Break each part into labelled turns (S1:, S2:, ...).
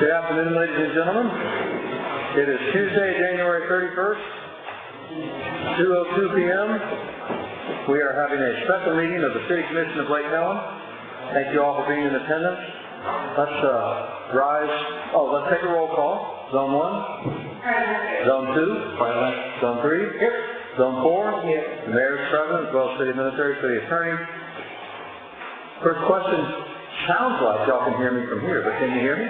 S1: Good afternoon, ladies and gentlemen. It is Tuesday, January 31st, 2:02 p.m. We are having a special meeting of the City Commission of Lake Helen. Thank you all for being in attendance. Let's rise. Let's take a roll call. Zone 1. Zone 2. Zone 3. Here. Zone 4. Here. The Mayor is present, as well as City Administrator, City Attorney. First question. Sounds like y'all can hear me from here, but can you hear me?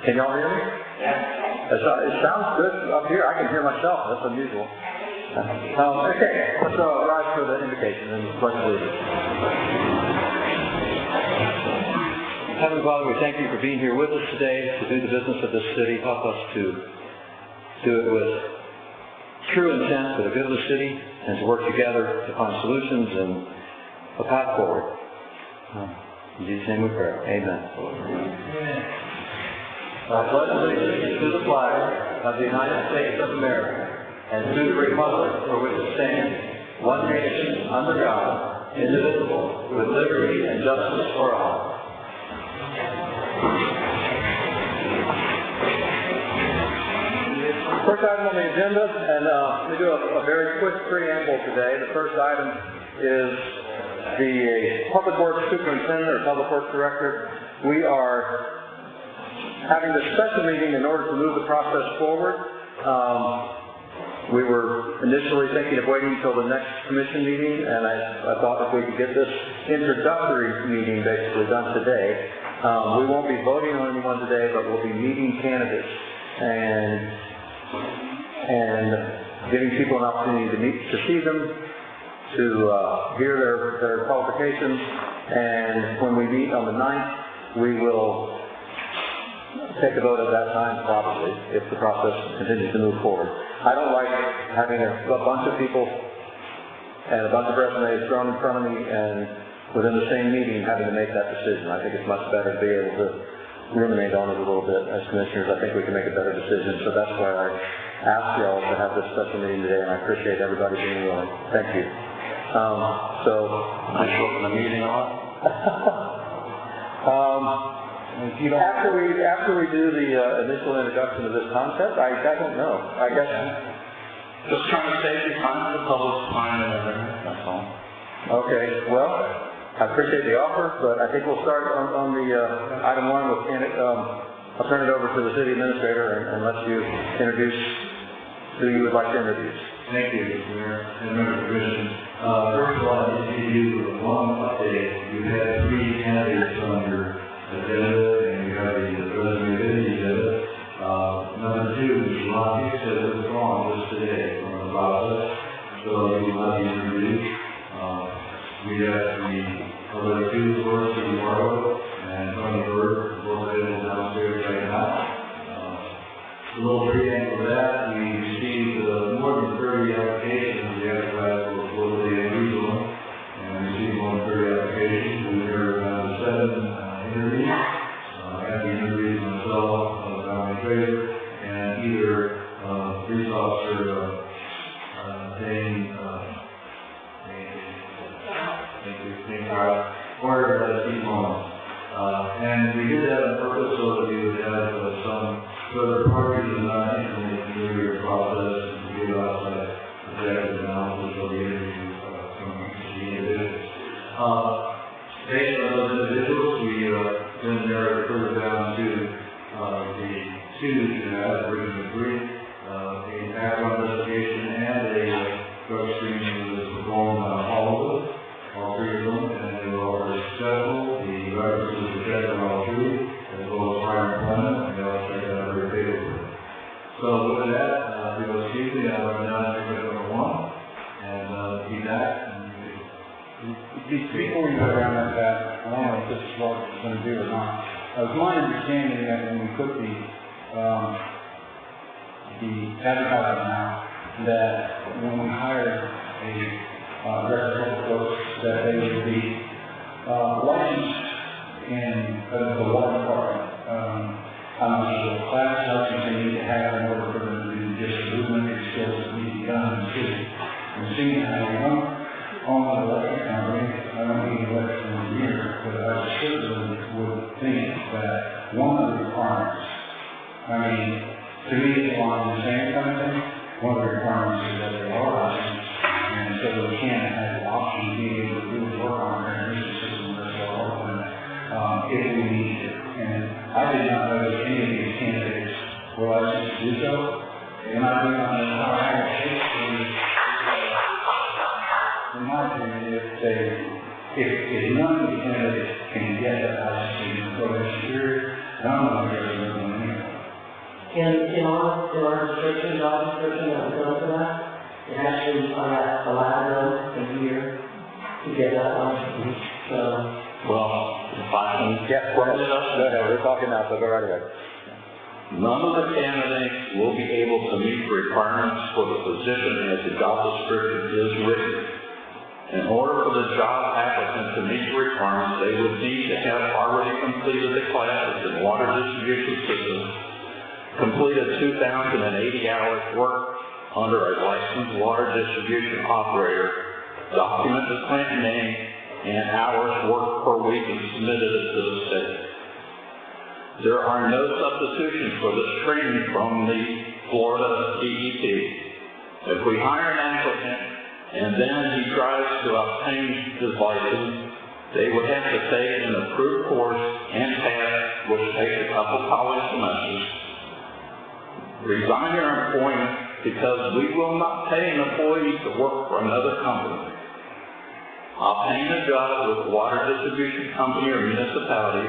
S1: Can y'all hear me? It sounds good up here. I can hear myself. That's unusual. Okay, let's rise for the invocation and pledge allegiance. Heavenly Father, we thank you for being here with us today to do the business of this city. Help us to do it with true intent for the good of the city and to work together to find solutions and a path forward. In Jesus' name we pray. Amen. I pledge allegiance to the flag of the United States of America and to the republic for which it stands, one nation, under God, indivisible, with liberty and justice for all. First item on the agenda, and let me do a very quick preamble today. The first item is the Public Works Superintendent or Public Works Director. We are having this special meeting in order to move the process forward. We were initially thinking of waiting until the next commission meeting, and I thought if we could get this introductory meeting basically done today. We won't be voting on anyone today, but we'll be meeting candidates and giving people an opportunity to see them, to hear their qualifications, and when we meet on the 9th, we will take a vote at that time, probably, if the process continues to move forward. I don't like having a bunch of people and a bunch of resumes thrown in front of me and within the same meeting having to make that decision. I think it's much better to be able to ruminate on it a little bit. As commissioners, I think we can make a better decision, so that's why I asked you all to have this special meeting today, and I appreciate everybody being willing. Thank you.
S2: I should open the meeting on.
S1: After we do the initial introduction of this concept, I don't know. I guess
S2: Just trying to save you time, the public's time and everything, that's all.
S1: Okay, well, I appreciate the offer, but I think we'll start on the item 1 with I'll turn it over to the City Administrator and let you introduce who you would like to introduce.
S3: Thank you, Mayor and Member of the Commission. First of all, I just give you one update. You had 3 candidates on your agenda, and you have the resume in the agenda. Number 2, Mr. Ron Hicks has withdrawn just today from the process, so he will not be introduced. We have the other 2 works in Marlowe and Tony Bird, both available downstairs right now. A little preamble to that, we received more than 30 applications. We advertised for full day and regional, and we received more than 30 applications. We heard about 7 interviews. After interviews myself, Dominic Fraser, and either police officer Dane or Steve Mullins. And we did that on purpose so that we would have some further parties in our interview process and give outside objective analysis of the interview from the individuals. Based on those individuals, we then narrowed it further down to the 2 that had originally 3, a background investigation and a drug screening that was performed on all 3 of them, and they were all very successful. The references were checked on all 3, as well as prior employment, and they all checked out very favorably. So with that, we will excuse me, I will now take number 1, and be back.
S4: Before we go around like that, I don't know if this is what it's going to do or not. It was my understanding that when we put the advertising out, that when we hired a residential folks, that they would be licensed in the water department. I'm not sure what class license they need to have in order for them to do just rudimentary skills that need to be done in the city. And seeing how we don't own an electric company, I don't need an electrical engineer, but I certainly to do so. And I think on how I have in my opinion, if none of the candidates can get that licensing in probation period, I don't know if there's another one anyway.
S5: In our description, job description that we go for that, it actually allowed them a year to get that license. So,
S2: Well, if I can
S1: Yeah, go ahead. Go ahead, we're talking now, so go right ahead.
S2: none of the candidates will be able to meet the requirements for the position as the job description is written. In order for the job applicant to meet the requirements, they would need to have already completed the classes in water distribution systems, completed 2,080 hours work under a licensed water distribution operator, document the plant name and hours worked per week and submitted it to the state. There are no substitutions for this training from the Florida DEP. If we hire an applicant and then he tries to obtain his license, they would have to take an approved course and pass, which takes a couple college semesters, resign their employment because we will not pay an employee to work for another company, obtain a job with a water distribution company or municipality,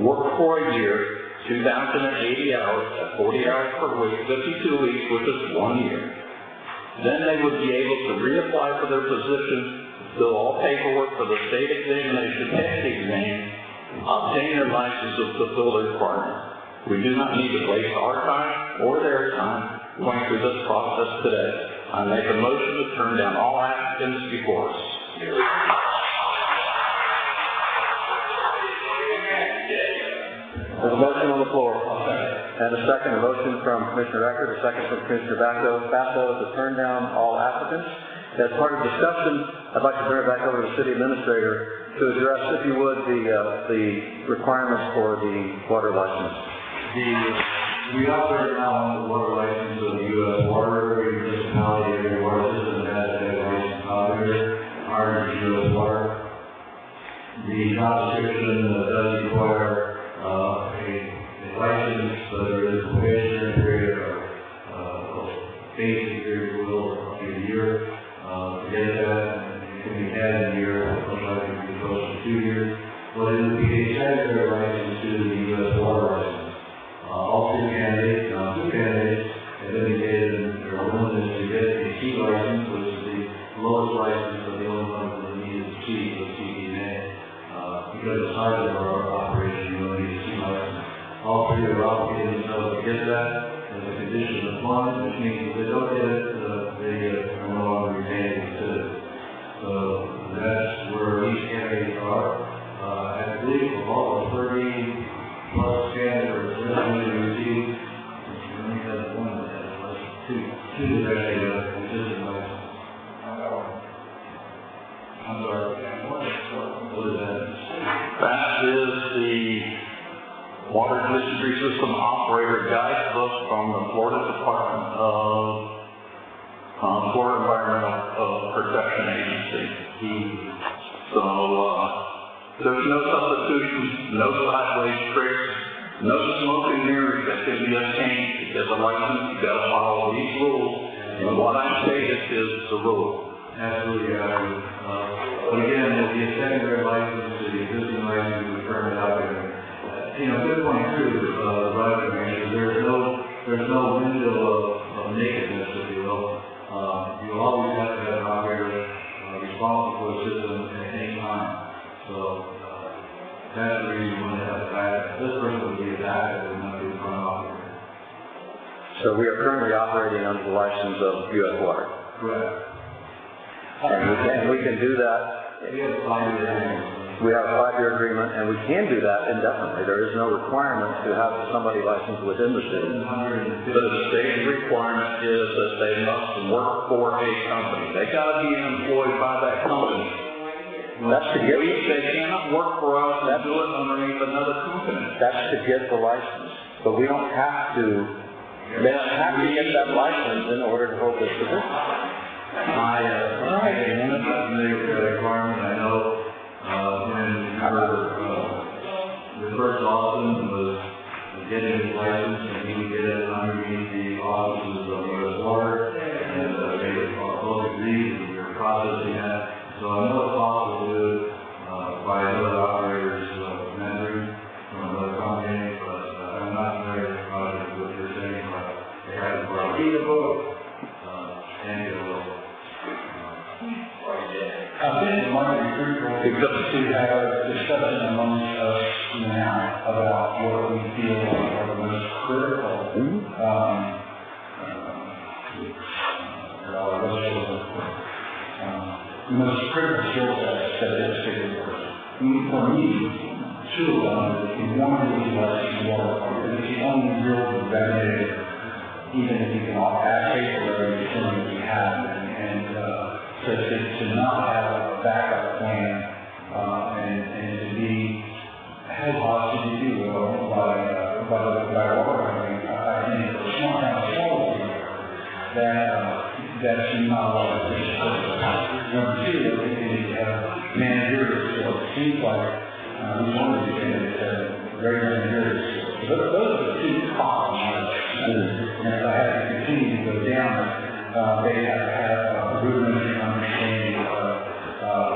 S2: work for a year, 2,080 hours at 40 hours per week, 52 weeks, which is 1 year. Then they would be able to reapply for their position, fill all paperwork for the state examination, pass the exam, obtain their license to fulfill their requirements. We do not need to waste our time or their time going through this process today. I make a motion to turn down all applicants before us.
S1: There's a motion on the floor. And a second, a motion from Commissioner Eckert, a second from Commissioner Basso to turn down all applicants. As part of discussion, I'd like to turn it back over to the city administrator to address, if you would, the requirements for the water license.
S3: We operate now on the water license of the U.S. Water. Every municipality, every water system has a license operator. Ours is U.S. Water. The job description does require a license, whether it is a probationary period or basic period, will be a year. To get that, it can be had in a year, most likely it can be close to 2 years. But it would be a secondary license to the U.S. Water license. All two candidates have indicated their willingness to get a C license, which is the lowest license, but the only one that needs a C, so CDNA. Because of the size of our operation, we only need a C license. All three are obligated themselves to get that as a condition of employment, which means if they don't get it, they are no longer retained as citizens. So that's where these candidates are. I believe of all the 30 plus candidates originally received, we only have one that has a license, two that actually have an existing license. I'm sorry, what is that?
S2: That is the Water Distribution System Operator Guidebook from the Florida Department of Florida Environmental Protection Agency. So, there's no substitutions, no sideways tricks, no smoke and mirrors that can be obtained because a license, you've got to follow these rules. And what I stated is the rule.
S3: Absolutely, but again, with the secondary license to the existing license, we turn it out there. Good point too, Roger, there's no window of nakedness, if you will. You always have to have an operator responsible for the system at any time. So that's the reason we want to have a backup. This person would be a backup, would not be a front operator.
S1: So we are currently operating under the license of U.S. Water.
S3: Correct.
S1: And we can do that.
S3: We have a 5-year agreement.
S1: We have a 5-year agreement, and we can do that indefinitely. There is no requirement to have somebody licensed within the city.
S2: The state requirement is that they must work for a company. They got to be employed by that company.
S1: That's to get.
S2: They cannot work for us and do it underneath another company.
S1: That's to get the license, but we don't have to. They don't have to get that license in order to hold this position.
S3: I am familiar with that requirement. I know when the first Austin was getting his license, and he would get it underneath the
S4: to have a discussion amongst us now about what we feel are the most critical, the most critical skill sets that this particular person. For me, two of them, in one of these lessons, it's the only real revenue, even if you can pay for everything that we have, and to not have a backup plan, and to be held hostage, if you will, by water. I think for a small town as small as we are, that's not a lot of efficient. Number two, I think they need to have managerial skills. It seems like each one of these candidates has very managerial skills. So those are the two top ones. And if I had to continue to go down, they have to have a rudimentary understanding of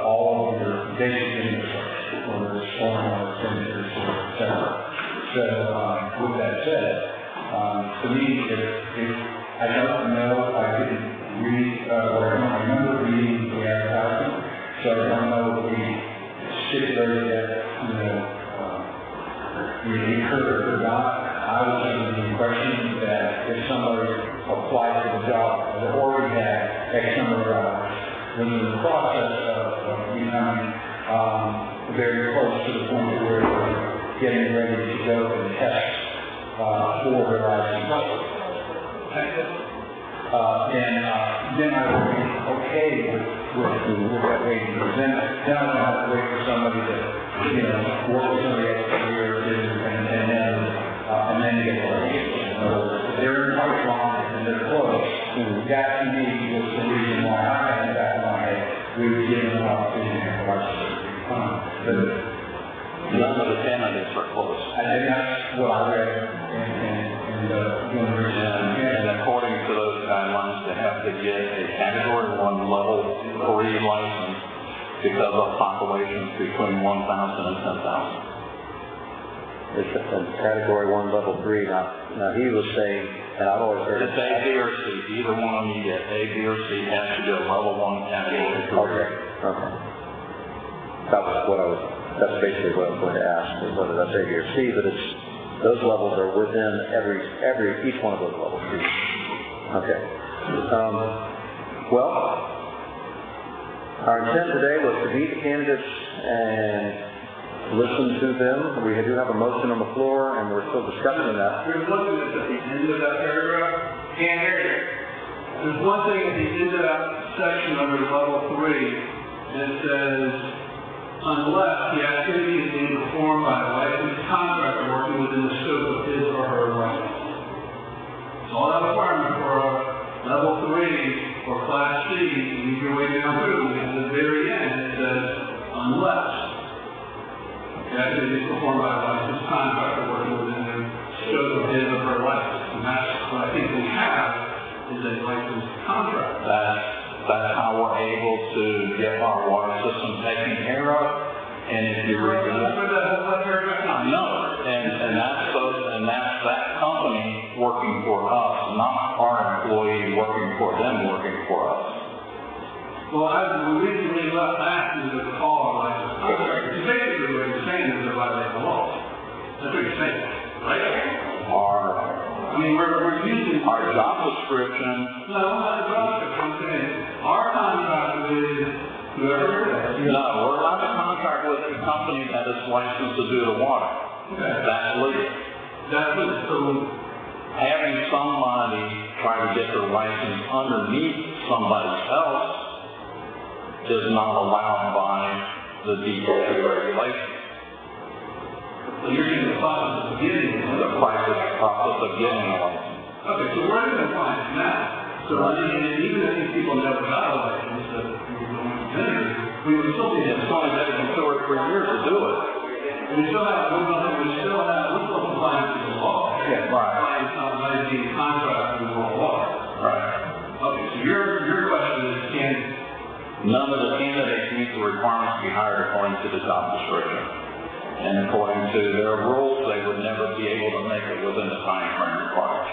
S4: all of your basic infrastructure, whether it's stormwater, sensors, etc. So, with that said, to me, if I don't know, I didn't read, or I don't remember reading the advertisement, so I don't know if we stipulated that, we could or not. I was under the impression that if somebody applied for the job that already had X number of hours, was in the process of becoming very close to the point where they're getting ready to go and test for their license. Then I would be okay with that waiting. Then I don't have to wait for somebody to, work with somebody else for a year or two, and then get the license. If they're in the pipeline and they're close, that to me was the reason why I had in the back of my head, we would give them an opportunity to have a license. But
S2: none of the candidates are close.
S4: And that's what I read
S2: And according to those guidelines, they have to get a Category 1 Level 3 license because of populations between 1,000 and 10,000.
S1: It's a Category 1, Level 3. Now he was saying, and I've always heard
S2: it's A, B, or C. Either one you get. A, B, or C has to be a Level 1 Category 3.
S1: Okay. That's basically what I was going to ask, is whether that's A, B, or C, but those levels are within each one of those levels. Okay. Well, our intent today was to meet the candidates and listen to them. We do have a motion on the floor, and we're still discussing that.
S6: There's one thing that's at the end of that paragraph. Can't hear you. There's one thing at the end of that section under level 3 that says, unless the activity is being performed by a licensed contractor working within the scope of his or her license. So all that requirement for a level 3 or class C, you can way down through, and at the very end it says, unless the activity is performed by a licensed contractor working within the scope of his or her license. And that's what I think we have, is a licensed contractor.
S2: That's how we're able to get our water system taken care of. And if you read and that's that company working for us, not our employee working for them, working for us.
S6: Well, the reason we left that is to call a licensed contractor. Basically what you're saying is they're violating the law. That's what you're saying, right? We're using
S2: our job description.
S6: No, not the job description. I'm saying our contract is whoever it is.
S2: No, we're not a contract with a company that is licensed to do the water.
S6: Okay.
S2: That's legal.
S6: That's legal. So
S2: having somebody try to get their license underneath somebody else is not allowed by the DOT regulations.
S6: So you're in the process of getting
S2: the process of getting a license.
S6: Okay, so we're in compliance now. So even if these people never got a license that we would still be
S2: it's only taken 2 or 3 years to do it.
S6: We still have compliance with the law.
S2: Yeah, right.
S6: It's not like the contract with the law.
S2: Right.
S6: Okay, so your question is,
S2: none of the candidates meet the requirements to be hired according to the job description. And according to their rules, they would never be able to make it within the time frame required.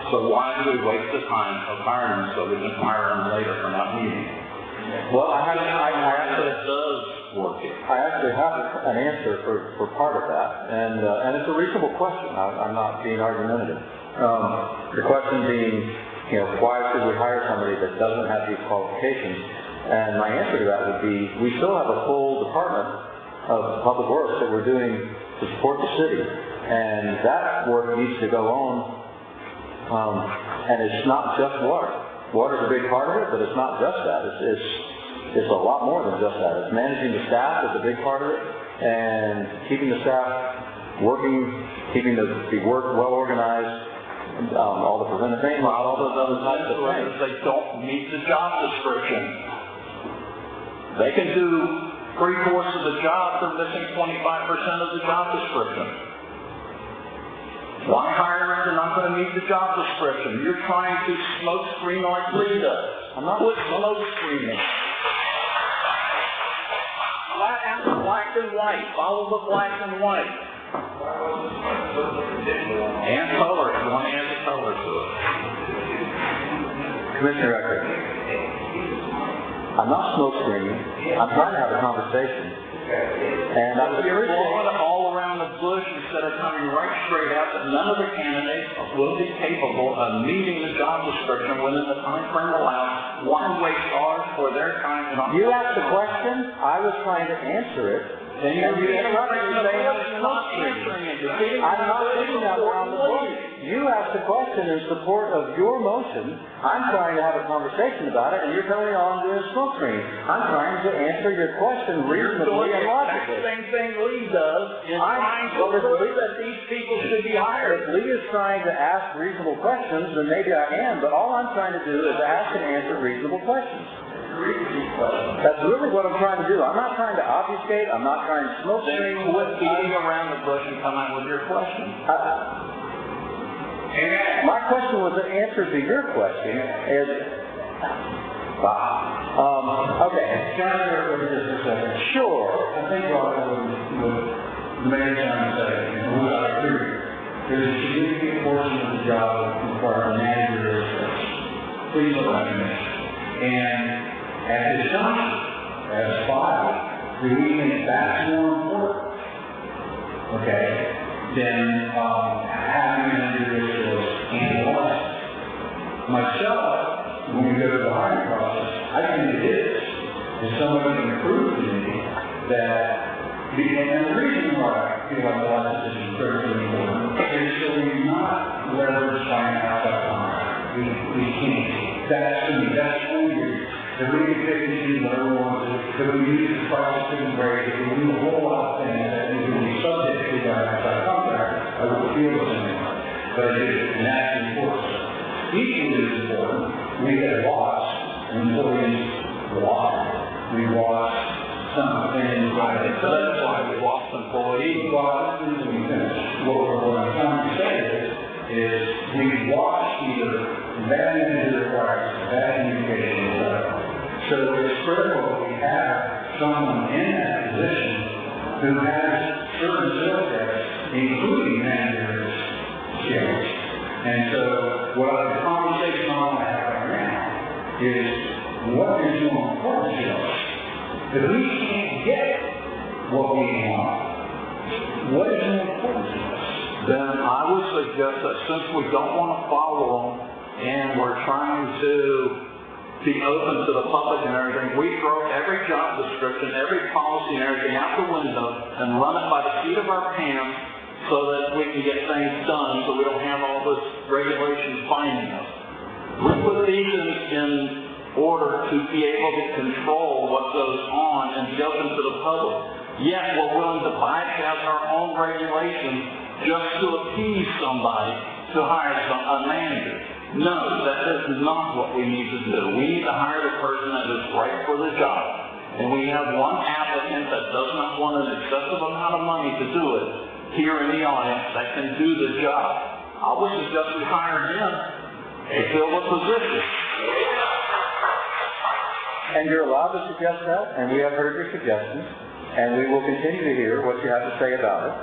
S2: So why do we waste the time of hiring them so we can hire them later for not meeting?
S1: Well, I
S2: what it does work here?
S1: I actually have an answer for part of that, and it's a reasonable question. I'm not being argumentative. The question being, why should we hire somebody that doesn't have these qualifications? And my answer to that would be, we still have a full department of public works that we're doing to support the city, and that work needs to go on. And it's not just water. Water's a big part of it, but it's not just that. It's a lot more than just that. It's managing the staff is a big part of it, and keeping the staff working, keeping the work well organized, all the preventive maintenance, all those other types of things.
S2: They don't meet the job description. They can do 3/4 of the job, they're missing 25% of the job description. Why hire if they're not going to meet the job description? You're trying to smoke screen like Lee does.
S1: I'm not
S2: smoke screening. Flat out black and white. Follow the black and white. And color. You want to add the color to it.
S1: Commissioner Rector, I'm not smoke screening. I'm trying to have a conversation. And I would
S2: You're
S1: appreciate
S2: blowing all around the bush instead of coming right straight out that none of the candidates will be capable of meeting the job description within the time frame allowed. Why waste ours for their time and ours?
S1: You asked the question, I was trying to answer it, and you interrupted me saying I'm not
S2: answering it.
S1: I'm not thinking that around the bush. You asked the question in support of your motion. I'm trying to have a conversation about it, and you're telling me all I'm doing is smoke screen. I'm trying to answer your question reasonably and logically.
S2: The same thing Lee does is trying to prove that these people should be hired.
S1: If Lee is trying to ask reasonable questions, then maybe I am, but all I'm trying to do is ask and answer reasonable questions. That's really what I'm trying to do. I'm not trying to obfuscate. I'm not trying to smoke screen.
S2: Then quit beating around the bush and come out with your question.
S1: My question was an answer to your question. Okay.
S4: Can I interrupt for just a second?
S1: Sure.
S4: I think what the mayor's trying to say, and what I agree, there's a significant portion of the job that requires managerial skills. Please look at me. And at this time, as filed, do we think that's more important? Okay, then having managerial skills and what? Myself, when we go to the hiring process, I think it is. If somebody can prove to me that, and the reason why I feel like the last decision is critically important is so we're not leveraged by an outside contract. We can't. That's the only reason. If we can pick and choose whatever we want to, if we use the prices to break, if we do a whole lot of things that we would be subject to by an outside contract, I would feel the same way. But it is, and that's important. Equally as important, we have lost employees a lot. We've lost some things.
S2: That's why we lost employees.
S4: Well, let me finish. What I'm trying to say is we've lost either bad manager practice, bad communication, or whatever. So it's critical that we have someone in that position who has certain skill sets, including managerial skills. And so the conversation I want to have right now is what is more important to us? If we can't get what we want, what is more important to us?
S2: Then I would suggest that since we don't want to follow them and we're trying to be open to the public and everything, we throw every job description, every policy and everything out the window and run it by the seat of our pants so that we can get things done so we don't have all this regulation finding us. We put these in order to be able to control what goes on and be open to the public. Yet we're willing to bypass our own regulations just to appease somebody to hire a manager. No, that is not what we need to do. We need to hire the person that is right for the job. And we have one applicant that does not want an excessive amount of money to do it here in the audience that can do the job. I would suggest we hire him to fill the position.
S1: And you're allowed to suggest that, and we have heard your suggestions, and we will continue to hear what you have to say about it.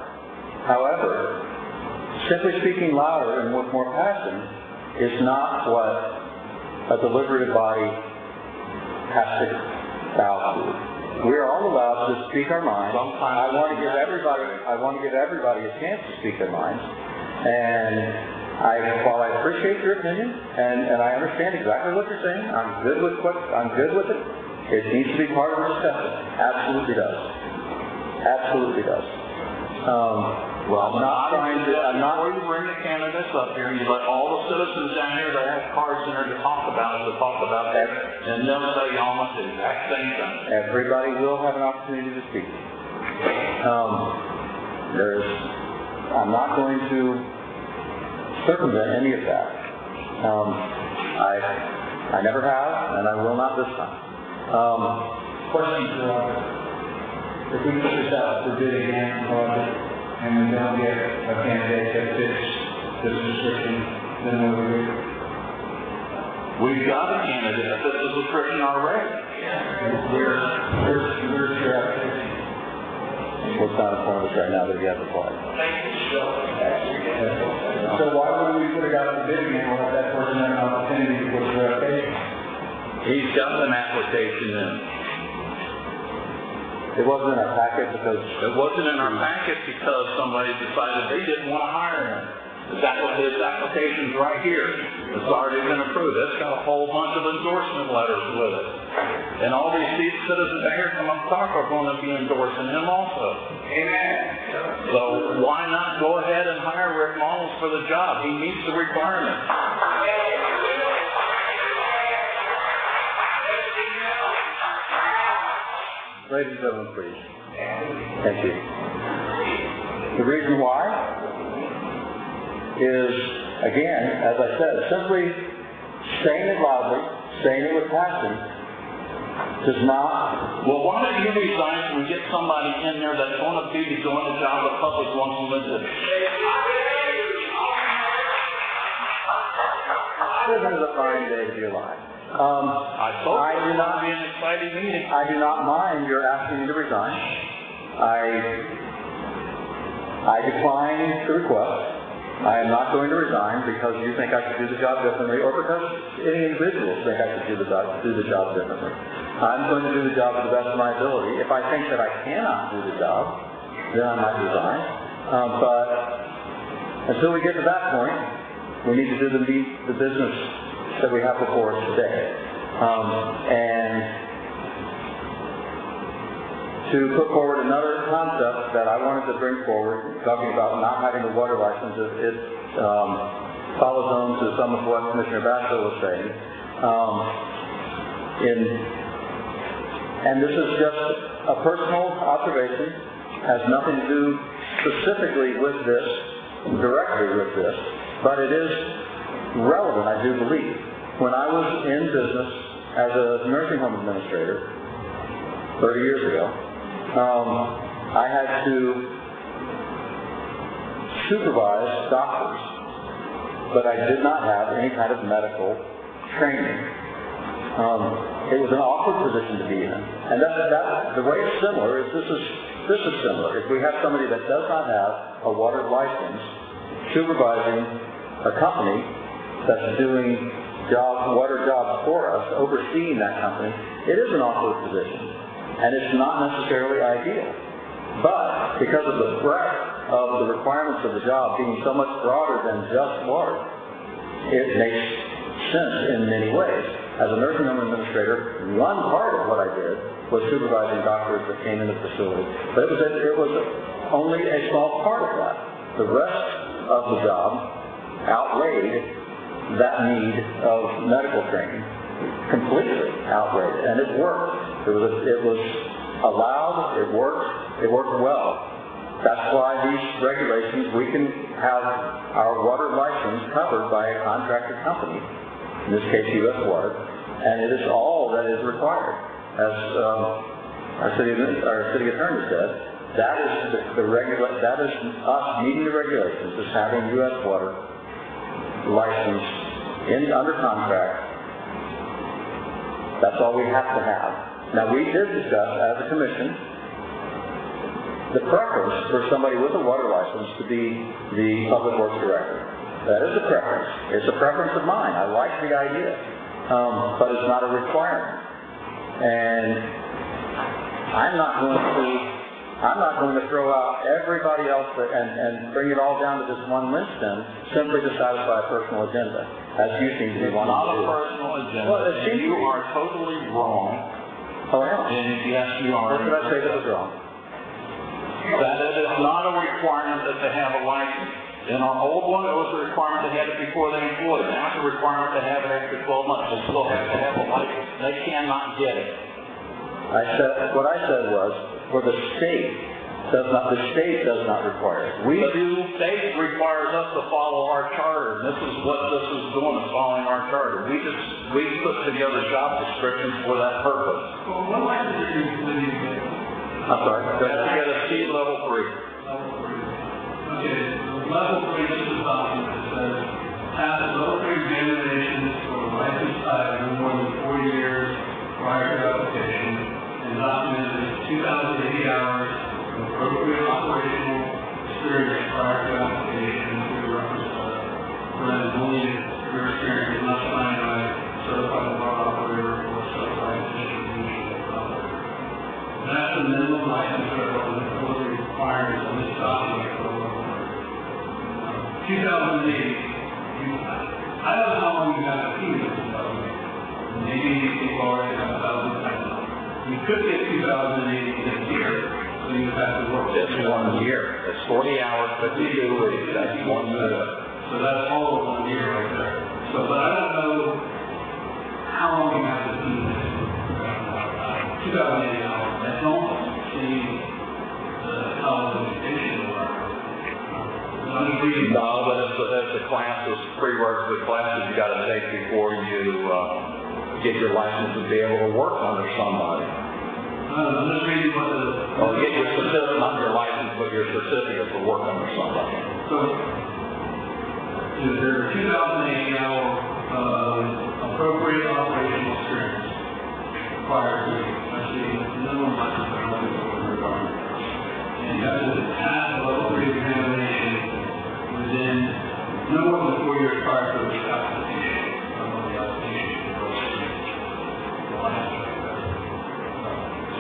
S1: However, simply speaking louder and with more passion is not what a deliberative body has to bow to. We are all allowed to speak our minds. I want to give everybody a chance to speak their minds. And while I appreciate your opinion, and I understand exactly what you're saying, I'm good with it. It needs to be part of the discussion. Absolutely does. Absolutely does.
S2: Well, before you bring the candidates up here, you let all the citizens down here that have cards in there to talk about that, and they'll say almost the exact same thing.
S1: Everybody will have an opportunity to speak. I'm not going to circumvent any of that. I never have, and I will not this time.
S4: Question for Robert. If we put this out for bid again, project, and we don't get a candidate that fits this description, then what do we do?
S2: We've got a candidate that fits the description already.
S4: Where's your application?
S1: What's not in front of us right now that you have applied.
S4: So why would we put it out for bid again, or have that person have an opportunity to put their application?
S2: He's got an application in.
S1: It wasn't in our packet because
S2: It wasn't in our packet because somebody decided they didn't want to hire him. His application's right here. It's already been approved. It's got a whole bunch of endorsement letters with it. And all these citizens that here come up talk are going to be endorsing him also. Amen. So why not go ahead and hire Rick Mullins for the job? He meets the requirements.
S1: ladies and gentlemen, please. Thank you. The reason why is, again, as I said, simply saying it loudly, saying it with passion, does not...
S2: Well, why don't you resign so we get somebody in there that's going to be doing the job the public wants them to do?
S1: This is a fine day to be alive.
S2: I thought it was going to be an exciting meeting.
S1: I do not mind your asking me to resign. I decline the request. I am not going to resign because you think I should do the job differently, or because any individuals think I should do the job differently. I'm going to do the job to the best of my ability. If I think that I cannot do the job, then I might resign. But until we get to that point, we need to do the business that we have before us today. And to put forward another concept that I wanted to bring forward, talking about not having a water license, it follows on to some of what Commissioner Basso was saying. And this is just a personal observation, has nothing to do specifically with this, directly with this, but it is relevant, I do believe. When I was in business as a nursing home administrator 30 years ago, I had to supervise doctors, but I did not have any kind of medical training. It was an awkward position to be in, and the way it's similar is this is similar. If we have somebody that does not have a water license supervising a company that's doing water jobs for us, overseeing that company, it is an awkward position, and it's not necessarily ideal. But because of the breadth of the requirements of the job being so much broader than just water, it makes sense in many ways. As a nursing home administrator, one part of what I did was supervising doctors that came into the facility, but it was only a small part of that. The rest of the job outweighed that need of medical training, completely outweighed, and it worked. It was allowed, it worked well. That's why these regulations, we can have our water license covered by a contracted company, in this case U.S. Water, and it is all that is required. As our city attorney said, that is that is us meeting the regulations, is having U.S. Water license under contract. That's all we have to have. Now, we did discuss as a commission the preference for somebody with a water license to be the public works director. That is a preference. It's a preference of mine. I like the idea, but it's not a requirement. And I'm not going to throw out everybody else and bring it all down to this one linchpin simply to satisfy a personal agenda, as you seem to be
S2: It's
S1: wanting
S2: not
S1: to
S2: a
S1: do.
S2: personal agenda.
S1: Well, it seems
S2: You
S1: to be.
S2: are totally wrong.
S1: Oh, yeah.
S2: And yes, you are.
S1: What did I say that was wrong?
S2: That it is not a requirement that they have a license. In our old one, it was a requirement they had it before they employed. Now it's a requirement to have it after 12 months. They still have to have a license. They cannot get it.
S1: What I said was, for the state does not require it. We
S2: The
S1: do.
S2: state requires us to follow our charter. This is what this is doing, is following our charter. We put together job descriptions for that purpose.
S6: Well, what license are you get?
S1: I'm sorry.
S2: They have to get a C level 3.
S6: Level 3. Okay, so level 3 is a document that says, pass level 3 examinations for a license type no more than 4 years prior to application, and document is 2,080 hours of appropriate operational experience prior to application to the reference letter. But only if your experience is not signed by a certified bar operator or certified distribution operator. That's the minimum license level and the requirements of this document for a level 3. 2008, I don't know how long you got to keep this document. Maybe you've already got 1,000. You could get 2008 this year, so you have to work.
S2: It's 1 year. It's 40 hours, 52 weeks. That's 1 year.
S6: So that's all of 1 year right there. So, but I don't know how long you have to do this. 2,080 hours. I don't see the college education work. I'm just reading.
S2: No, but it's the classes, prerequisite classes you got to take before you get your license to be able to work under somebody.
S6: I'm just reading what the.
S2: Or get your certificate, not your license, but your certificate to work under somebody.
S6: So, is there 2,080 hour appropriate operational experience prior to, let's see, minimum license requirement. And you have to pass a level 3 examination within no more than 4 years prior to the application. The application for license.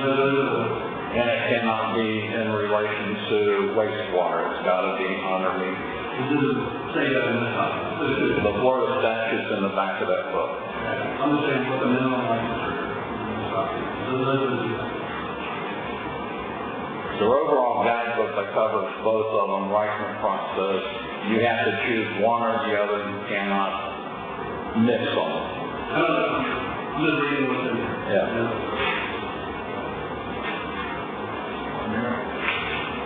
S6: So those are the.
S2: And it cannot be in relation to wastewater. It's got to be underneath.
S6: It doesn't say that in this document.
S2: The Florida statute's in the back of that book.
S6: I'm just saying what the minimum license is in this document. So those are the.
S2: The overall guidebook that covers both of them, license process, you have to choose one or the other. You cannot mix them.
S6: I don't know. I'm just reading what's in there.
S2: Yeah.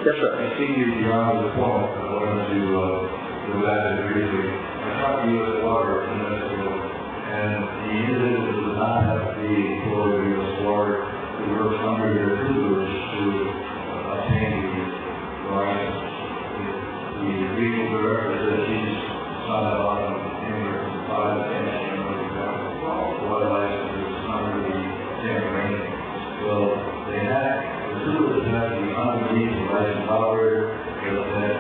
S1: Yes, sir.
S3: I think you're on the point. I wanted to go back and briefly. I talked to you at Water a few minutes ago, and the individual does not have to be employed with U.S. Water who works under their tutelage to obtain the license. The regional director says she's signed off on anywhere from 5 to 10 water licenses under the same arrangement. Well, they have, the tutelage has to be underneath the licensed operator, but that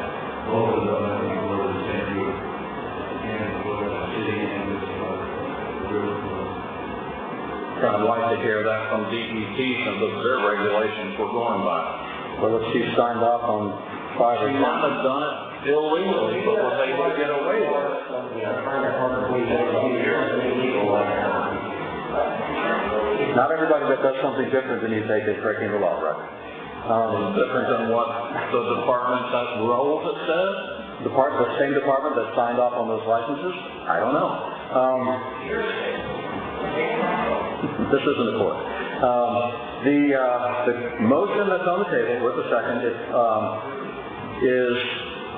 S3: both of them have to be below the same roof. And for the city and this
S2: I'd like to hear that from DEP since it's their regulations we're going by.
S1: Well, if she signed off on 5 or
S2: She
S1: 10.
S2: might have done it illegally, but was able to get away with it.
S1: Not everybody that does something different than you take is breaking the law, right?
S2: It's different than what the department that rules it says.
S1: The same department that signed off on those licenses? I don't know. This isn't a court. The motion that's on the table with the second is,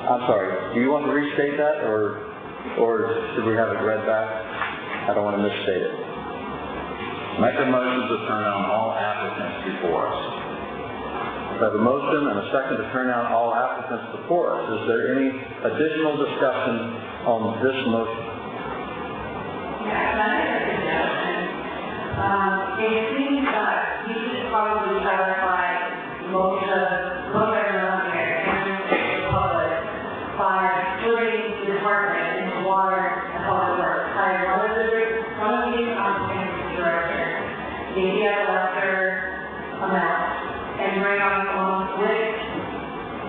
S1: I'm sorry, do you want to restate that or should we have it read back? I don't want to misstate it.
S2: Make a motion to turn down all applicants before us.
S1: I have a motion and a second to turn down all applicants before us. Is there any additional discussion on this motion?
S7: Yeah, I have a suggestion. It seems that you should probably clarify most everyone here, and the public, by splitting the department into water and public works. Hire one of these applicants as director, maybe at a lesser amount,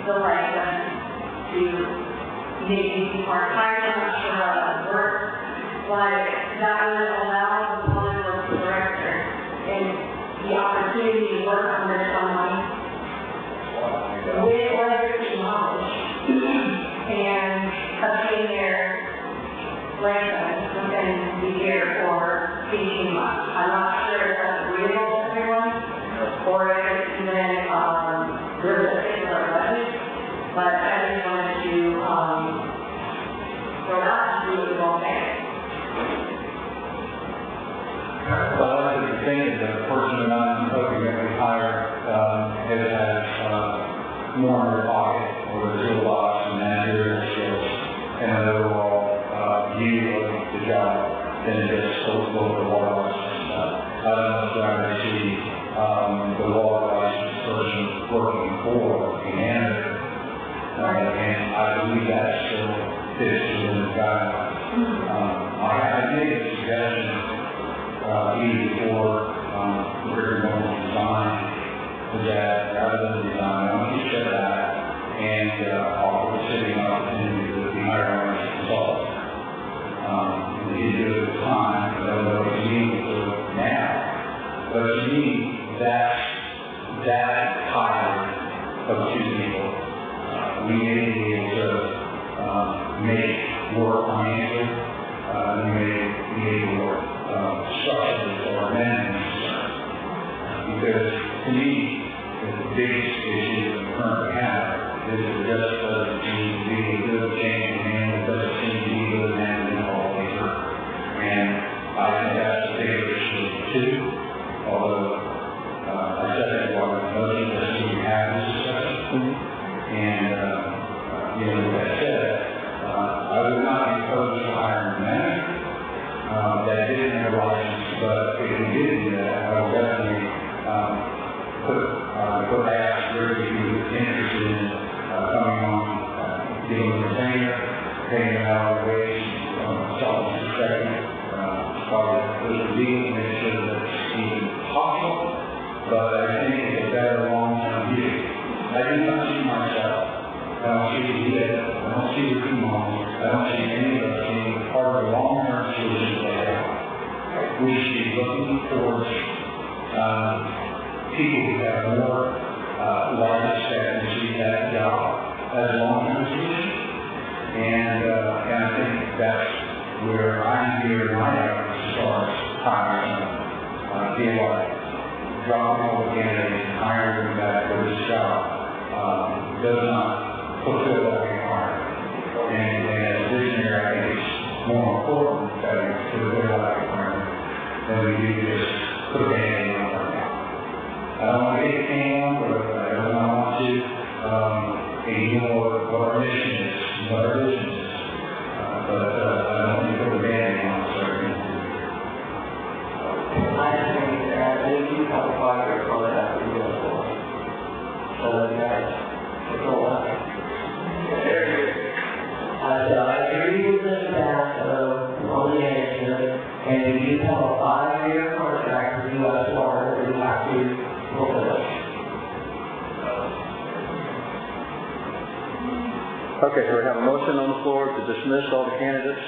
S7: delay them to maybe be part-time, I'm not sure how that would work, but that would allow the public works director and the opportunity to work under someone with electric knowledge and obtain their license within the year for 18 months. I'm not sure if that's agreeable to everyone, or if it's even, there's a particular budget, but I just wanted to, throw out to do it all day.
S4: Well, I like to think that the person that I'm hoping that we hire, has more in their pocket, or a toolbox and managerial skills, and an overall, view of the job than just look at the water license stuff. I don't know if I ever see, the water license person working for the manager, and I believe that still fits within the guidelines. I made a suggestion, even before, the curriculum was designed, that rather than design, I want you to step back and, offer the city an opportunity to be hired as a consultant. He did it at the time, I don't know if he's able to do it now, but to me, that hire of two people, we may be able to, make work financially, we may be able to work, structurally or management, because to me, the biggest issue that we currently have is that it just doesn't seem to be a good change in hand, it doesn't seem to be a good management all the way through. And I think that's the bigger issue too, although I said that while the motion that we have this discussion. And, with that said, I would not be opposed to hiring a manager that didn't have a license, but if we did do that, I would definitely put ask Rick if he was interested in coming on, being a retainer, paying an hourly wage from a consultant's perspective, probably push the deal to make sure that it's even possible, but I think it's a better long-term view. I do not see myself, I don't see you, I don't see the mom, I don't see any of us being part of the long-term solution that they have. We should be looking towards people who have more life expectancy at job as a long-term solution. And I think that's where I'm here in my efforts as far as hiring feel like dropping all the candidates and hiring them back for this job does not fulfill that requirement. And as a visionary, I think it's more important that we fulfill that requirement than we do just put a band-aid on right now. I don't want to get anything on, but I don't want to ignore what our mission is, what our vision is. But I don't want to put a band-aid on it, so I can do it.
S5: I think that they do have a fire for that to go for. So that's a lot. I agree with this that on the management, and if you have a 5-year contract with U.S. Water, you have to fulfill it.
S1: Okay, so we have a motion on the floor to dismiss all the candidates.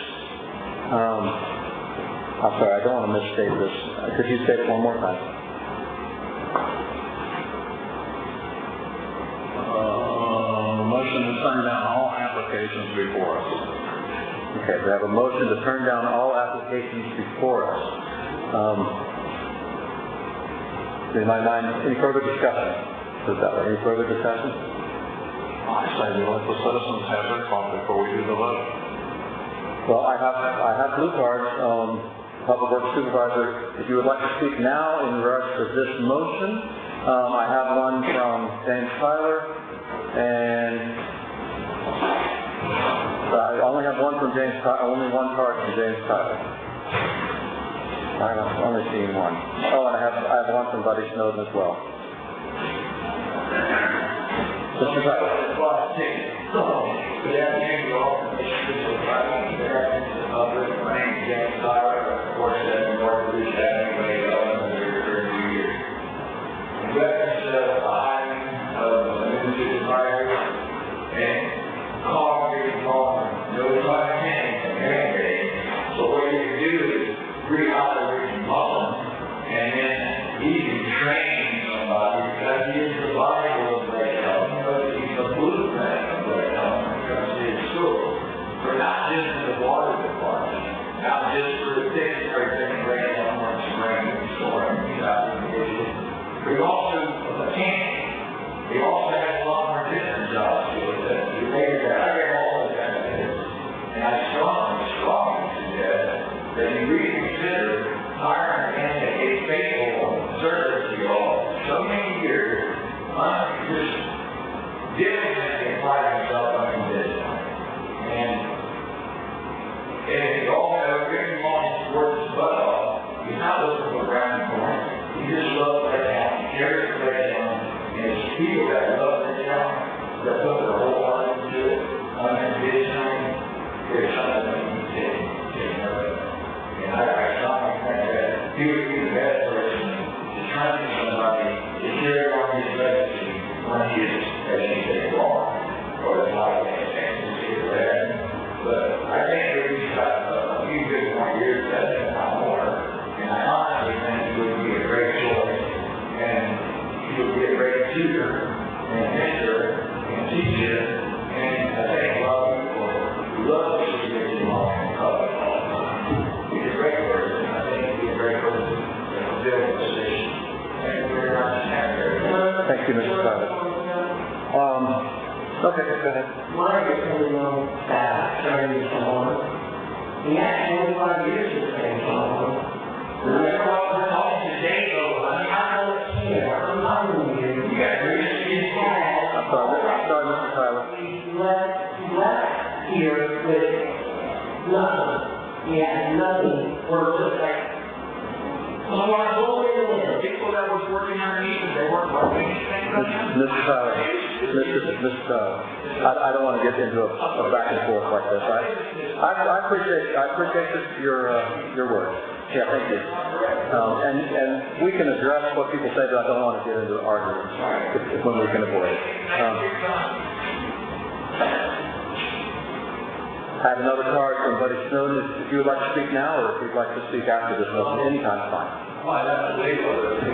S1: I'm sorry, I don't want to misstate this. Could you say it one more time?
S2: Motion to turn down all applications before us.
S1: Okay, we have a motion to turn down all applications before us. In my mind, any further discussion? Any further discussion?
S2: I say we let the citizens have their call before we do the vote.
S1: Well, I have blue cards, Public Works Supervisor. If you would like to speak now in regards to this motion, I have one from James Tyler, and I only have one from James Tyler, only one card from James Tyler. I've only seen one. Oh, and I have one from Buddy Snowden as well. Mr. Tyler.
S8: Good afternoon to all. Good afternoon to the public. My name is James Tyler. Of course, I've been working with that anyway for a few years. In reference to the hiring of a new supervisor,
S1: Okay, go ahead.
S5: Mine is coming on staff, starting someone. He had 25 years of the same someone. We're talking today, though. I mean, I know it's here. I'm not in here. You got to
S1: I'm sorry, Mr. Tyler.
S5: He left here with nothing. He had nothing. We're just like, oh, I go in.
S8: People that was working underneath, they weren't working anything.
S1: Mr. Tyler, Mr. Tyler, I don't want to get into a back and forth like this. I appreciate your words. Yeah, thank you. And we can address what people say, but I don't want to get into arguments when we can avoid it. I have another card from Buddy Snowden. If you would like to speak now, or if you'd like to speak after this motion, anytime's fine.
S8: Well, I have to wait over it.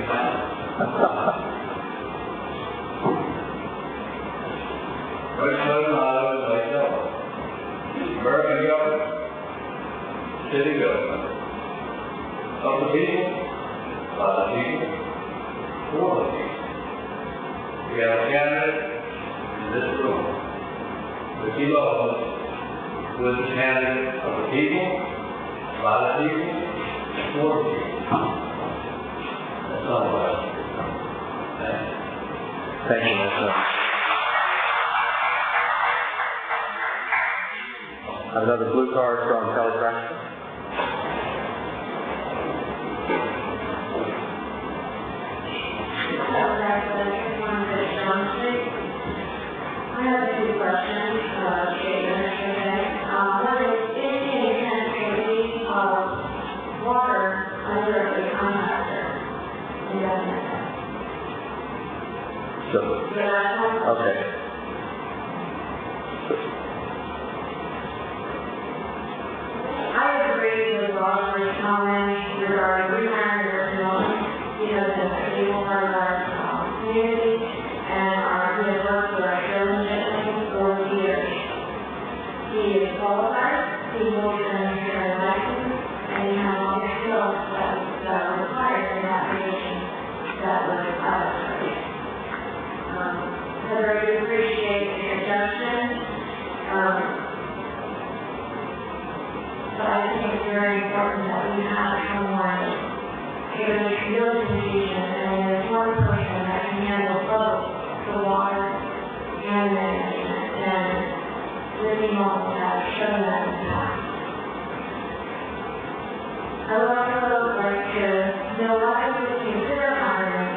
S8: Buddy Snowden, myself. American government, city government. Of the people, by the people, for the people. We have a candidate in this room. Ricky Lopez, who is the candidate of the people, by the people, for the people. That's all about it. Thank you.
S1: Thank you, Mr. I have another blue card from Kelly Braxton.
S7: I have two questions, one is, is the intent to leave water under a contractor?
S1: So, okay.
S7: I agree with Roger's comment regarding rehiring personnel, because it's a people part of our community, and he has worked with our children for years. He is qualified, he works in a license, and he has all the skills that are required in that position that was advertised. Heather, I do appreciate the suggestion, but I think it's very important that we have someone, given the real confusion, and there's one person that can handle both the water and management, and Ricky Moss has shown that in the past. I would also like to know why we would consider hiring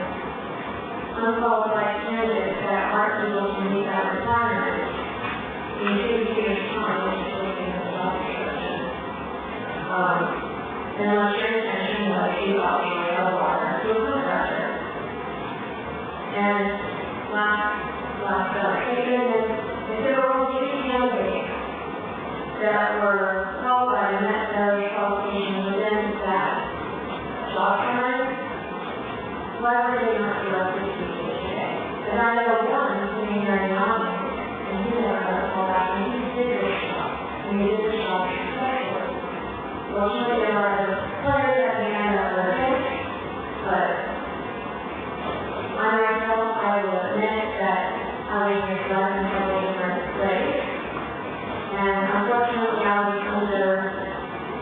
S7: unqualified candidates that aren't able to meet that requirement in 2 years' time, which is looking at the job description. Unless your intention was to operate a water to a contractor. And last statement is, if there were only 2 candidates that were qualified and met those qualifications within that job time, why would they not be elected to today? Because I know one sitting here in the audience, and he never got a call back, and he did this job, and he did this job successfully. Fortunately, there are other players at the end of the race, but I myself, I will admit that I was misled in several different ways. And unfortunately, I was under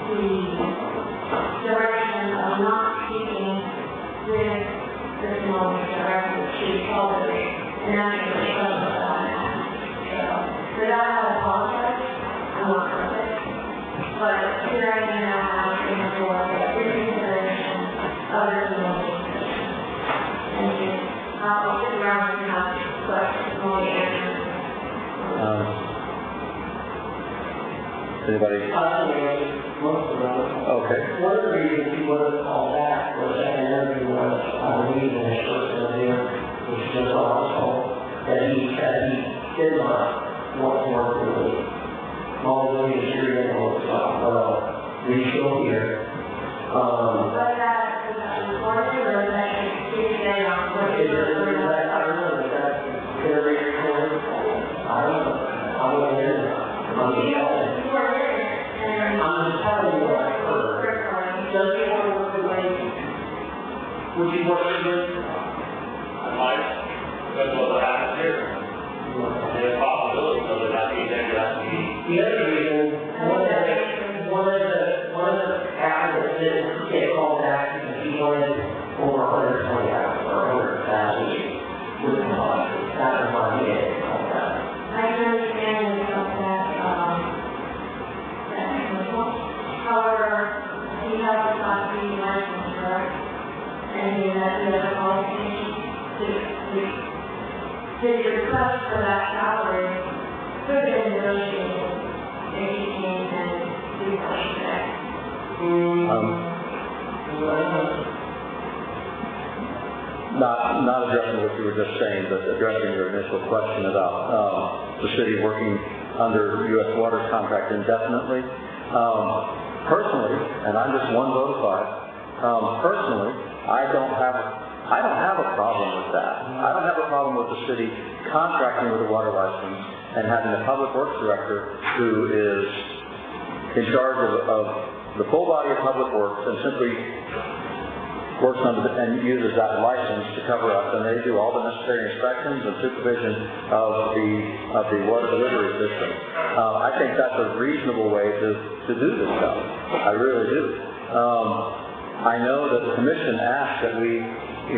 S7: the direction of not speaking with this moment directly to cultivate and actually show that I had. So, for that, I apologize. I'm not perfect. But here I am now asking for the reconsideration of this moment. Thank you. I'll sit around and have questions when we answer.
S1: Anybody?
S5: Most of them.
S1: Okay.
S5: One of the reasons he wasn't called back was that interview was, I believe, in his first interview, which was also that he said he did not want to work with me. Although he was here and all this stuff, he's still here.
S7: Was that recorded or was that just say on what you were doing?
S5: I don't know, is that interview recorded? I don't know. I wasn't in it. I'm just telling you.
S7: You were in it, and
S5: I'm just telling you what I heard. Does he want to work with me? Would you work with me?
S8: I might. That's what happened here. It's possible.
S5: The other reason, one of the applicants didn't get called back because he wanted over 120 hours or 100,000 with the law. That was why he didn't call back.
S7: I can understand that, however, he has a Class B license, correct? And he has a qualification. His request for that salary could have been negotiated if he came and do what he said.
S1: Not addressing what you were just saying, but addressing your initial question about the city working under U.S. Water's contract indefinitely. Personally, and I'm just one vote of 5, personally, I don't have a problem with that. I don't have a problem with the city contracting with a water license and having a public works director who is in charge of the full body of public works and simply works under and uses that license to cover us, and they do all the necessary inspections and supervision of the water delivery system. I think that's a reasonable way to do this stuff. I really do. I know that the commission asked that we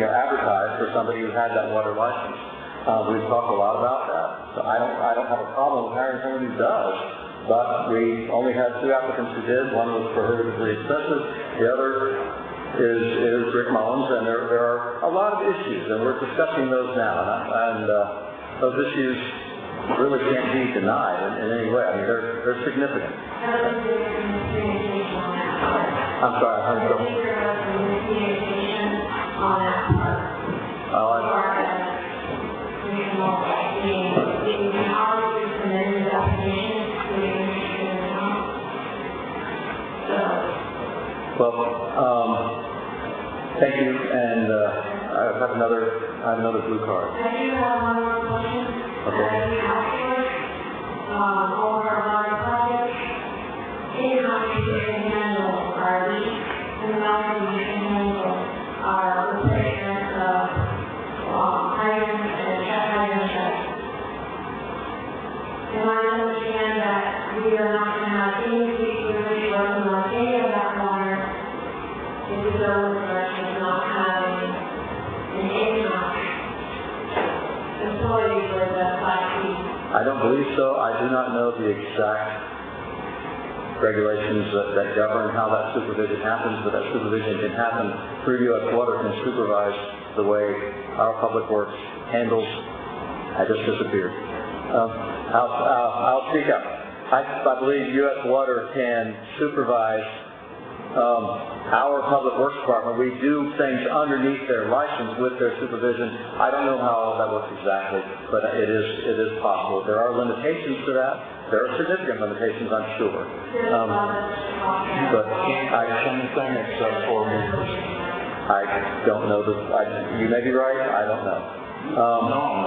S1: advertise for somebody who had that water license. We've talked a lot about that, so I don't have a problem with hiring someone who does. But we only had 2 applicants who did. One was prohibitively excessive. The other is Rick Mullins, and there are a lot of issues, and we're discussing those now. And those issues really can't be denied in any way. I mean, they're significant. I'm sorry, I heard you. Thank you, and I have another blue card.
S7: I do have one more question.
S1: Okay.
S7: Over our project, any contribution handle our leaks, and contribution handle our replacement of hydrants and check hydrant checks. Am I to understand that we are not going to have any people really working on any of that water if we go in the direction of not having an in-house employee for the 5 feet?
S1: I don't believe so. I do not know the exact regulations that govern how that supervision happens, but that supervision can happen through U.S. Water can supervise the way our public works handles. I just disappeared. I'll speak up. I believe U.S. Water can supervise our public works department. We do things underneath their license with their supervision. I don't know how that works exactly, but it is possible. There are limitations to that. There are significant limitations, I'm sure. But
S2: anything except for me.
S1: I don't know you may be right. I don't know.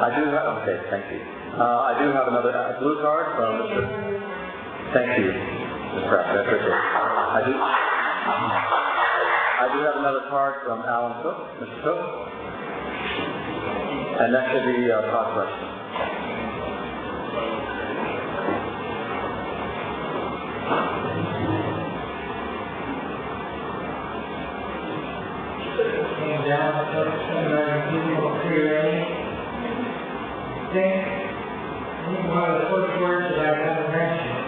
S1: I do have. Okay, thank you. I do have another blue card from Mr. Thank you, Mr. Kraft. That's okay. I do have another card from Alan Cook, Mr. Cook, and that should be Todd question.
S9: Came down to people pre-ready. I think one of the first words that I've ever mentioned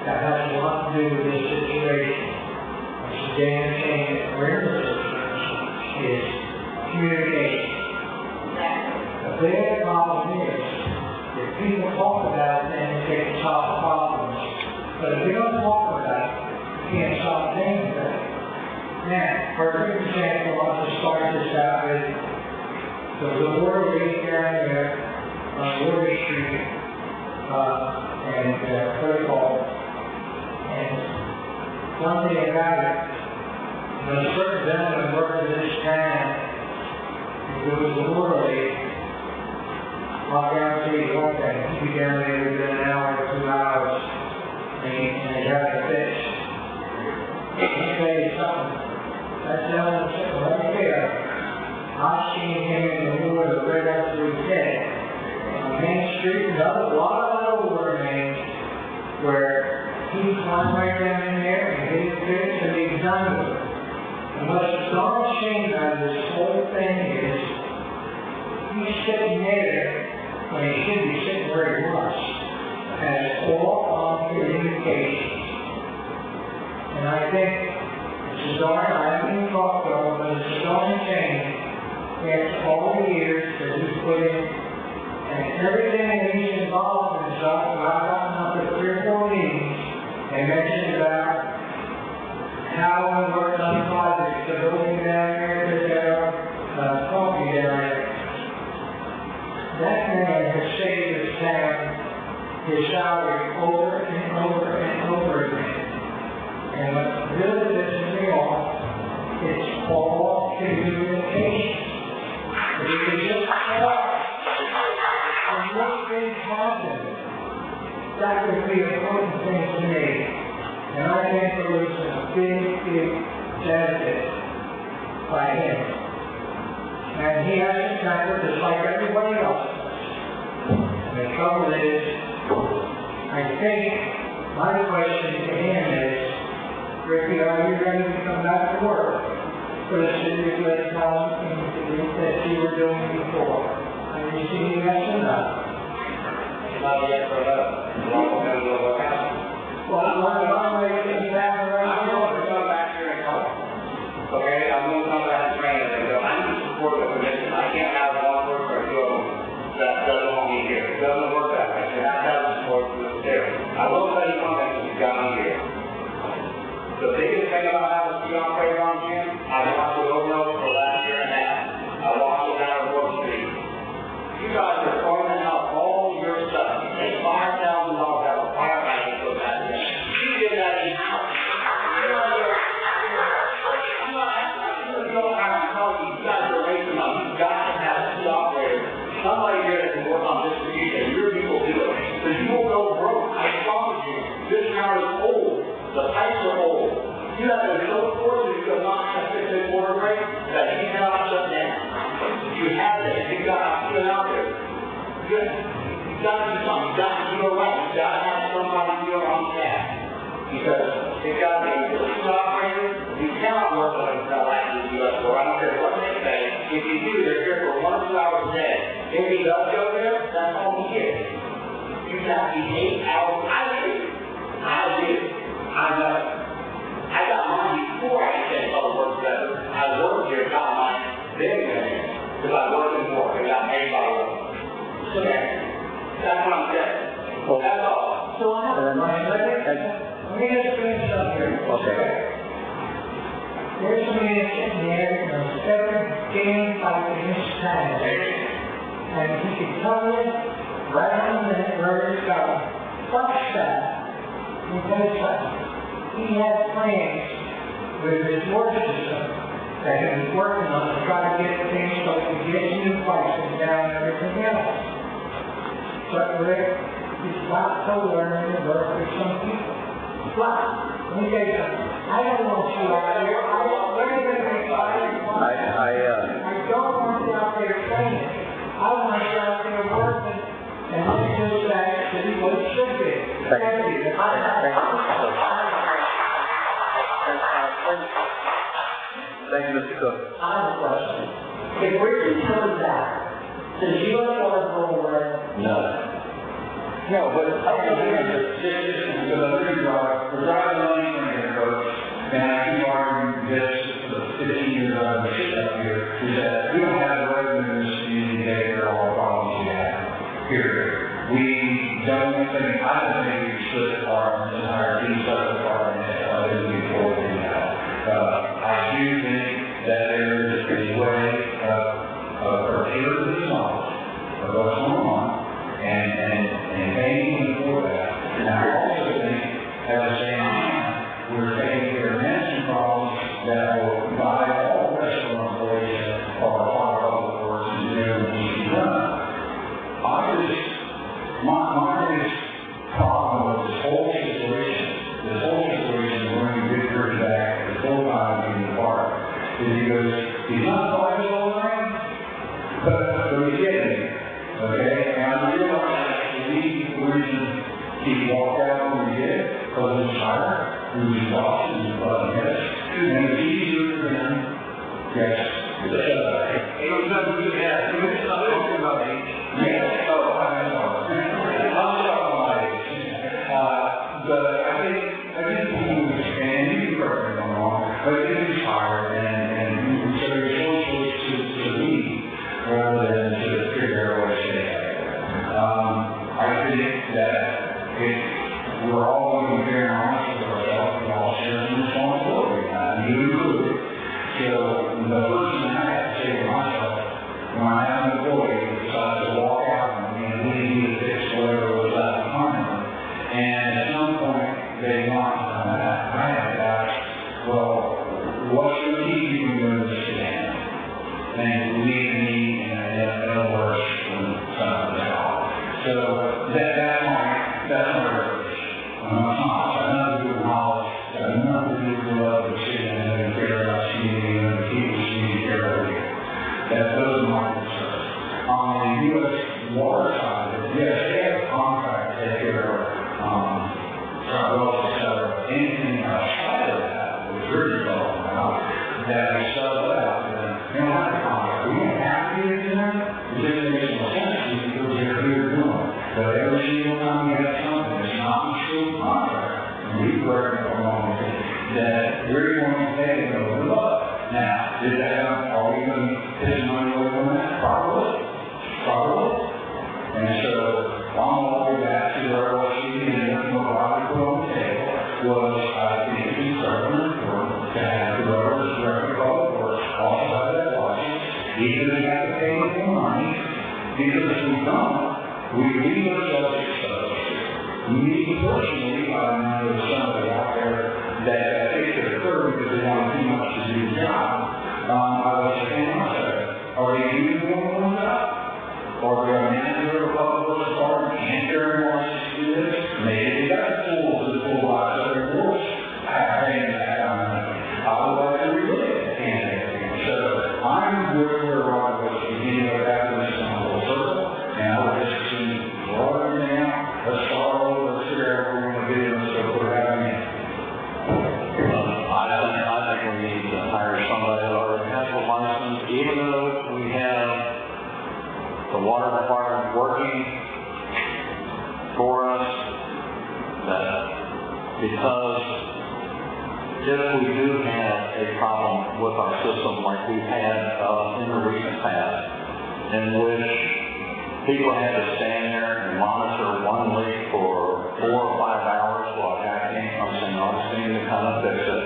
S9: that has a lot to do with this situation, which is Dan saying that we're in this situation, is communication. The big problem is if people talk about it, then they can solve problems. But if we don't talk about it, we can't solve anything. Now, for example, I'll just start this out with the water leak down there on Water Street and Protocol. And one thing about it, when a certain gentleman worked in this town, if there was a water leak, I'll guarantee you one thing, he'd be down there within an hour or 2 hours and he'd have it fixed. Let me tell you something. That gentleman sitting right there, I've seen him in the water right up to his head. On Main Street and a lot of other water mains, need to climb right down in there and get it fixed and be done with it. And what's the darn shame out of this whole thing is, he's sitting there when he should be sitting where he was, as all on communications. And I think it's a darn, I haven't even talked to him, but it's a darn shame after all the years that he's put in, and everything that he's involved in stuff. I've gotten up at 3 or 4 meetings and mentioned about how we worked on projects, the building down there, the coffee down there. That man has saved this town his salary over and over and over again. And what really pisses me off, it's all communication. If you could just talk, and what things happen, that would be a important thing to me. And I think there was a big benefit by him. And he has to tackle just like everybody else. And the trouble is, I think my question to him is, Ricky, are you ready to come back to work for the city of Glen Cowell that you were doing before? And you see, yes or no?
S8: Not yet, but
S9: Well, I'm ready to be back around.
S8: I'm going to come back here and help. Okay, I'm going to come back and train them. I need to support the commission. I can't have one person or two of them that doesn't want me here. It doesn't work that way. You have to have the support for the there. I will tell you one thing since you got me here. The biggest thing about having a ski on playground, Jim, I watched it over and over for the last year and a half. I watched it down at Brook Street. You guys are throwing out all your stuff. You take $5,000 out of fire hydrant to go back there. You did that in house. You don't have to tell you guys are wasting money. You got to have a ski operator. Somebody here that can work on distribution. Your people do it. Because you will go broke. I promise you. This town is old. The pipes are old. You have been so fortunate you have not had a 6-inch water break that you cannot shut down. You have this. You've got to get out there. You've got to do something. You've got to do it right. You've got to have somebody do it on staff. Because it's got to be a good operator. You cannot work on it like this U.S. store. I don't care what they say. If you do, they're here for 1 or 2 hours a day. If he does go there, that's all he is. You have to be 8 hours. I do. I know. I got mine before I became public works better. I worked here, got mine then, because I worked in work and got paid by work. Okay? That's what I'm saying. That's all.
S9: So I have let me just finish up here.
S1: Okay.
S9: There's a man sitting there, you know, 17 like in his time. And he can tell you right on the minute where it's going. What's that? Because he has plans with his water system that he was working on to try to get things so he can get new pricing down and everything else. But Rick, he's got to learn to work with some people. But, let me tell you something. I don't want you out there. I don't want you out there training. I want you out there working. And this goes back to what it should be. Thank you.
S1: Thank you, Mr. Cook.
S5: I have a question. If Richard comes back, does U.S. Water go away?
S4: No. No, but I think because I'm pretty dry. We're driving the money from here, folks, and I keep arguing this for the 15 years I've been sitting up here, is that we don't have the revenue in this community to take care of all the problems we have. Period. We don't think, I don't think we should our entire piece of the department as we before we do that. I do think that there is a way of procuring this knowledge of what's going on and paying for that. And I also think, at the same time, we're taking care of management problems that will provide all restaurant employees or public works to do what needs to be done. My biggest problem with this whole situation bringing Big Bird back to full-time in the park, is because he's not quite as old as I am, but he's getting there, okay? And I realize the reason he walked out when he did because it's higher, we lost, and yes, and it's easier than, yes.
S6: It was not good, yeah, we were just not talking about age.
S4: Yes, oh, I know. I'll stop my age. But I think people understand, you can correct me if I'm wrong, but it is higher, and so your choice was to leave rather than to figure out what to say. I think that if we're all going to be fair and honest with ourselves, we all share some responsibility, and you included. So the first thing I have to say to myself, when I have an employee who decides to walk out on me and leave me to fix whatever was left behind them, and at some point they want that, I have to ask, well, what's going to keep you from doing this again? And leave me in a worse than something else. So that's my revelation. It's not. It's got nothing to do with knowledge. It's got nothing to do with love of sin and care about seeing and the people seeing care of you. Those are my concerns. On the U.S. water side, yes, they have a contract to take care of wells, et cetera. Anything outside of that, which we're just talking about, that we sell it out to them, they don't have a contract. We don't have to get into that. It just makes no sense because they're here doing it. But every single time we have something that's not a true contract, and we work it along with it, that we're going to pay it over the buck. Now, is that are we going to piss money away from that? Probably. And so, on the way back to where I was sitting and what I put on the table was, I think it's incredibly important to have whoever's record public works also have that license, even if they have to pay more money, because if we don't, we leave ourselves exposed. Me personally, I know there's somebody out there that takes their curve because they want too much to do the job. I would say, hang on a second, are they doing more than one job? Or they're a manager of a public works department, can't carry more license to do this? Maybe they got the tools to pull out other reports. I think that otherwise they really can't do anything. So I'm where Ron was beginning of after this in a little circle, and I would just assume throw everything out, let's start over, let's figure out what we want to do, and let's go put it out again.
S2: I think we need to hire somebody that already has a license, even though we have the water department working for us, that because if we do have a problem with our system like we've had in the recent past, in which people had to stand there and monitor one leak for 4 or 5 hours while a guy came from St. Augustine to come and fix it.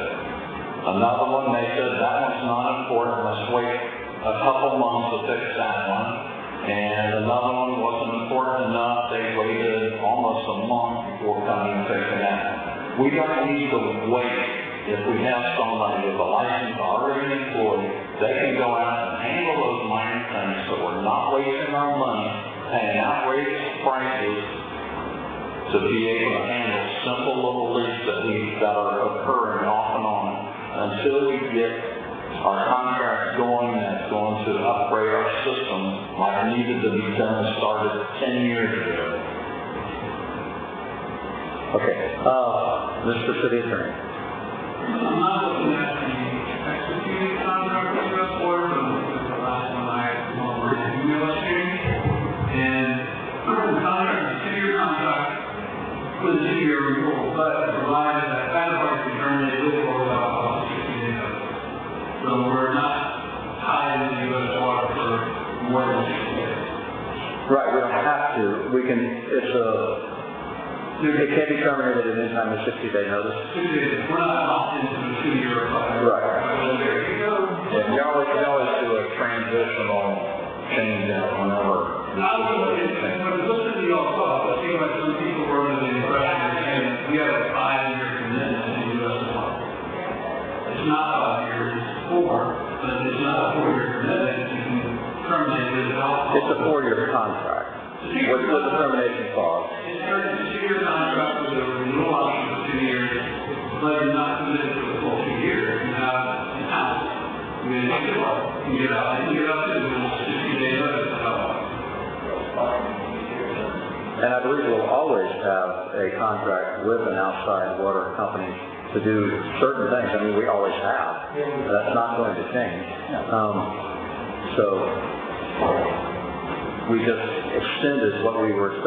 S2: Another one, they said that one's not important, let's wait a couple months to fix that one. And another one wasn't important enough, they waited almost a month before coming and fixing that. We don't need to wait. If we have somebody with a license already employed, they can go out and handle those minor things so we're not wasting our money paying outrageous prices to be able to handle simple little leaks that are occurring off and on until we get our contracts going that's going to upgrade our system like needed to be done started 10 years ago.
S1: Okay, Mr. City Attorney.
S6: I'm not looking at the executed contract with the board, but I'm looking at the last one I email exchange. And the contract is a 2-year contract with a 2-year renewal, but provided that that party can terminate with or without policy 60 days notice. So we're not tied into U.S. water for more than 60 days.
S1: Right, we don't have to. We can, it can be terminated at any time with 60-day notice.
S6: 60 days. We're not locked into a 2-year contract.
S1: Right.
S6: There you go.
S2: And you always do a transitional change out whenever.
S6: When I listen to y'all talk, I feel like some people were under the impression that we have a 5-year commitment to U.S. water. It's not 5 years, it's 4, but it's not a 4-year commitment. You can terminate it without.
S1: It's a 4-year contract with the termination clause.
S6: It's a 2-year contract with a renewal option for 2 years, but you're not committed for the full 2 years. You're not in house. You can get out. You can get out too. It's 60 days notice.
S1: And I believe we'll always have a contract with an outside water company to do certain things. I mean, we always have. That's not going to change. So we just extended what we were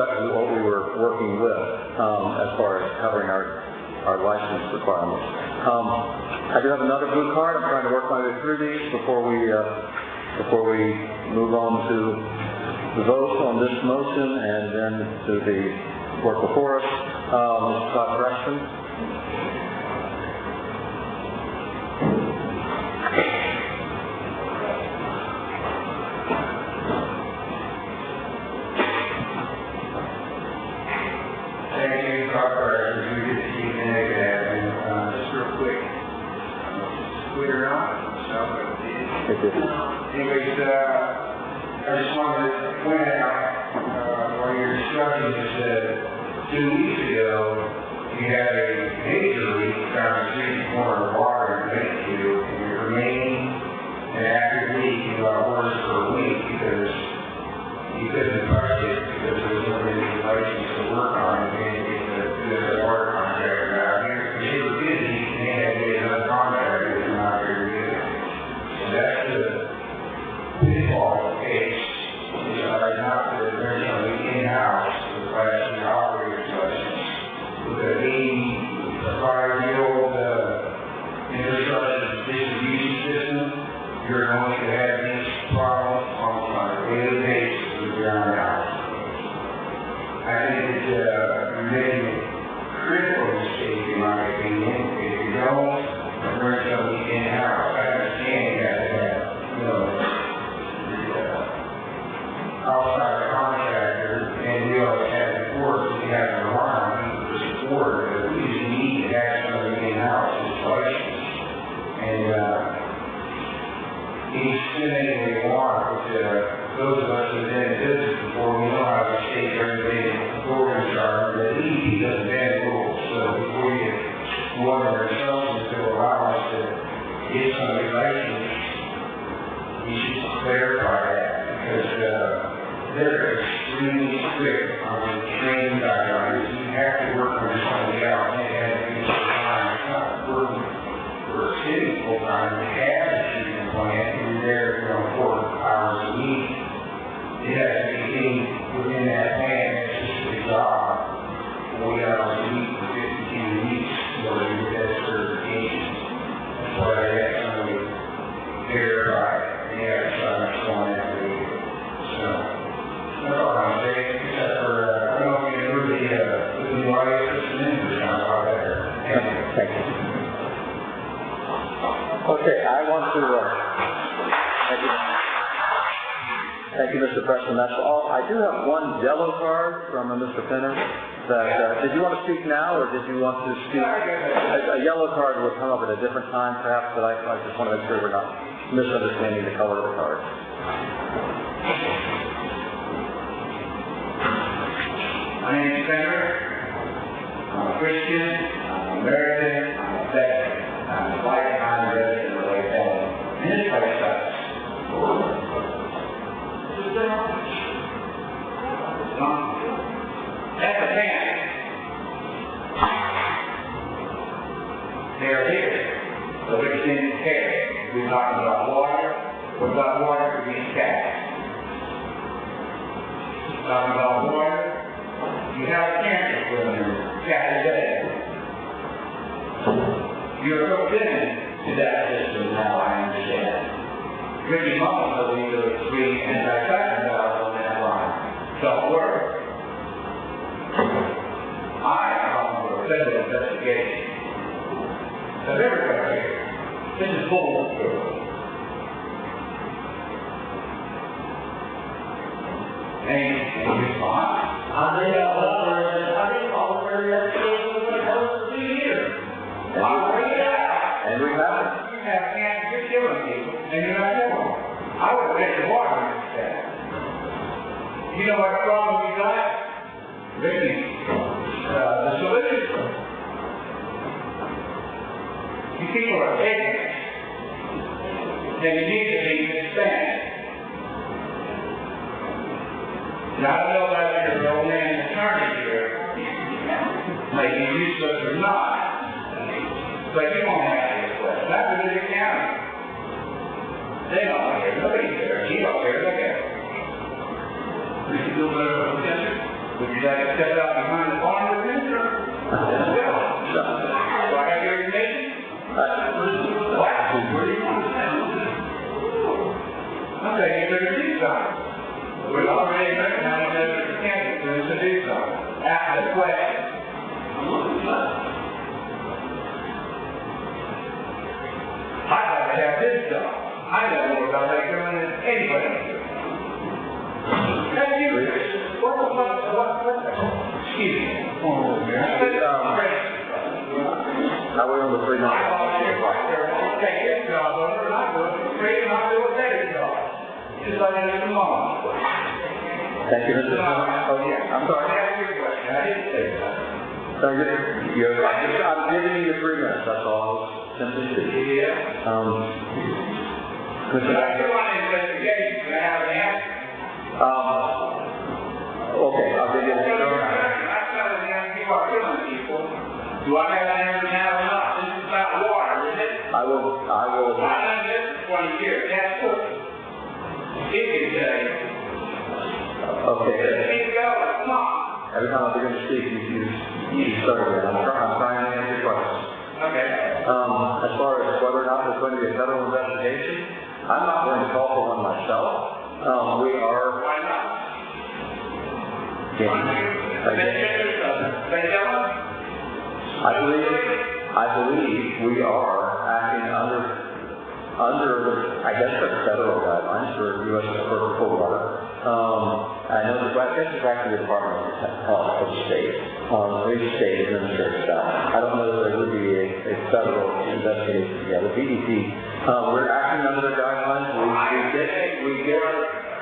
S1: working with as far as covering our license requirements. I do have another blue card. I'm trying to work my way through these before we move on to the vote on this motion and then to the work before us. Mr. Todd Gresham.
S4: Anyways, I just wanted to point out, while you're discussing this, that 2 weeks ago, you had a major leak down the street corner of water in Lakeview, and it remained an active leak in about worse for a week because you couldn't touch it because there was nobody license to work on it, and get the water contractor out here. If they were busy, they had to get another contractor to come out here to do it. So that's the pitfall case. Right now, they're originally in-house with Class C operator's license. With the the old infrastructure distribution system, you're going to have these problems on a daily basis with ground out. I think that you're making a critical mistake, in my opinion. If you don't bring somebody in-house, I understand you have to have, outside contractor, and we always have reports that we have to rely on people for support, but we just need to have somebody in-house that's licensed. And you can spend anything you want, but those of us who've been in business before, we know how to state regulated authorities are, that ED doesn't bend rules. So before you go under ourselves and to allow us to get somebody licensed, you should clarify that, because they're extremely strict on the training guidelines. You have to work under somebody else, and it has to be full-time. It's not working for a city full-time. It has a treatment plan, and you're there, 4 hours a week. It has to be within that plan. It's just a job, 40 hours a week for 52 weeks in order to get that certification. That's why they have somebody verify it. They have to sign up someone every week. So that's all I'm saying, except for, I don't know if you heard the new audience that's in the sound about that.
S1: Thank you. Okay, I want to, thank you, Mr. Preston. That's all. I do have one yellow card from Mr. Penner. Did you want to speak now, or did you want to speak? A yellow card will come up at a different time, perhaps, but I just want to make sure we're not misunderstanding the color of the card.
S4: My name is Penner. I'm a Christian. I'm American. I'm a veteran. I'm a lifetime resident of Lake Home. And this place sucks. That's a fan. They're here. So which things care? We're talking about water. We're talking water for these cats. We're talking about water. You have a cancer from your cat today. You're hooked into that system now, I understand. Ricky Mullins will leave those 3 anti-Titan valves on that line. Don't work. I come for a federal investigation of everybody here. This is bullshit. Any response? I think all the investigation was supposed to be here.
S1: And we have it.
S4: You have cancer, you're killing people, and you're not doing it. I would have taken water instead. You know what problem you got? Ricky, the solution. You people are ignorant. Then you need to be expanded. And I don't know about your old man's attorney here.
S10: making use of it or not. But you won't have this question. That's in the county. They don't care. Nobody's there. He don't care. Look at it.
S6: We can do better with the catcher.
S10: Would you like to step out behind the barn with me, sir? Let's go. Do I have your information? What? Where do you want to stand? Okay, you better do something. We've already recognized that as a candidate, so to do something. Ask the question. I'd like to have this job. I know more about that doing than anybody. Thank you. Excuse me.
S1: Now we're on the 3 minutes.
S10: Take this job over and I do it for free and I do a better job. Just like I did tomorrow.
S1: Thank you, Mr. Oh, yeah, I'm sorry.
S10: Ask your question. I didn't say that.
S1: No, I'm giving you your 3 minutes, that's all. Simply speaking.
S10: Yeah.
S1: Mr.
S10: But I do want an investigation. Can I have an answer?
S1: Okay, I'll give you an answer.
S10: I'm telling you, you are killing people. Do I have an answer now or not? This is about water, isn't it?
S1: I will.
S10: I've done this for 20 years. That's good. He can tell you.
S1: Okay.
S10: Let me go. Come on.
S1: Every time I begin to speak, you start again. I'm trying to answer your questions.
S10: Okay.
S1: As far as whether or not there's going to be a federal investigation, I'm not going to call for one myself. We are.
S10: Why not?
S1: I believe we are acting under, I guess, the federal guidelines for U.S. for water. I know the this is actually the Department of Health of the state. Each state administers that. I don't know that there would be a federal investigation. Yeah, the DEP. We're acting under the guidelines. We get.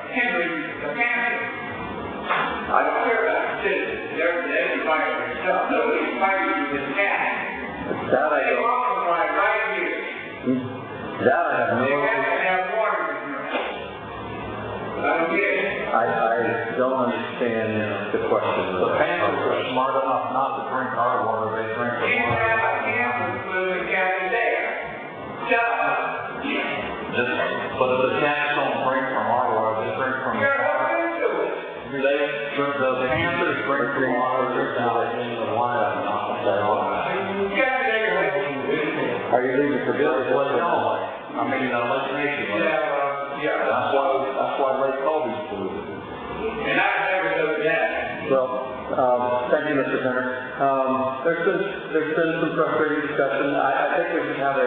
S10: Henry, the county. I don't care about the citizens. They're fighting for themselves. Nobody's fighting for this county.
S1: That I
S10: They
S1: don't.
S10: want to fight right here.
S1: That I have no.
S10: You have to have water in your house. I don't get it.
S1: I don't understand the question.
S2: The Panthers are smart enough not to drink our water, they drink the
S10: You
S2: water.
S10: have a camera for the county there. Shut up.
S2: But if the cats don't drink from our water, they drink from
S10: You're welcome to it.
S2: the Panthers drink from water that's out in the wild, not from their own.
S10: You got to take it.
S1: Are you leaving for good?
S2: Lake Illinois. I mean, Lake Nation.
S10: Yeah.
S2: That's why Lake Colby's polluted.
S10: And I never know that.
S1: Well, thank you, Mr. Turner. There's been some frustrating discussion. I think we should have a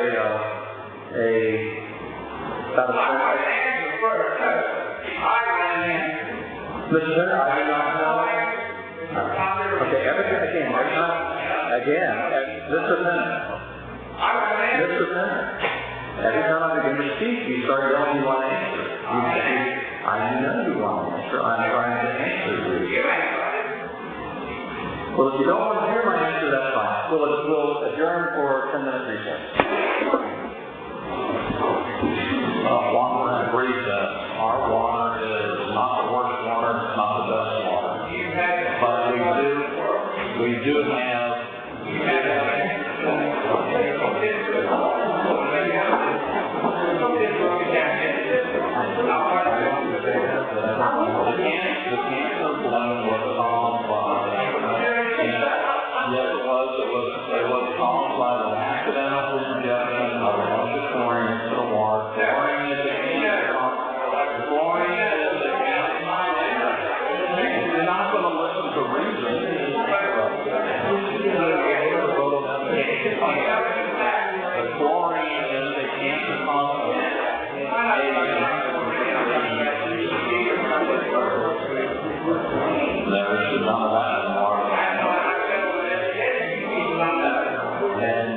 S10: I want to answer first. I want an answer.
S1: Mr. Turner, I do not know. Okay, every time, Mr. Turner.
S10: I want an answer.
S1: Mr. Turner, every time I begin to speak, you start yelling you want to answer. I know you want to answer. I'm trying to answer you.
S10: You ain't right.
S1: Well, if you don't want to hear my answer, that's fine. We'll adjourn for a 10-minute recess.
S2: One word to brief that our water is not the worst water, it's not the best water. But we do have the cancer balloon was caused by, it was caused by the accidental injection of a bunch of chlorine into the water. Chlorine is a cancer. You're not going to listen to reason. The chlorine is a cancer causing Never should not have that in water. And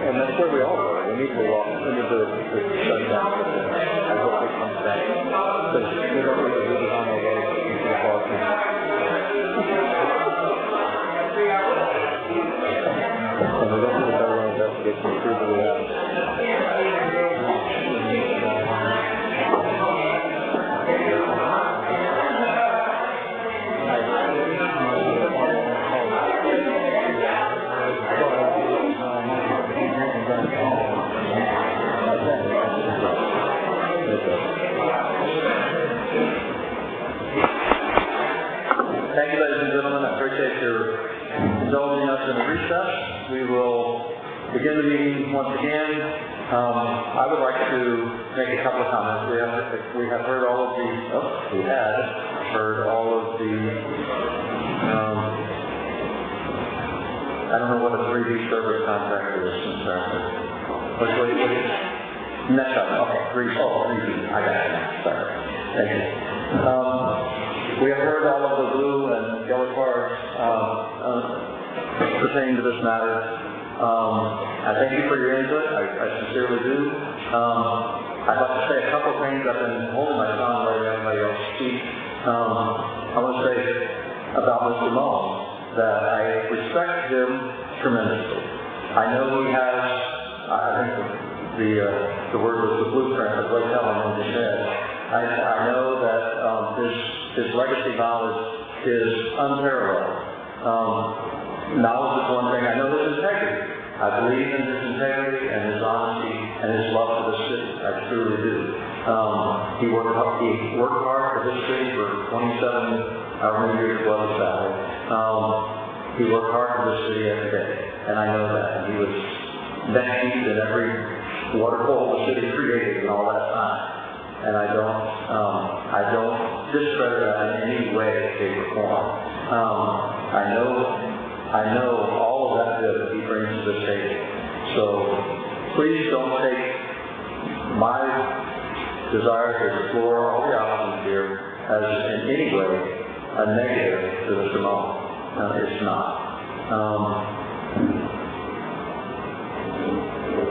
S1: And that's where we all are. We need to walk into the shutdown. I hope it comes back. Because we don't really do it on our way into the parking. And we don't do the better investigation to prove that we have. Thank you, ladies and gentlemen. I appreciate your indulging us in a recess. We will begin the meeting once again. I would like to make a couple of comments. We had heard all of the I don't know what a 3D service contract is. What's NetShop. Okay, 3D. I got it now. Sorry. Thank you. We have heard all of the blue and yellow cards pertaining to this matter. I thank you for your input. I sincerely do. I'd like to say a couple of things. I've been holding my tongue letting everybody else speak. I want to say about Mr. Mullins that I respect him tremendously. I know he has, I think the word was the blueprint of Blake Helen in his head. I know that his legacy knowledge is unparalleled. Knowledge is one thing. I know his integrity. I believe in his integrity and his honesty and his love for the city. I truly do. He worked hard for this city for 27, however many years it was that. He worked hard for this city every day, and I know that. And he was neck deep in every waterfall the city created and all that time. And I don't discredit that in any way, shape, or form. I know all of that good that he brings to the table. So please don't take my desire to explore all the options here as in any way a negative to Mr. Mullen. It's not.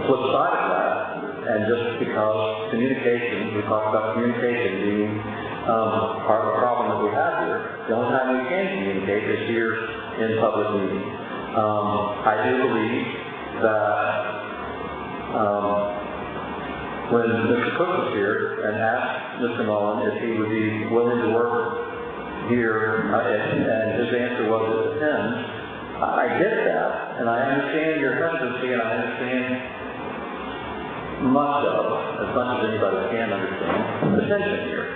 S1: Flip side of that, and just because communication, we talked about communication being part of the problem that we have here, the only time we can communicate is here in public meetings. I do believe that when Mr. Cook was here and asked Mr. Mullen if he would be willing to work here, and his answer was it depends, I get that, and I understand your hesitancy, and I understand much as anybody can understand, the tension here.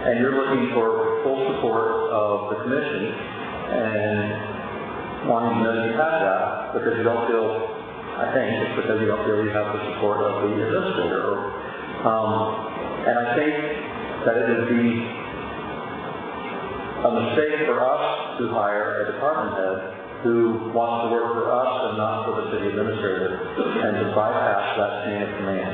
S1: And you're looking for full support of the commission, and wanting to know you have that, because you don't feel, I think, it's because you don't feel you have the support of the administrator. And I think that it would be a mistake for us to hire a department head who wants to work for us and not for the city administrator, and to bypass that chain of command.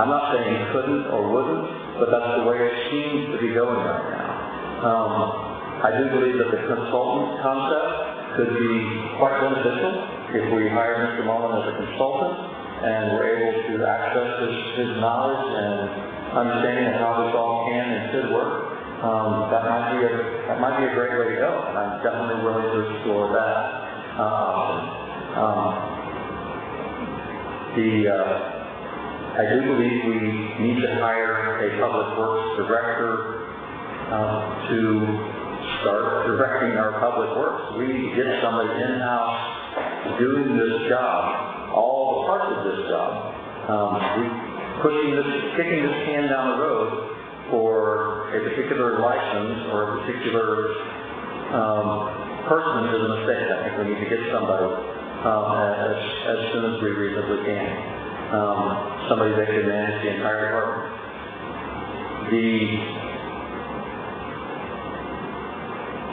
S1: I'm not saying he couldn't or wouldn't, but that's the way it seems to be going right now. I do believe that the consultant concept could be quite beneficial if we hire Mr. Mullen as a consultant and we're able to access his knowledge and understanding of how this all can and should work. That might be a great way to go, and I'm definitely willing to explore that option. I do believe we need to hire a public works director to start directing our public works. We need to get somebody in-house doing this job, all the parts of this job. Kicking this can down the road for a particular license or a particular person is a mistake. I think we need to get somebody as soon as we reasonably can. Somebody that can manage the entire department.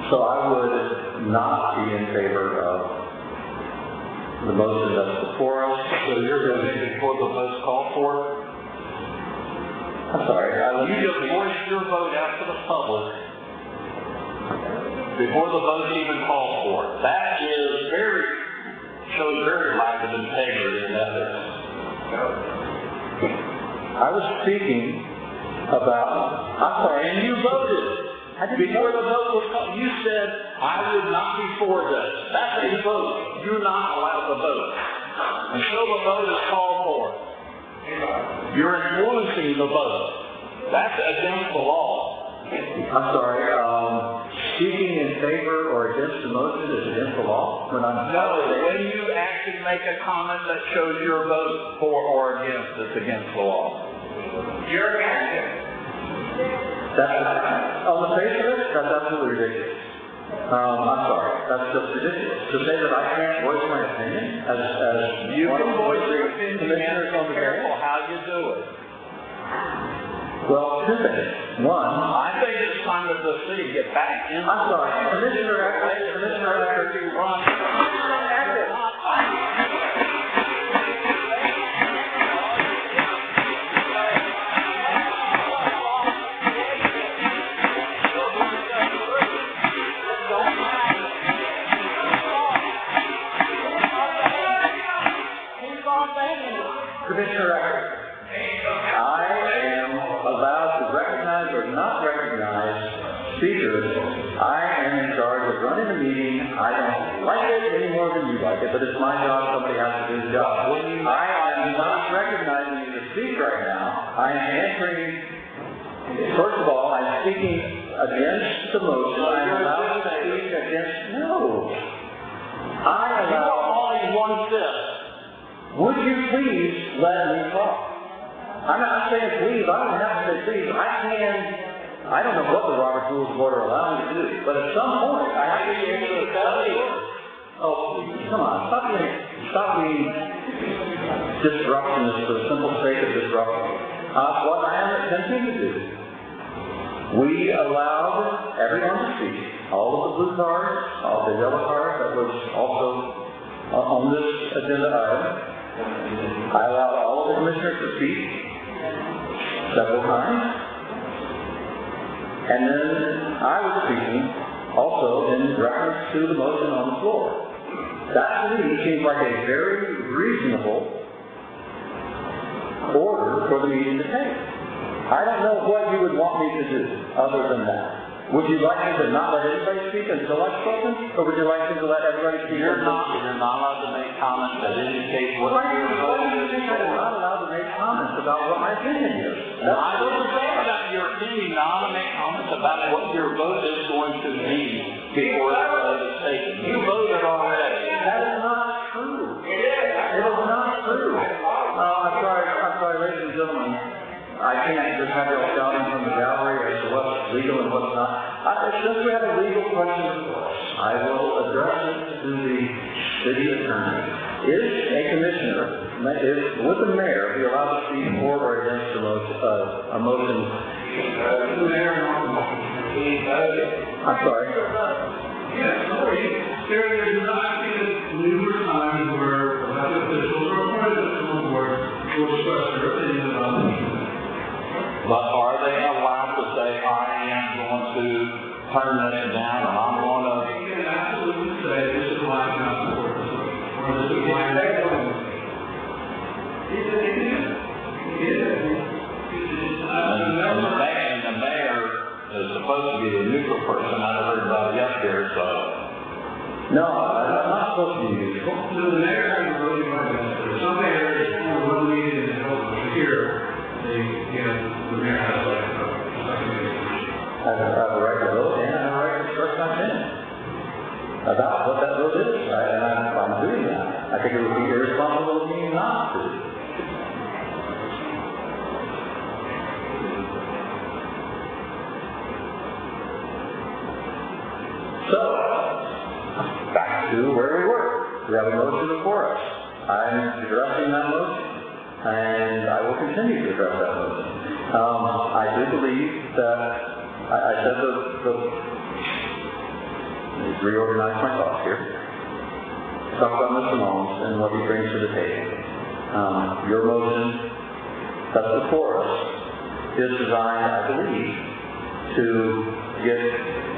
S1: So I would not be in favor of the motion that's before us.
S2: So you're going to be before the vote's called for?
S1: I'm sorry.
S2: You just voiced your vote out to the public before the vote's even called for. That shows very lack of integrity in ethics.
S1: I was speaking about, I'm sorry,
S2: And you voted. Before the vote was called, you said, I would not be for this. That's a vote. You're not allowed to vote until the vote is called for. You're influencing the vote. That's against the law.
S1: I'm sorry, speaking in favor or against the motion is against the law?
S2: No, when you actually make a comment that shows your vote for or against, it's against the law.
S10: You're against it.
S1: On the face of it, that's absolutely ridiculous. I'm sorry, that's just ridiculous. To say that I can't voice my opinion as
S2: You
S1: one
S2: can
S1: of the
S2: voice your opinion,
S1: commissioners on the
S2: careful
S1: board?
S2: how you do it.
S1: Well, two things. One,
S2: I think it's time that the city get back in.
S1: I'm sorry, Commissioner Eckert,
S2: You run.
S1: Commissioner Eckert, I am allowed to recognize or not recognize speakers. I am in charge of running the meeting. I don't like it any more than you like it, but it's my job. Somebody has to do the job. I am not recognizing you to speak right now. I am answering. First of all, I'm speaking against the motion. I'm allowed to speak against. No. I allow
S2: only one-fifth.
S1: Would you please let me talk? I'm not saying please, I don't have to say please. I don't know what the Robert's Rules of Order allow me to do, but at some point, I have to be able to tell you. Oh, come on, stop being disruptionist for the simple sake of disruption. What I am attempting to do, we allowed everyone to speak. All of the blue cards, all the yellow cards that was also on this agenda item. I allowed all of the commissioners to speak several times. And then I was speaking also in reference to the motion on the floor. That to me seems like a very reasonable order for the meeting to take. I don't know what you would want me to do other than that. Would you like me to not let anybody speak until I've spoken, or would you like me to let everybody speak?
S2: You're not allowed to make comments that indicate what
S1: Why do you think I'm not allowed to make comments about what my opinion is?
S2: I wasn't talking about your opinion, not to make comments about what your vote is going to be before the vote is taken. You voted already.
S1: That is not true. It is not true. I'm sorry, ladies and gentlemen. I can't just have you all shouting from the gallery as to what's legal and what's not. Since we have a legal question before us, I will address it to the city attorney. Is a commissioner, would the mayor be allowed to speak for or against a motion? I'm sorry.
S6: Yes, there's not been numerous times where elected officials or appointed to the board will express their opinion about it.
S2: But are they allowed to say, I am going to turn this down and I'm going to...
S6: You can absolutely say, this is why I'm not supporting this motion, or this is why I'm not supporting this motion.
S2: And the mayor is supposed to be the neutral person out of everybody up here, so...
S1: No, I'm not supposed to be neutral.
S6: The mayor has a voting right. Some mayors, one meeting and help here, the mayor has a right to vote.
S1: I have a right to vote and I have a right to express my opinion about what that vote is. And I'm doing that. I think it would be irresponsible of me not to. So, back to where we were. We have a motion before us. I'm addressing that motion, and I will continue to address that motion. I do believe that I said let me reorganize my thoughts here. Talk about Mr. Mullins and what he brings to the table. Your motion that's before us is designed, I believe, to get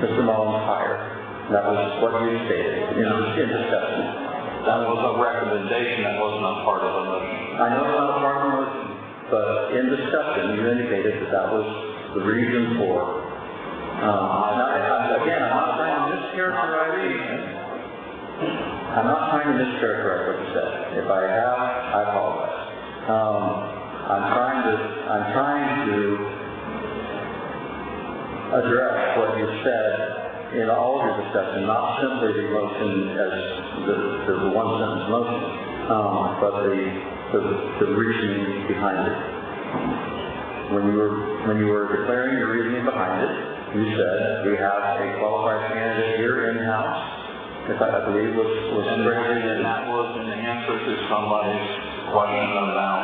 S1: Mr. Mullins hired. That was what you stated in discussion.
S2: That was a recommendation, that wasn't a part of the motion.
S1: I know it's not a part of the motion, but in discussion, you indicated that was the reason for. Again, I'm not trying to mischaracterize anything. I'm not trying to mischaracterize what you said. If I have, I apologize. I'm trying to address what you said in all of your discussion, not simply the motion as the one sentence motion, but the reasoning behind it. When you were declaring your reasoning behind it, you said we have a qualified candidate here in-house. If I believe was strictly,
S2: and that was in answer to somebody's question about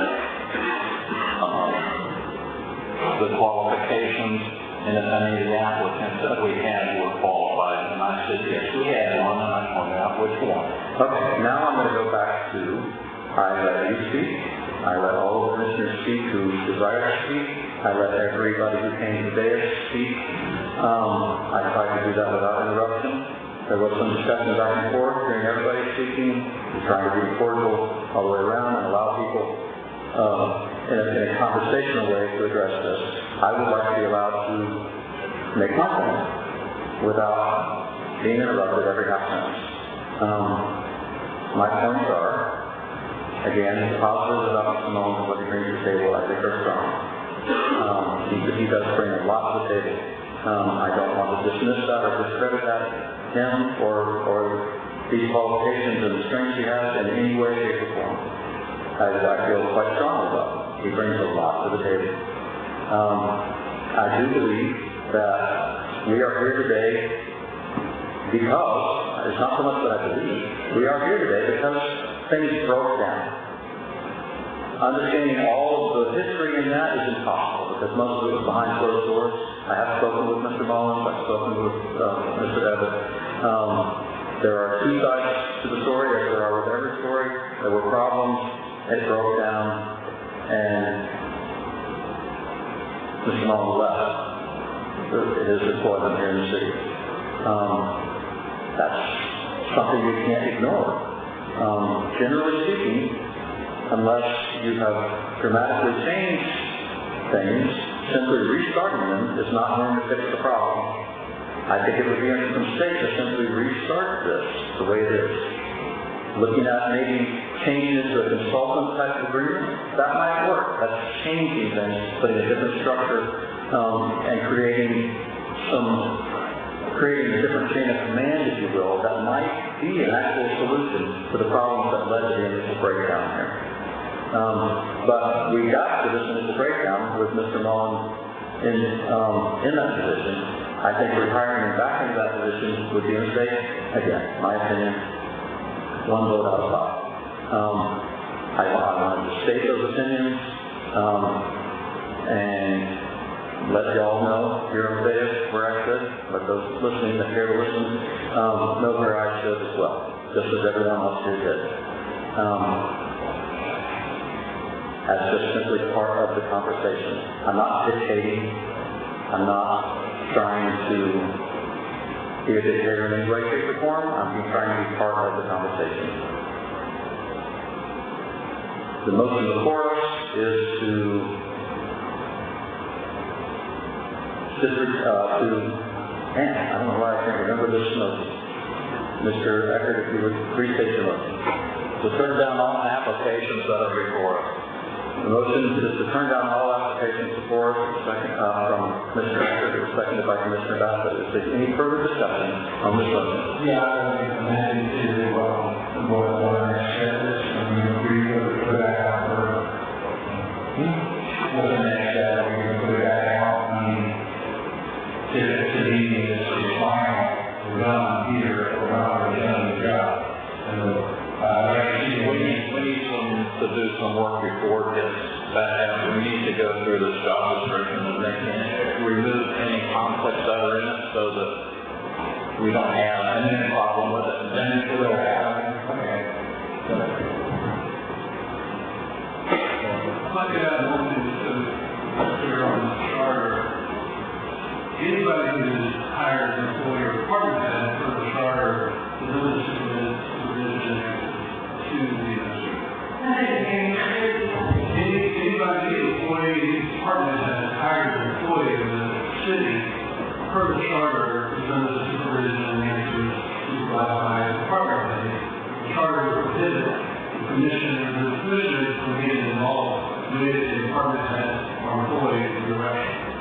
S2: the qualifications. And if any of the applicants that we had were qualified, and I said, yes, we had one, and I pointed out which one.
S1: Okay, now I'm going to go back to, I let you speak, I let all the commissioners speak who desire to speak, I let everybody who came today speak. I tried to do that without interruption. There was some discussion back and forth, hearing everybody speaking, trying to be cordial all the way around and allow people in a conversational way to address this. I would like to be allowed to make my point without being interrupted every half sentence. My points are, again, the positives about Mr. Mullins and what he brings to the table, I think are strong. He does bring a lot to the table. I don't want to dismiss that or discredit that, him or these qualifications and the strengths he has in any way, shape, or form. I feel quite strongly about him. He brings a lot to the table. I do believe that we are here today because, it's not so much that I believe, we are here today because things broke down. Understanding all of the history in that is impossible because most of it was behind closed doors. I have spoken with Mr. Mullins, I've spoken with Mr. Evans. There are two sides to the story, as there are with every story. There were problems it broke down, and Mr. Mullen left his employment here in the city. That's something you can't ignore. Generally speaking, unless you have dramatically changed things, simply restarting them is not going to fix the problem. I think it would be a mistake to simply restart this the way it is. Looking at maybe changing it to a consultant type agreement, that might work. That's changing things, putting a different structure, and creating a different chain of command, if you will, that might be an actual solution to the problems that led to the initial breakdown here. But we got to this initial breakdown with Mr. Mullen in that position. I think retiring him back into that position would be a mistake. Again, my opinion, one vote out of five. I wanted to state those opinions and let y'all know here in Vegas where I stood. Let those listening that care to listen know where I stood as well, just as everyone else here did. That's just simply part of the conversation. I'm not dictating. I'm not trying to be a dictator in any way, shape, or form. I'm trying to be part of the conversation. The motion before us is I don't know why I can't remember this motion. Mr. Eckert, if you would restate your motion.
S2: To turn down all applications that are before us.
S1: The motion is to turn down all applications before us, from Commissioner Eckert, seconded by Commissioner Bassett. Is there any further discussion on this motion?
S4: Yeah, I don't think the mandate is what our next step is. I mean, if we put that out for, what's the next step? We're going to put it back out, I mean, to be this final, we're done here, we're not done the job.
S2: We need to do some work before this. We need to go through this job description and remove any conflicts that are in it so that we don't have any problem with it. And then we'll have
S6: If I could add one thing to clear on the charter. Anybody who is hired as an employee or department head for the charter is limited to supervision to the administrator. Anybody, employee, department head hired as an employee of the city per the charter is under the supervision and supervised by the department head. The charter prohibits the commissioners from getting involved with the department head or employee direction.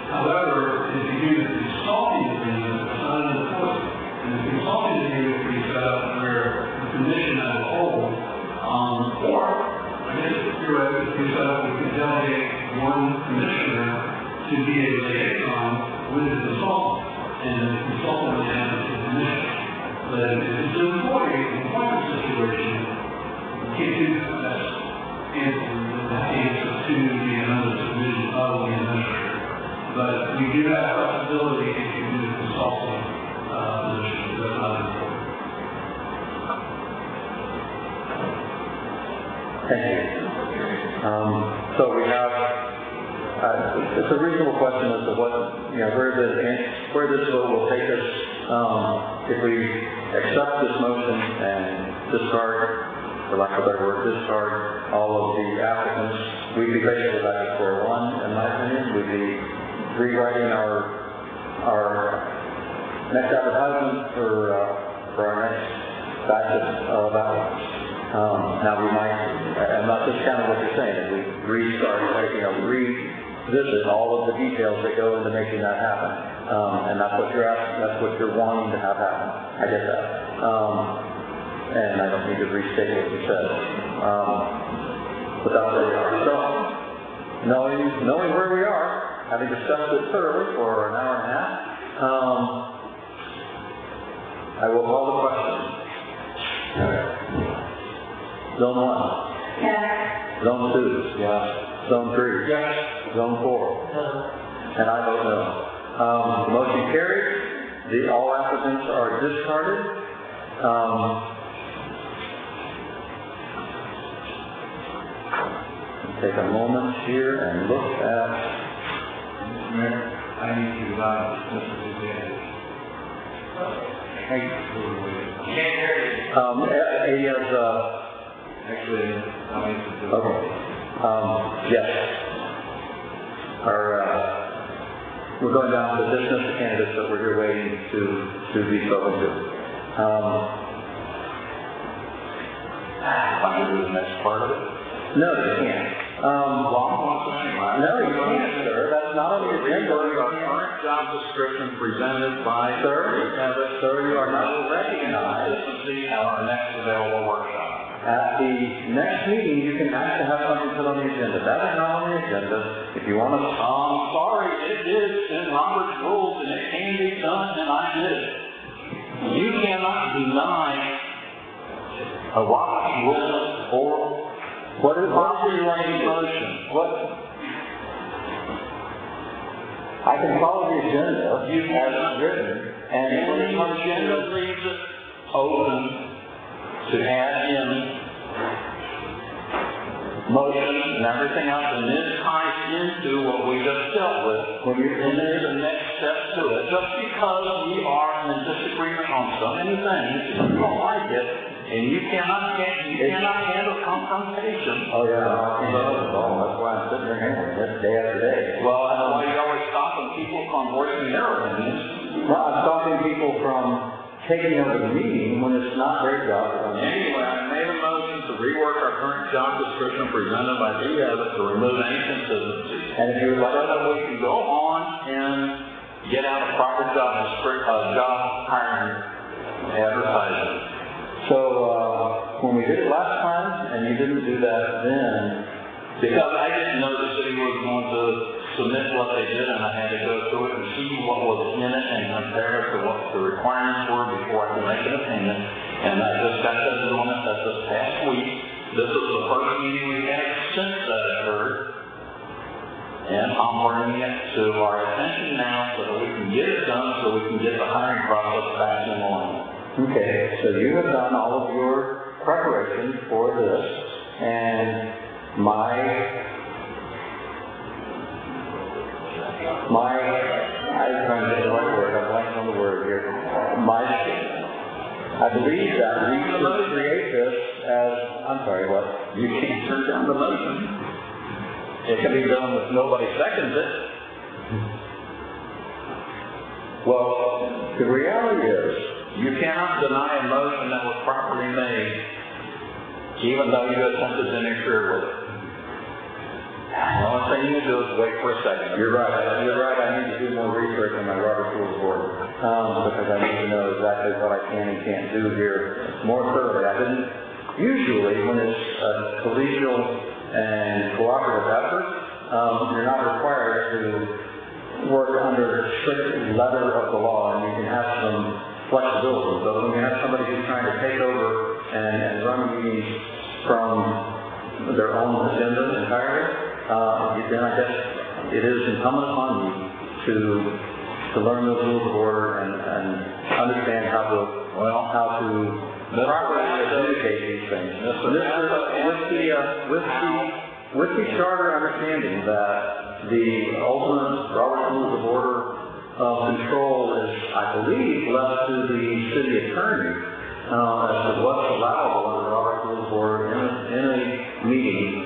S6: However, if you do the consulting agreement, it's not an employee. And the consulting agreement can be set up where the commission as a whole, or I guess theoretically set up, we could delegate one commissioner to be a liaison with the consultant, and the consultant would handle the commission. But if it's an employment situation, you can't do that. Answer to the another supervision of the administrator. But we do have flexibility if you do the consulting position. That's not important.
S1: Thank you. So we have, it's a reasonable question as to what, where this vote will take us. If we accept this motion and discard, for lack of a better word, discard all of the applicants, we'd be basically back at square one, in my opinion. We'd be rewriting our next advertisement for our next batch of applicants. Now we might, I'm not discounting what you're saying, we restart, revisit all of the details that go into making that happen. And that's what you're asking, that's what you're wanting to have happen. I get that. And I don't need to restate what you said. But that's where we are. So, knowing where we are, having discussed it thoroughly for an hour and a half, I will call the question. Zone 1.
S7: Yes.
S1: Zone 2. Yes. Zone 3.
S6: Yes.
S1: Zone 4.
S5: No.
S1: And I vote no. The motion carries. All applicants are discarded. take a moment here and look at,
S3: Mr. Mayor, I need to dismiss this agenda.
S1: he has,
S3: Actually, I need to do.
S1: okay, yes. We're going down to dismiss the candidates that we're here waiting to be spoken to.
S2: If I can do the next part of it.
S1: No, you can't. No, you can't, sir. That's not on the agenda.
S2: Our current job description presented by.
S1: Sir, you are not recognized.
S2: Consistency at our next available workshop.
S1: At the next meeting, you can ask to have something put on the agenda. That is not on the agenda. If you want to,
S2: Sorry, it is in Robert's rules and it can be done and I did it. You cannot deny a Robert's rule or
S1: what is
S2: property
S1: your
S2: right motion.
S1: What? I can follow the agenda
S2: You
S1: as written, and
S2: And the agenda leaves it open to add in motions and everything else, and this ties into what we just dealt with. And there's a next step to it. Just because we are in disagreement on so many things, if you don't like it, and you cannot handle confrontation.
S1: Oh, yeah, that's why I'm sitting here handling it day after day.
S2: Well, that's why you're always stopping people from voicing their opinions.
S1: No, I'm stopping people from taking over the meeting when it's not their job to run the meeting.
S2: Anyway, I made a motion to rework our current job description presented by the Abbott to remove any consistencies.
S1: And if you would like,
S2: So that we can go on and get out a proper job hiring advertising.
S1: so, when we did it last time, and you didn't do that then,
S2: Because I didn't know the city was going to submit what they did, and I had to go through it and see what was in it and compare it to what the requirements were before I could make an opinion. And I just got to doing it this past week. This is the first meeting we had since that occurred. And I'm bringing it to our attention now so that we can get it done, so we can get the hiring process back in line.
S1: okay, so you have done all of your preparation for this, and I'm trying to get the right word, I'm blanking on the word here. I believe that we should create this as, I'm sorry, what?
S2: You can't turn down the motion. It can be done if nobody seconds it.
S1: Well, the reality is,
S2: You cannot deny a motion that was properly made, even though you attempted to interfere with it. The only thing you can do is wait for a second.
S1: you're right, I need to do more research on my Robert's Rules of Order, because I need to know exactly what I can and can't do here more thoroughly. I didn't, usually when it's a collegial and cooperative effort, you're not required to work under strict letter of the law, and you can have some flexibility. But when you have somebody who's trying to take over and run meetings from their own agenda entirely, then I guess it is incumbent upon you to learn those rules of order and understand how to properly communicate these things. With the charter understanding that the ultimate Robert's Rules of Order control is, I believe, left to the city attorney as to what's allowable under Robert's Rules of Order in a meeting.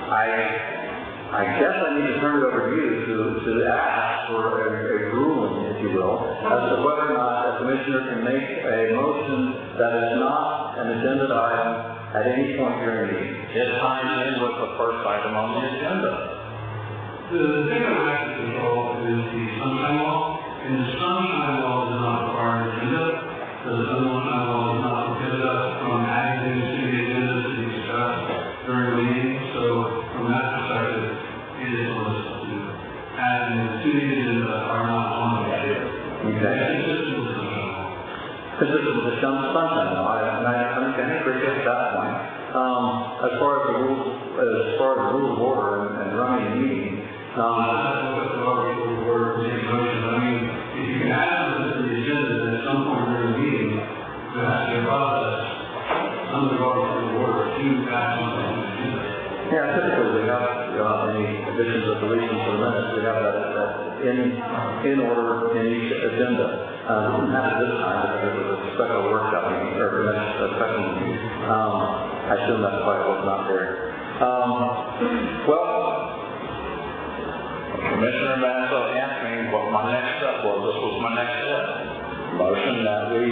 S1: I guess I need to turn it over to you to ask for a ruling, if you will, as to whether or not a commissioner can make a motion that is not an agenda item at any point during the meeting.
S2: It ties in with the first item on the agenda.
S6: The thing I have to control is the sunshine law, and the sunshine law does not require an agenda, because the sunshine law does not prohibit us from adding things to the agenda to be discussed during the meeting, so from that perspective, it is permissible to add things to the agenda that are not on the agenda.
S1: Okay.
S6: That's consistent with the sunshine law.
S1: Because this is the sunshine law, and I understand and appreciate that point. As far as the rules of order and running a meeting,
S6: That's what the Robert's Rules of Order is in motion. I mean, if you can add something to the agenda, then at some point during the meeting, there has to be a process under the Robert's Rules of Order
S4: you guys want to do that.
S1: Yeah, typically we have, any additions or deletions to the minutes, we have that in order in each agenda. Not this time, because it was a special workshop meeting, or a special meeting. I assume that's why it was not there. Well,
S2: Commissioner Vasso asked me what my next step was. This was my next step. Motion that we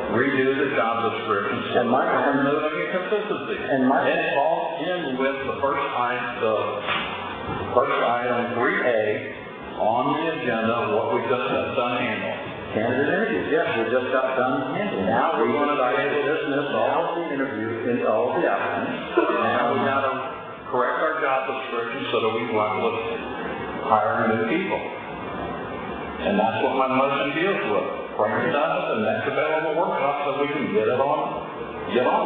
S2: redo the job description and remove any consistency. And it falls in with the first item 3A on the agenda, what we just got done handling.
S1: Candidate interviews, yes, we just got done handling. Now we want to dismiss all of the interviews and all of the applicants.
S2: Now we got to correct our job description so that we can look hire new people. And that's what my motion deals with. Bring it down to the next available workshop so we can get on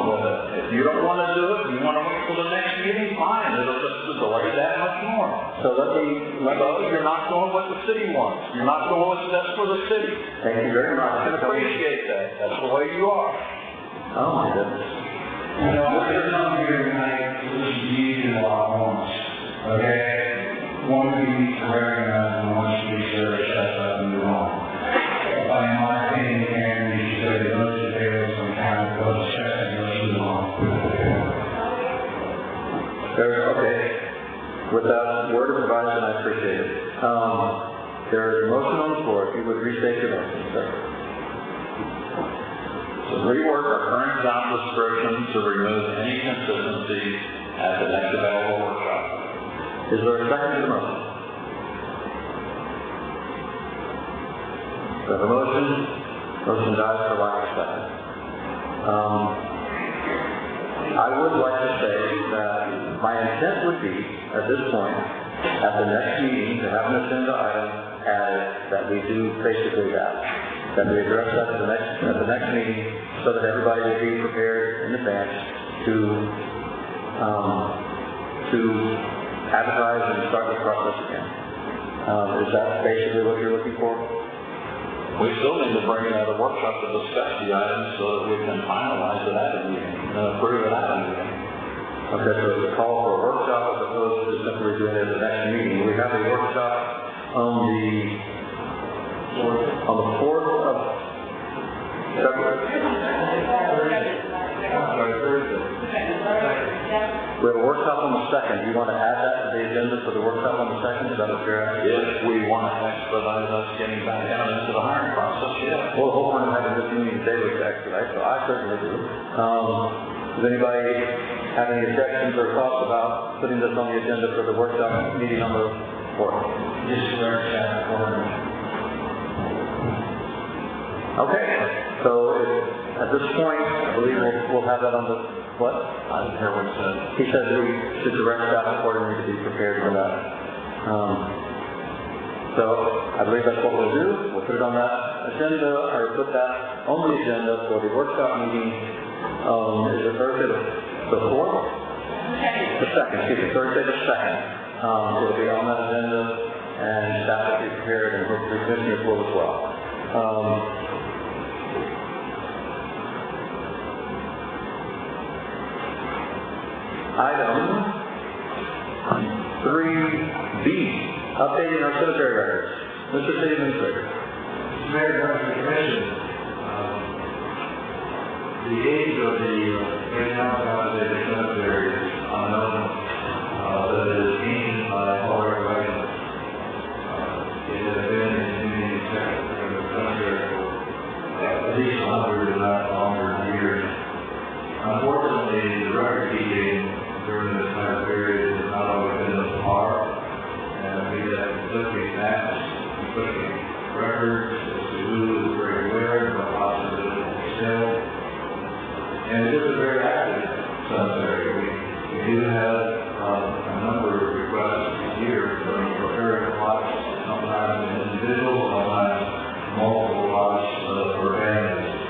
S2: with it. If you don't want to do it, you want to wait till the next meeting, fine. It'll just delay that much more.
S1: So
S2: you're not going what the city wants. You're not going what's best for the city.
S1: Thank you very much.
S2: I can appreciate that. That's the way you are.
S1: Oh my goodness.
S4: You know, there's nothing here tonight to listen to you a lot once, okay? One of you needs to recognize and one should be sure to shut up and move on. By my opinion, Karen, you should say the motion fails some kind of close check and let's move on.
S1: Okay. With that word of advice, and I appreciate it. There is a motion on the floor. If you would restate your motion, sir.
S2: To rework our current job description to remove any consistency at the next available workshop.
S1: Is there a second to the motion? So the motion dies for lack of second. I would like to say that my intent would be, at this point, at the next meeting, to have an agenda item added that we do basically that we address that at the next meeting, so that everybody will be prepared in advance to advertise and start the process again. Is that basically what you're looking for?
S2: We still need to bring out a workshop to discuss the items so that we can finalize it at a meeting and approve it at a meeting.
S1: Okay, so it's a call for a workshop as opposed to simply doing it at the next meeting. We have a workshop on the 4th of February. Thursday. We have a workshop on the 2nd. Do you want to add that to the agenda for the workshop on the 2nd? Is that what you're asking?
S2: If we want to expedite us getting back out into the hiring process, yeah.
S1: Well, the whole point of having this meeting today was to expedite, so I certainly do. Does anybody have any objections or thoughts about putting this on the agenda for the workshop meeting on the 4th?
S4: Just correct that accordingly.
S1: Okay, so at this point, I believe we'll have that on the, what?
S2: I didn't hear what he said.
S1: He said we should direct staff accordingly to be prepared for that. So I believe that's what we'll do. We'll put it on that agenda, or put that on the agenda for the workshop meeting. Is it Thursday the 4th? The 2nd, excuse me, Thursday the 2nd. It'll be on that agenda, and staff will be prepared, and hopefully commissioners will as well. Item 3B, updating our cemetery records. Mr. City Administrator.
S3: Mayor, members of the commission, the age of the right now consolidated cemetery is unknown, but it is deemed by all regulations. It has been in community sector of the cemetery for at least 100, if not longer, years. Unfortunately, the record keeping during this time period has not always been up to par, and we have conflicting maps, conflicting records as to who is very where, what possibility is still. And it is a very active cemetery. We do have a number of requests each year from preparing plots, sometimes individuals, sometimes multiple plots for families.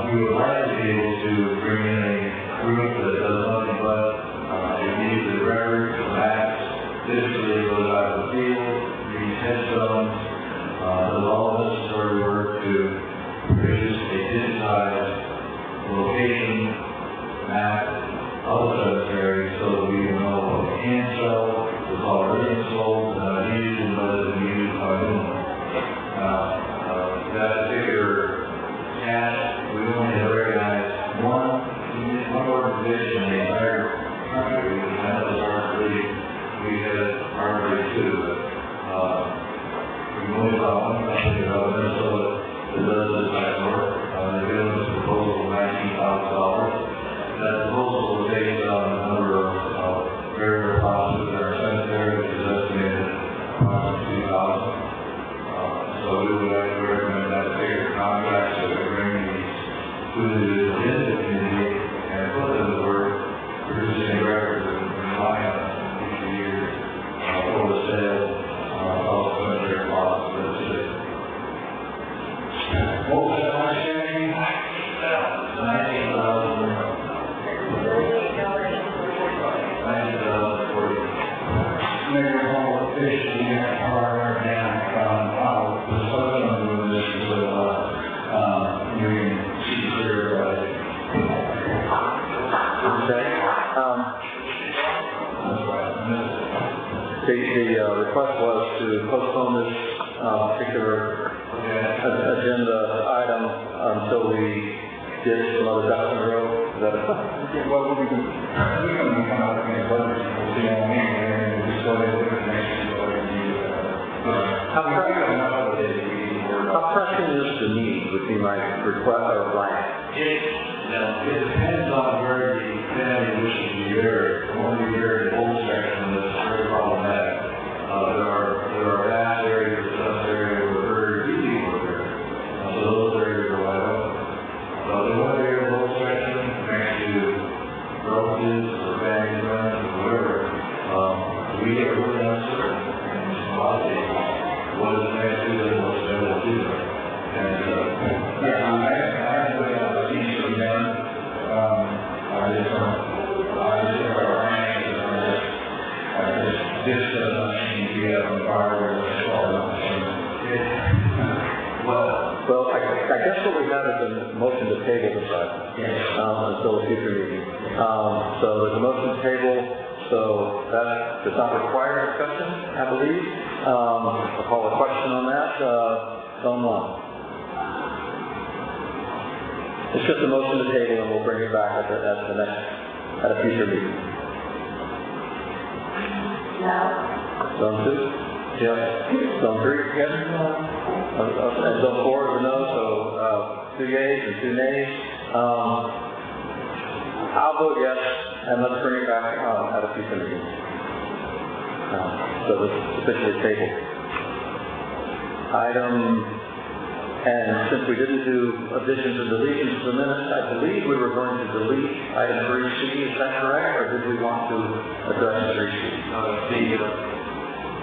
S3: We would like to be able to bring in a group that does nothing but review the records, the maps, digitally goes out of the field, reads headstones, does all necessary work to produce a digitized location map
S1: The request was to postpone this particular agenda item until we get some other ducks in a row. Is that it?
S4: Well, we can come out with any budget, we'll see how many, and we still have to look at next year's budget.
S1: How pressing is the need would be my request or blank?
S3: It depends on where the family wishes to be buried. When we bury the old section, that's very problematic. There are vast areas, some areas where very few people are buried. So those areas are wide open. They want to bury the old section next to relatives or family friends or whatever. We get really uncertain in a lot of cases. What is the next do and what's the other do? And
S4: I have what seems to be done. This doesn't seem to be up on fire or
S1: Well, I guess what we have is a motion to table this item.
S4: Yes.
S1: Until a future meeting. So there's a motion to table, so that does not require discussion, I believe. I'll call a question on that. Zone 1. It's just a motion to table, and we'll bring it back at a future meeting.
S7: No.
S1: Zone 2? Yes. Zone 3? Yes. And zone 4 is a no, so 2 yeas and 2 nays. I'll vote yes, and let's bring it back at a future meeting. So this is officially tabled. And since we didn't do additions and deletions to the minutes, I believe we were going to delete item 3C, is that correct? Or did we want to address 3C?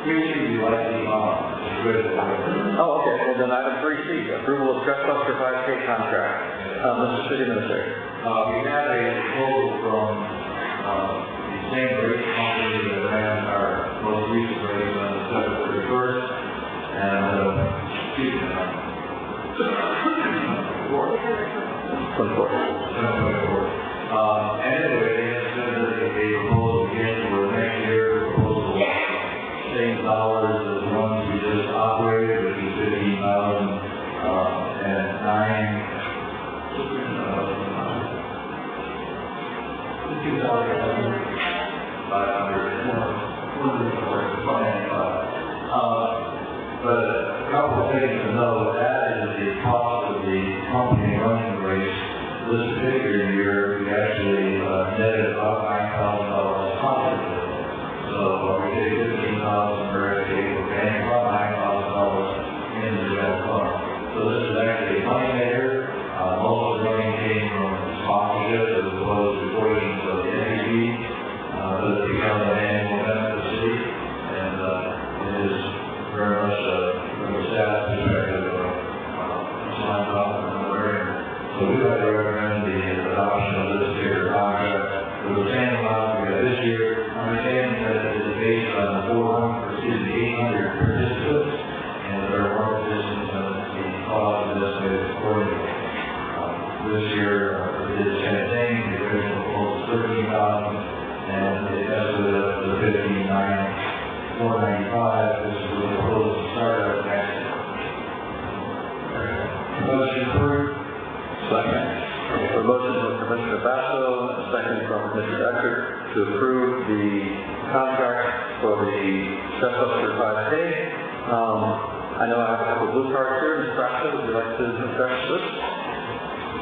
S3: 3C we like to leave on.
S1: Oh, okay. Well, then item 3C, approval of Trustbuster 5K contract. Mr. City Administrator.
S3: We had a proposal from the same rate company that ran our most recent rates on December 31st. And, excuse me,
S1: 24.
S3: Anyway, they had said that they proposed again for next year, proposal same dollars as the ones we just operated, which is $15,009. But a couple of things to know, that is the cost of the company running the race. This particular year, we actually netted about $9,000 positive. So we did $15,000 for everything, we're paying about $9,000 in the general fund. So this is actually a money maker. Most of the money came from sponsorship as opposed to portions of the NEB. But it's become an annual benefit to the city, and it is very much from a staff perspective, signed off and aware. So we would like to recommend the adoption of this particular contract for the same amount we got this year. Understanding that it is based on 800 participants, and there are more participants than the cost of this is accordingly. This year it is the same thing. The original proposal is $13,000, and it tested up to $59,495. This is the proposal to start out next year. Motion approved.
S1: Second. A motion from Commissioner Basso, a second from Commissioner Eckert to approve the contract for the Trustbuster 5K. I know I have a couple of blue cards here. Ms. Basso, would you like to address this?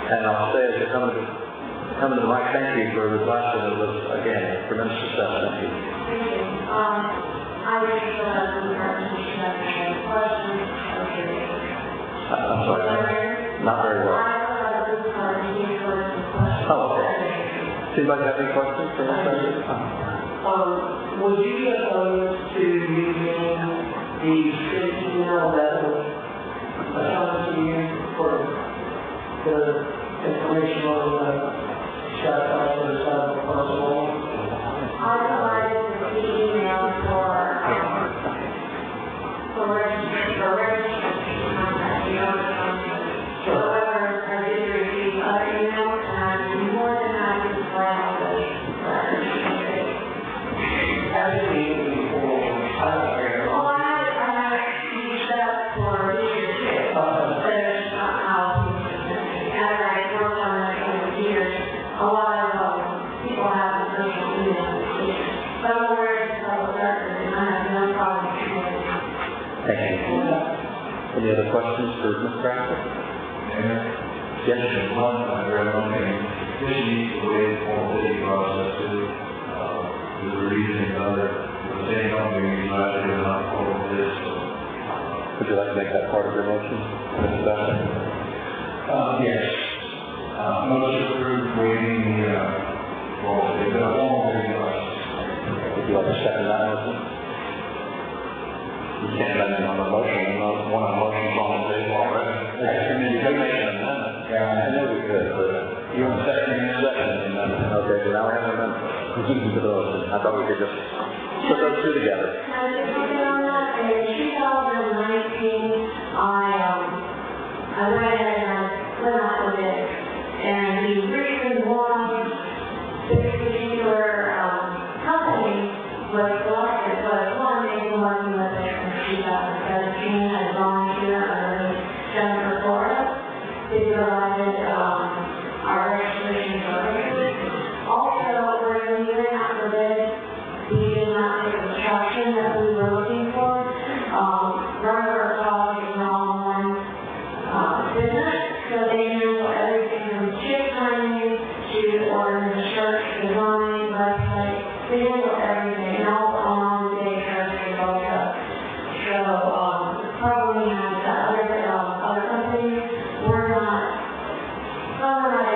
S1: And I'll say as you're coming to the mic, thank you for this last one. It was, again, a tremendous success. Thank you.
S7: Thank you. I just have some questions.
S1: I'm sorry. Not very well. Oh, okay. Does anybody have any questions for Ms. Basso?
S5: Would you get those to using the city email that was assigned to you for the information on the Scott Foster side of the parcel?
S7: I provided the email for registration contract, however, I did receive other emails, and I'm more than happy to file those.
S1: Any other questions for Mr. Bradford? Yes.
S3: One, I read one thing, this needs to wait for the bidding process too. We were reasoning about it, the same company, we decided to not follow this, so.
S1: Would you like to make that part of your motion, Mr. Bradford?
S4: Yes. Motion approved waiving the, formal bidding process.
S1: Would you like to second that motion? You can't amend on the motion, one of the motions on the table already. I mean, you could make an amendment.
S4: Yeah,
S1: I know we could, but
S4: you want to second the amendment?
S1: Okay, so now we have an amendment. To the motion. I thought we could just put those two together.
S7: I was just looking on that, in 2019, I went ahead and I went out with it, and the reason why this particular, company was selected was, one, they've been working with it since 2017, and volunteer underneath Jennifer Florida. They provided, our registration services. Also, when we went out for bid, we did not get the traction that we were looking for. Runner Dog is an all-in-one business, so they handle everything from chip timing to ordering the shirts, design, website. They handle everything, and all on the day services also. So, probably has other companies, we're not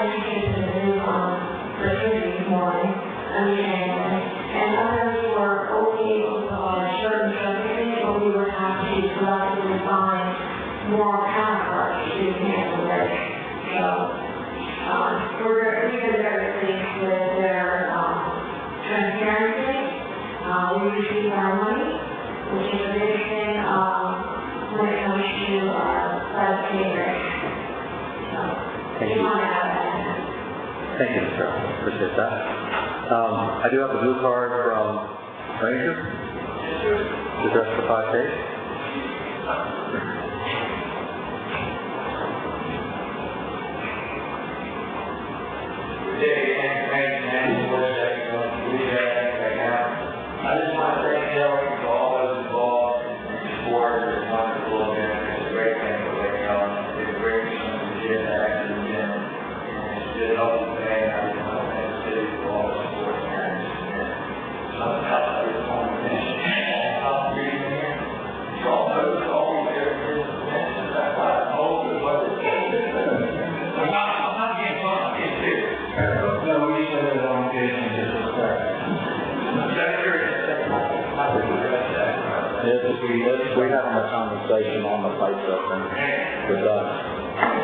S7: interested in the new opportunity morning, understandably. And others were only able to provide certain services, but we would have to selectively find more counterparts to handle this. So, we've been very pleased with their transparency. We receive our money, which is a big thing when it comes to our catering. So,
S1: Thank you. Thank you, Mr. Earl. Appreciate that. I do have a blue card from Ranger to address the 5 days.
S10: I just want to thank Kelly for all those involved in sport. It's wonderful, and it's a great thing for Lake County. It's a great thing for the gym, actually, the gym. And it's just helping the man out in the city for all the sports parents. Something else I just want to mention. I'll be here. It's all those, all these areas. That's why I'm old, but what it's I'm not being fun, I'm being serious.
S4: No, we said it on occasion, just respect.
S2: We had a conversation on the Facebook and with us.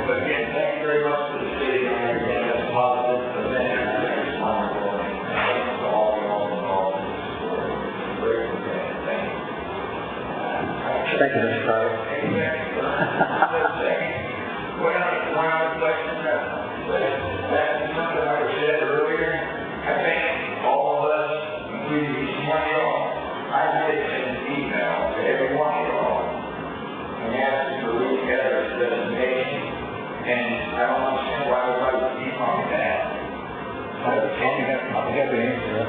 S10: But again, thank you very much for the city and everything that's positive, but then it's wonderful. And thanks to all the involved in this sport. It's great for me. Thank you.
S1: Thank you, Mr. Tyler.
S10: One other question, that's something I was said earlier. I think all of us, including each one of y'all, I did send an email to every one of y'all and asked them to read together a presentation, and I don't understand why everybody would keep on that.
S4: I'll be happy to answer that.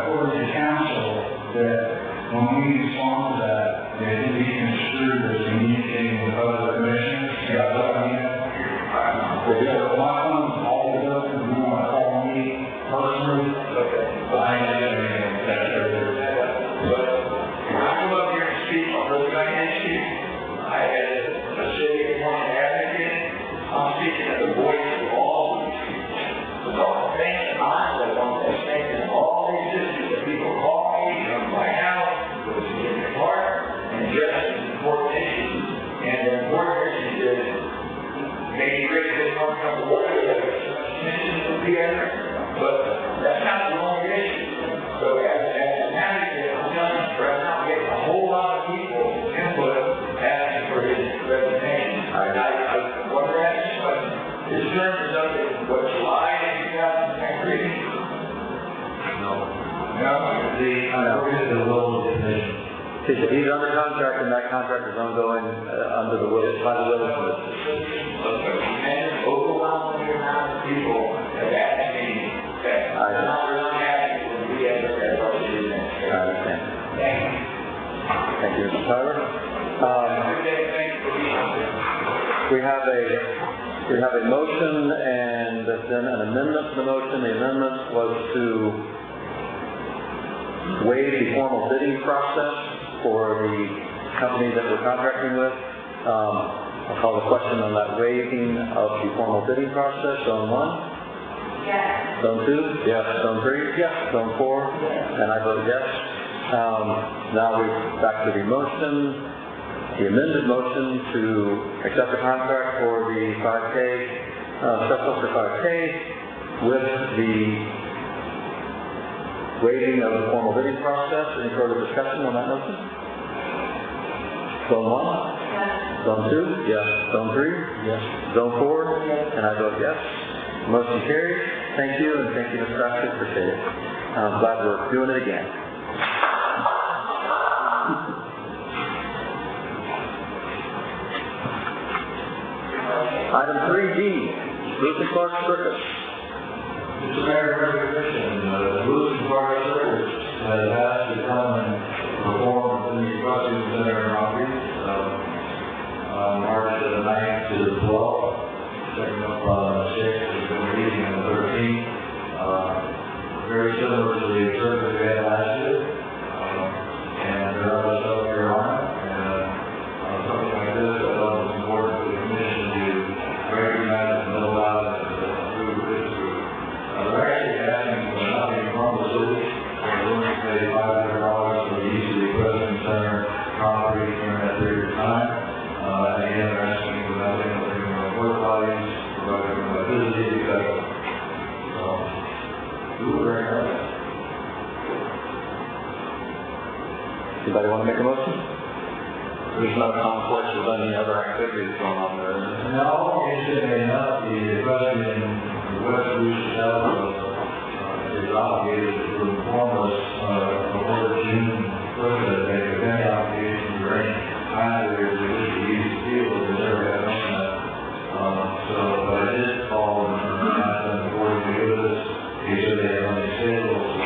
S4: According to council, that when we respond to that, that it can be construed as communicating with other commissioners. Yeah, what I mean. So my phone's always open, if you want to call me personally, I am
S10: But I come up here to speak on those kind of issues. I had a city appointed advocate. I'm speaking as a voice of all these people. With all the things in mind that I want to think of all these issues that people call me from my house, go to the park, and address important issues. And the important issue is maybe Rick didn't want to come to work with us, together, but that's not the only issue. So as a manager, I'm telling you, right now, we're getting a whole lot of people input asking for his resignation. I wonder to ask this question. His term is up in, July 2023?
S3: No, it's a little division.
S1: He's under contract, and that contract is ongoing under the will, by the will of the
S10: An overwhelming amount of people have asked me that I'm not really happy with the re-advertise our city administrator.
S1: I understand.
S10: Thank you.
S1: Thank you, Mr. Tyler. We have a motion and then an amendment to the motion. The amendment was to waive the formal bidding process for the company that we're contracting with. I'll call the question on that waiving of the formal bidding process. Zone 1?
S7: Yes.
S1: Zone 2? Yes. Zone 3? Yes. Zone 4?
S5: Yes.
S1: And I vote yes. Now we're back to the motion, the amended motion to accept the contract for the 5K, special for 5K with the waiving of the formal bidding process. Any further discussion on that motion? Zone 1?
S7: Yes.
S1: Zone 2? Yes. Zone 3? Yes. Zone 4?
S5: Yes.
S1: And I vote yes. Motion carries. Thank you, and thank you, Ms. Crafton. Appreciate it. I'm glad we're doing it again. Item 3D, Lewis and Clark Circus.
S3: Mr. Mayor, Member Commission, Lewis and Clark Circus has asked to come and perform in the Equestrian Center in Rockville, March 9th to the 12th, second up on the 6th, is going to be meeting on the 13th. Very similar to the circus we had last year, and there are South Carolina, and something like this, I thought it was important for the commission to recognize and know about it and approve this group. They're actually asking for nothing from the city. They're willing to pay $500 for the use of the equestrian center property during that period of time. And again, they're asking for nothing, they're bringing their work bodies, providing electricity, etc. So, do it very nice.
S1: Anybody want to make a motion? There's no conflict with any other activities going on there, is there?
S3: No, interestingly enough, the equestrian, the West Rouge itself is obligated to inform us before June 1st that they have any obligation for any operators who wish to use the field, and never have done that. But I did call and ask them before they do this. They said they have only schedules.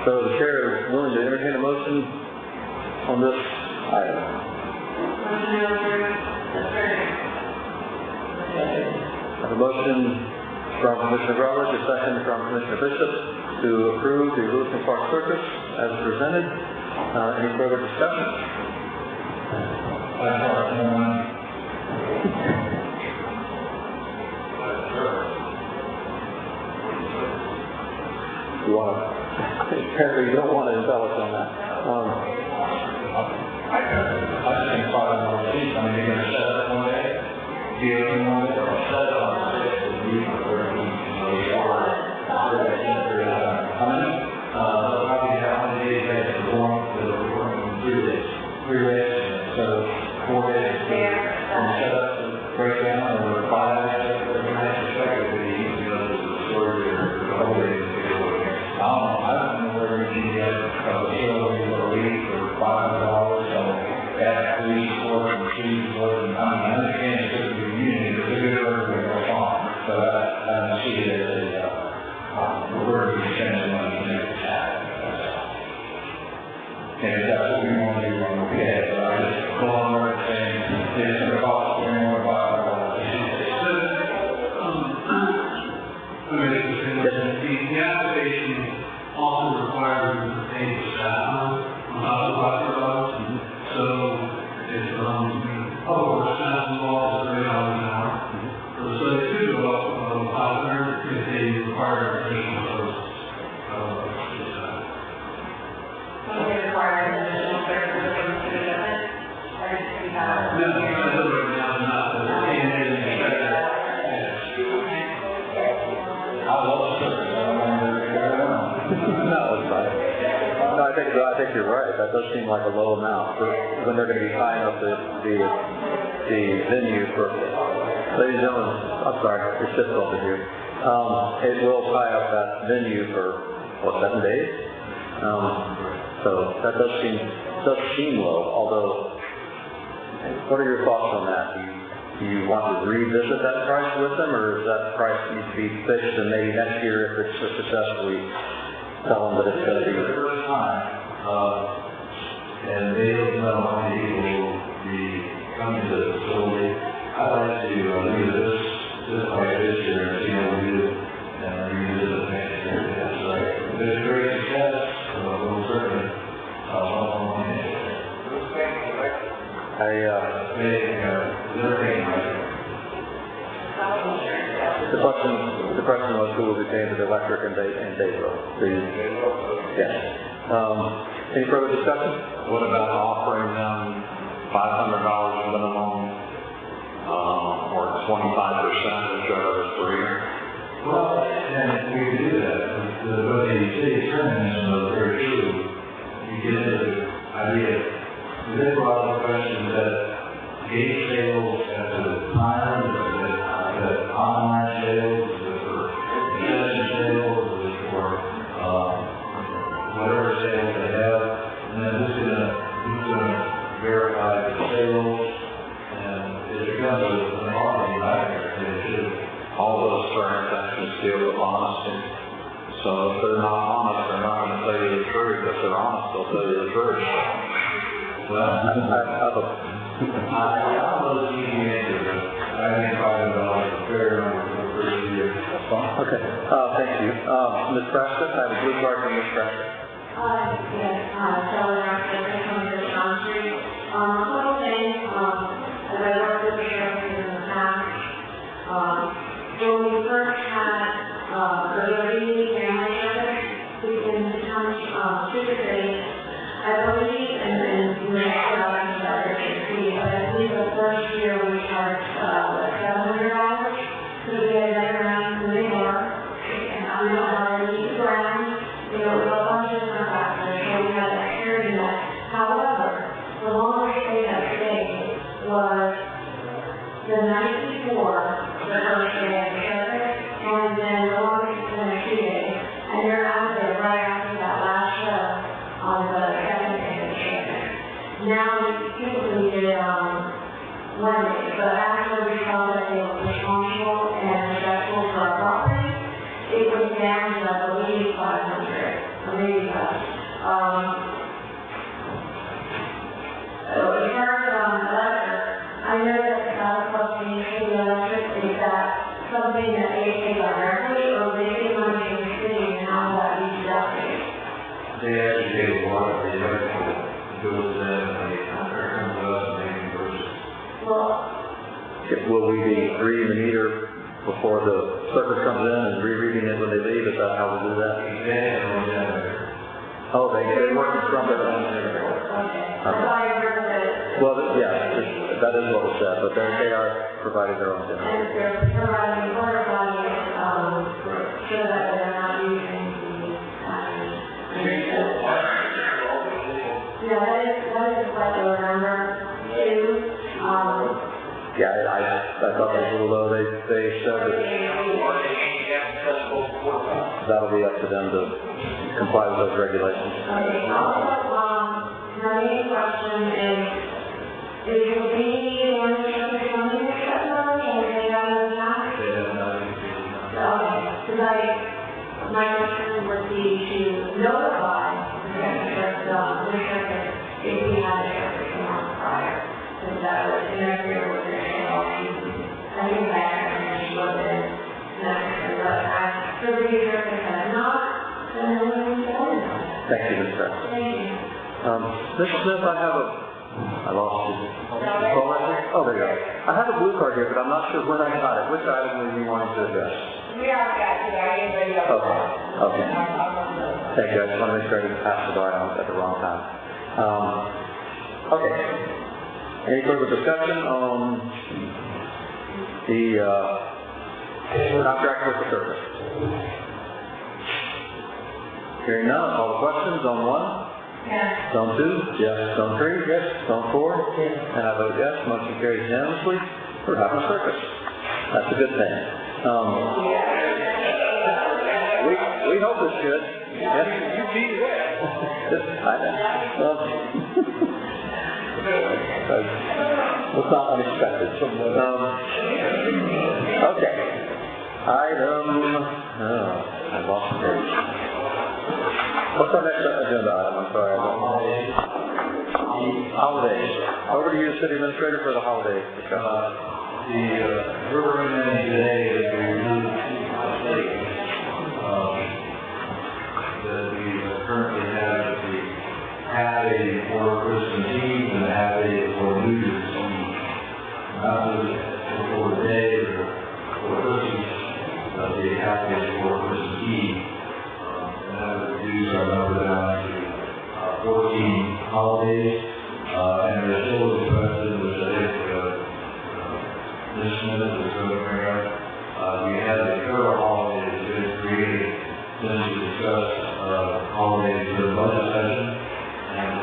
S1: So the chair is willing to entertain a motion on this item. I have a motion from Commissioner Rutledge, a second from Commissioner Bishop to approve the Lewis and Clark Circus as presented. Any further discussion? You want to? Apparently you don't want to embellish on that.
S3: I just think $500 each. I mean, you're going to set up one day, deal in one day, or set up on 6 and leave for 13. So you are how many? Probably how many days they have to perform? They're performing 3 days. 3 days, so 4 days. And set up the breakdown, or 5 days, or 3 days, respectively, you can go to the storage or a couple days. I don't know where we can get a facility for a week for $500, so at least 4
S4: don't see it as we're going to be spending money to make this happen. And if that's what we want to do, I'm okay, but I just go on there and saying, it's going to cost $20 more.
S6: The application also requires you to pay the staff on top of $500. So it's, public staff involved is $30 an hour. So they could go up $500 if they require additional services.
S7: They require additional services from the city government, or does the city have?
S6: No, that's right now, not the candidate inspector.
S4: I love service, I don't want to figure it out.
S1: No, it's fine. No, I think you're right. That does seem like a low amount for when they're going to be tying up the venue for, ladies and gentlemen, I'm sorry, it's just over here. It will tie up that venue for, 7 days? So that does seem low, although, what are your thoughts on that? Do you want to revisit that price with them, or does that price need to be fixed and maybe next year, if it's a success, we tell them that it's going to be?
S3: The first time, and they don't know how many people will be coming to the facility. I'd like to leave this like this year and see how we do, and revisit it next year. It's like, if it's a great success, we'll certainly, welcome on it.
S1: The question was who will be paying for the electric and Dayro. Yes. Any further discussion?
S2: What about offering them $500 minimum, or 25%, whichever is greater?
S3: Well, and if we do that, what the city attorney is very true. You get the idea. They brought up the question that gate sales at the time, that online sales, for concession sales, for whatever sales they have, and then who's gonna verify the sales, and it becomes an auditing factor.
S2: All those transactions deal with honesty. So if they're not honest, they're not going to tell you the truth. If they're honest, they'll tell you the truth.
S3: Well, I don't know the easy answer, but I think $500 is fair number for the first year.
S1: That's fine. Okay. Thank you. Ms. Prescott, I have a blue card from Ms. Prescott.
S7: Yes, Shelley Rockford, 600 John Street. A couple things, as I worked with the sheriff in the past, when we first had, the Ravine family service, we can become, supervised, I believe, and we were out in the other fee, but I believe the first year we charged, $700, so we had never around moving more, and I don't know how to leave the ground, you know, with a bunch of different factors, so we had that carry net. However, the longest stay that stayed was the night before the first day of the service, and then the longest is the next 2 days, and you're out there right after that last show on the second day of the service. Now, we typically did Monday, but after we saw that they were responsible and respectful for our property, it was down to, I believe, 500, or maybe less. As far as electric, I know that the cost of the electric, is that something that they pay directly, or they pay money to the city, and how will that be deducted?
S3: They actually pay a lot of the electrical bills to them, and they come to us and they reimburse us.
S7: Well,
S1: Will we be reading the meter before the service comes in and rereading it when they leave? Is that how we do that? Oh, they're working from their own generator.
S7: okay. I thought I heard that.
S1: Well, yeah, that is what was said, but they are providing their own generator.
S7: And they're providing water body, so that they're not using yeah, that is quite a low number, too.
S1: Yeah, I thought that was a little low. They said that that'll be up to them to comply with those regulations.
S7: Okay, also, my main question is it be one of the something except for, or they have a not?
S3: They have not.
S7: Okay, my concern would be to notify the administrator if we had a sheriff come on prior, because that would interfere with their policy. I think that information would have been necessary, but for the sheriff to have not, then it wouldn't be done.
S1: Thank you, Ms. Beth.
S7: Thank you.
S1: Mr. Smith, I lost you. Oh, right there? Oh, there you go. I have a blue card here, but I'm not sure when I got it. Which item were you wanting to address?
S7: We already got it, I didn't bring it up.
S1: Okay. Thank you. I just want to make sure I didn't pass it by at the wrong time. Okay. Any further discussion on the contract with the service? Hearing none, all the questions on 1?
S7: Yes.
S1: Zone 2? Yes. Zone 3? Yes. Zone 4?
S9: Yes.
S1: And I vote yes. Motion carries unanimously. We're having a circus. That's a good thing. We hope it's good. Yes. You beat it. I know. It's not unexpected. Okay. I lost the page. What's our next agenda item? I'm sorry. Holidays. Over to you, City Administrator, for the holidays.
S3: The river ending today is we removed that we currently have the half day for Christmas Eve and a half day for New Year's Eve. Not for the day or for Christmas, but the half day for Christmas Eve. And that would reduce our number down to 14 holidays. And there's still a question which I think Ms. Smith was going to bring up. We had a federal holiday that's been created since we discussed holidays for the budget session, and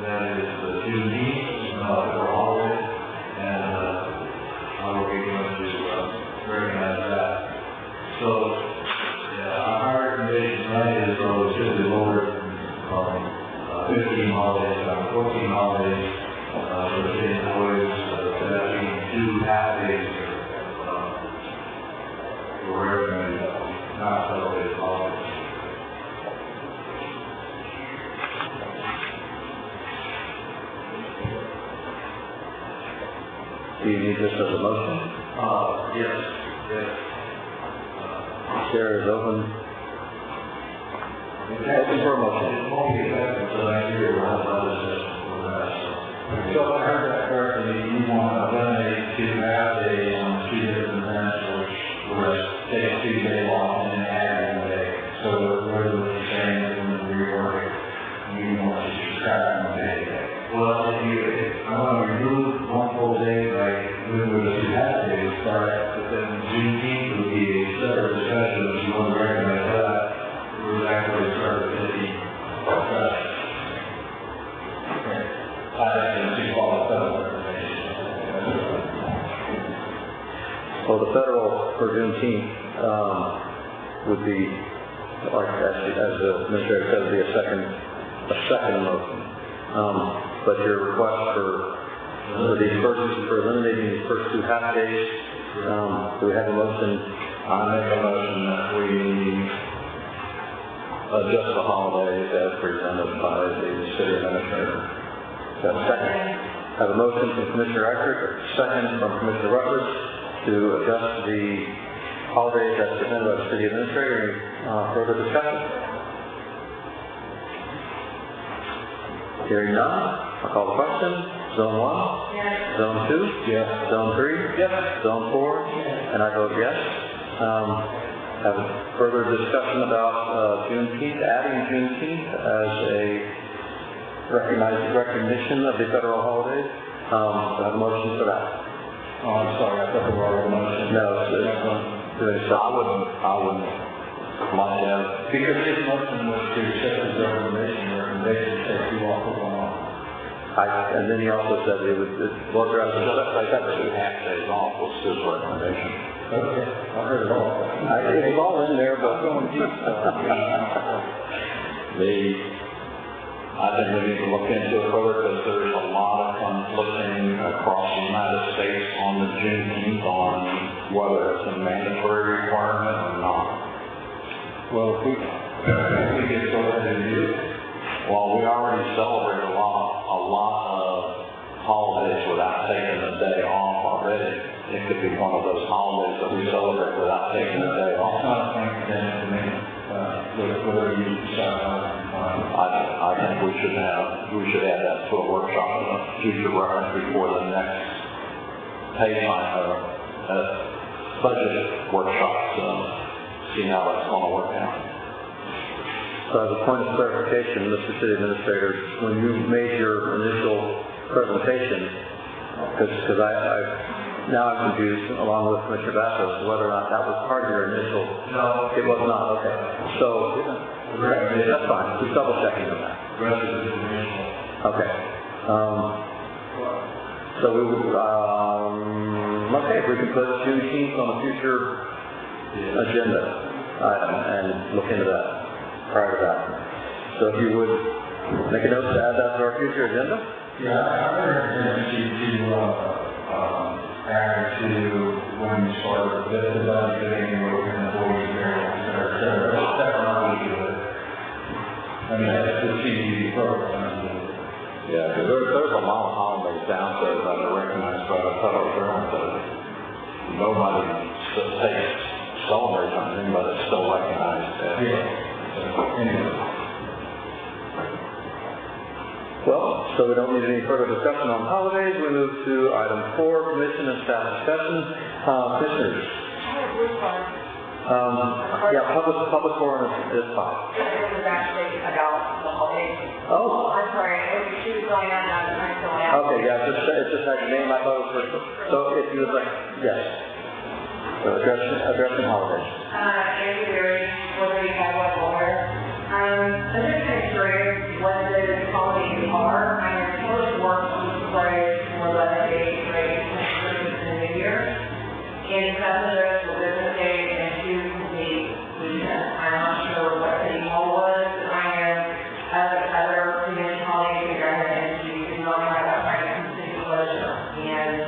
S3: that is the Juneteenth, federal holiday, and how are we going to recognize that? So, our recommendation tonight is so it should be lowered from 15 holidays down to 14 holidays for the city employees, that being 2 half days for recommended not celebrated holidays.
S1: Do you need this as a motion?
S3: Yes.
S1: Chair is open. Open for a motion.
S3: It won't be effective until next year. We'll have another session for that.
S4: So if I heard that correctly, you want to eliminate 2 half days on 2 different events, which would take 2 days off and then add 1 day. So what you're saying is when we rework it, you want to subtract 1 day.
S3: Well, I want to remove 1 full day, like when we do 2 half days, but then Juneteenth would be a separate discussion, if you want to recognize that, we're actually start with 15.
S4: I actually call it federal information.
S1: Well, the federal for Juneteenth would be, like as the administrator said, would be a second motion. But your request for eliminating these first 2 half days, do we have a motion?
S2: I make a motion that we adjust the holidays as presented by the city administrator.
S1: Got a second? I have a motion from Commissioner Eckert, second from Commissioner Rutledge to adjust the holidays as presented by the city administrator. Any further discussion? Hearing none, I'll call the question. Zone 1?
S7: Yes.
S1: Zone 2?
S2: Yes.
S1: Zone 3?
S2: Yes.
S1: Zone 4? And I vote yes. Have a further discussion about Juneteenth, adding Juneteenth as a recognition of the federal holidays. Do I have a motion for that?
S4: Oh, I'm sorry, I thought there were already motions.
S1: No, it's
S2: I wouldn't like that.
S4: Because his motion was to accept his recommendation take 2 off of 1 off.
S1: And then he also said it would, well, address
S2: Just take 2 half days off was his recommendation.
S4: Okay, I heard it all.
S1: it was all in there, but
S2: I think we need to look into it further because there's a lot of conflicting across the United States on the Juneteenth on whether it's a mandatory requirement or not.
S1: Well, if we get so ahead and do it.
S2: Well, we already celebrate a lot of holidays without taking a day off already. It could be one of those holidays that we celebrate without taking a day
S4: It's
S2: off.
S4: not a thing for them to make, whatever you decide on.
S2: I think we should add that to a workshop in the future reference before the next pay line, budget workshops, see how that's going to work out.
S1: So as a point of clarification, Mr. City Administrator, when you made your initial presentation, because now I'm confused, along with Commissioner Basso, as to whether or not that was part of your initial.
S3: No.
S1: It was not, okay. So, that's fine, just double checking on that.
S3: The rest of it is informational.
S1: Okay. So we would, okay, if we can put Juneteenth on a future agenda item and look into that prior to that. So if you would make a note to add that to our future agenda?
S4: Yeah, I recommend you to, add to when you start the budgeting, or when the employees are, that's not how we do it. I mean, that's the CDD program.
S2: Yeah, because there's a lot of holidays out there that are recognized by the federal government that nobody celebrates something, but it's still recognized as.
S4: Anyway.
S1: Well, so we don't need any further discussion on holidays. We move to item 4, commission and staff discussion. Commissioners? Public forum is fine.
S7: This is actually about the holidays.
S1: Oh.
S7: I'm sorry, she was going on, I was trying to fill it out.
S1: Okay, yeah, it just had your name, I thought it was first. So if you would like, yes. So addressing holidays.
S7: Andy Berry, 435 Lawyer. I'm just kind of curious what the holidays are. I know most work plays more 11 days, right, Christmas and New Year. And some of those were business days and 2 complete weekends. I'm not sure what City Hall was. I know other community holidays and government entities do not have that right of city closure. And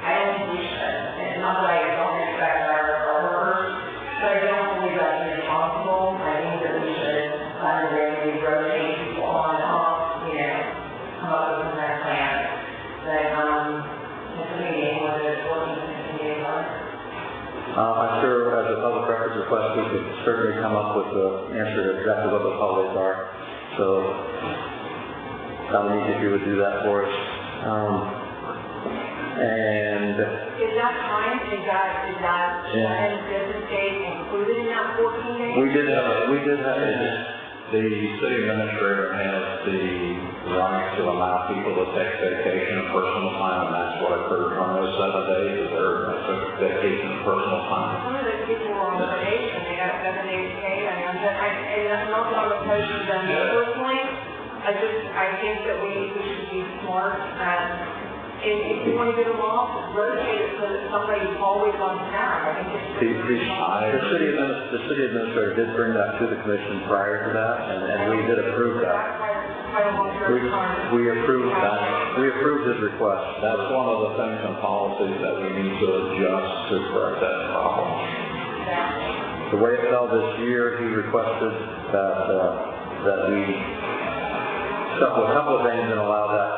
S7: I don't think we should. And not that I don't respect our workers, but I don't believe that's responsible. I think that we should find a way to rotate people on and off, come up with some kind of plan. But, it's a meeting, whether it's working in the community or not.
S1: I'm sure as a public records request, we could certainly come up with the answer to exactly what those holidays are. So, Dominique, if you would do that for us. And
S7: Is that time, is that business days included in that 14 days?
S1: we did have
S2: The city administrator has the right to allow people to take vacation and personal time, and that's what occurred on those 7 days, is their vacation and personal time.
S7: Some of those people were on vacation, they got 7 days paid, and I'm not that I'm opposed to them personally, I think that we should be smart, if you want to get them off, rotate it so that somebody's always on time. I think it's
S1: the city administrator did bring that to the commission prior to that, and we did approve that. We approved that. We approved his request.
S2: That's one of the things in policies that we need to adjust to correct that problem.
S1: The way it fell this year, he requested that we shuffle a couple of things and allow that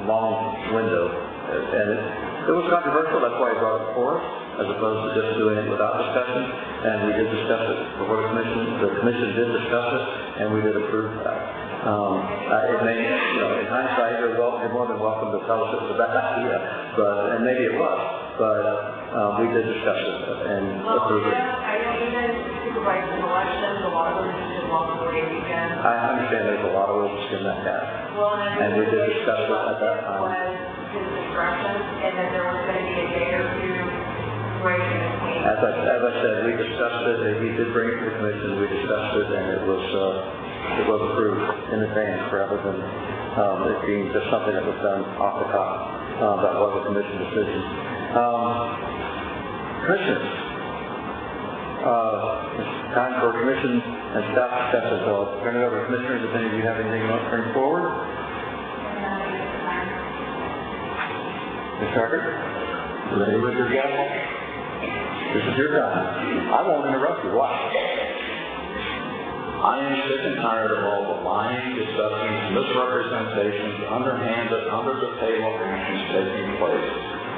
S1: long window. And it was controversial, that's why he brought it before us, as opposed to just doing it without discussion. And we did discuss it before the commission. The commission did discuss it, and we did approve that. It may, in hindsight, you're more than welcome to tell us it was a bad idea, and maybe it was, but we did discuss it and approve it.
S7: I know even supervising elections, a lot of them just long holiday weekend.
S1: I understand there's a lot of ways to skin that cat.
S7: Well,
S1: And we did discuss it at that time.
S7: Was his discretion, and that there was going to be a day or two break in between.
S1: As I said, we discussed it, and he did bring it to the commission, we discussed it, and it was approved in advance rather than it being just something that was done off the top. That was a commission decision. Commissioners, it's time for commission and staff discussion, so I'll turn it over to commissioners if any of you have anything you want to bring forward. Ms. Tucker?
S2: Ready with your gavel?
S1: This is your time. I won't interrupt you. Watch.
S2: I am sick and tired of all the lying, deceptions, misrepresentations, underhanded, under-the-table actions taking place.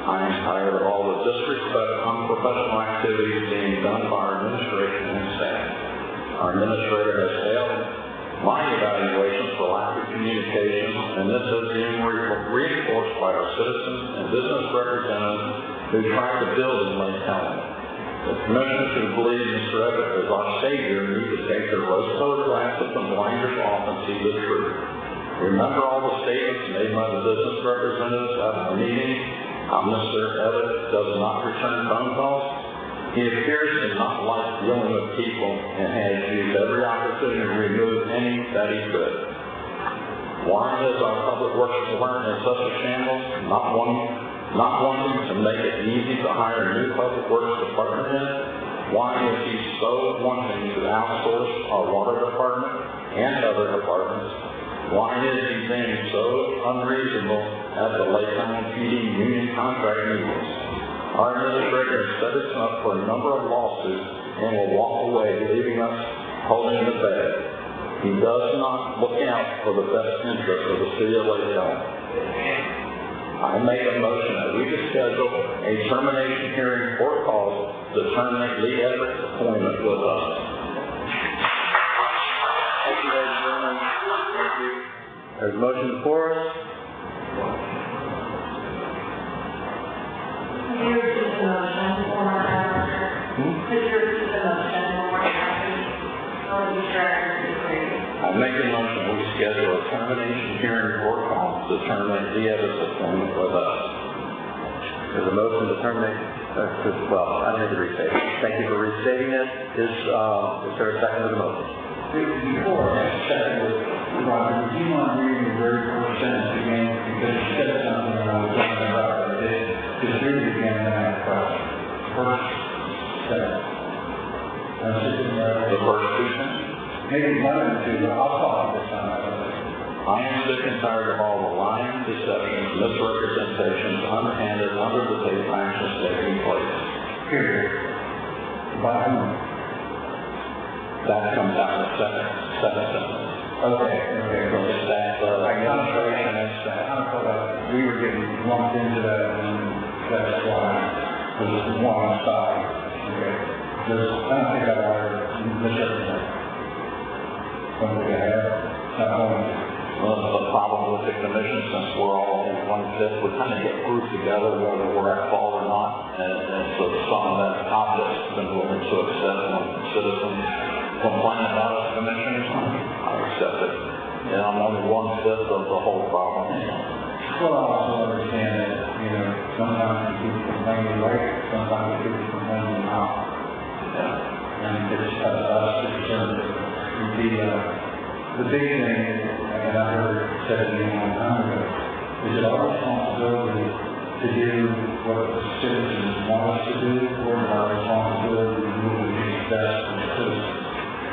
S2: I am tired of all the disrespect, unprofessional activities being done by our administration and staff. Our administrator has failed my evaluations for lack of communication, and this has been reinforced by our citizens and business representatives who tried to build in Lake County. The commissioners who believe Mr. Everett is our savior need to take their rose-colored glasses and blinders off and see the truth. Remember all the statements made by the business representatives at the meeting, how Mr. Everett does not return phone calls? He appears to not like dealing with people and has used every opportunity to remove any that he could. Why is our public works department in such a shambles? Not wanting to make it easy to hire a new public works department head? Why is he so wanting to outsource our water department and other departments? Why is he being so unreasonable at the Lake County PD union contract meetings? Our administrator has set us up for a number of lawsuits and will walk away, leaving us holding the bag. He does not look out for the best interest of the city of Lake County. I make a motion that we just schedule a termination hearing for cause to terminate Lee Everett's appointment with us.
S1: Thank you, ladies and gentlemen. Thank you. There's a motion before us.
S7: Could you repeat the motion one more time? Could you repeat the motion one more time? I'll be sure I agree.
S2: I make a motion we schedule a termination hearing for cause to terminate Lee Everett's appointment with us.
S1: There's a motion to terminate, well, I need to restate it. Thank you for restating it. Is there a second to the motion?
S4: Before I second it, Roger, would you mind reading the very first sentence again? Because you said something and I was talking about it. Just read it again and I have a question. First sentence. I'm sitting there.
S2: The first two sentences?
S4: Maybe one or two, but I'll talk this time.
S2: I am sick and tired of all the lying, deceptions, misrepresentations, underhanded, under-the-table actions taking place.
S4: Period. By whom?
S2: That comes out in the second sentence.
S4: Okay.
S2: From the staff, administration and staff.
S4: I thought that we were getting lumped into that, and that's why there's one side. Okay. I don't think I heard misrepresent. Something I have. Not only.
S2: Well, the problem with the commission, since we're all in one-fifth, we kind of get grouped together whether we're at fault or not, and so some of that object's been willing to accept when citizens complain about us commissioners, I accept it. And I'm only one-fifth of the whole problem.
S4: Well, I also understand that, sometimes people complain right, sometimes people complain out.
S2: Yeah.
S4: And it's us to determine the big thing, and I heard it said a long time ago, is it our responsibility to do what the citizens want us to do, or is it our responsibility to do what we think is best for the citizens?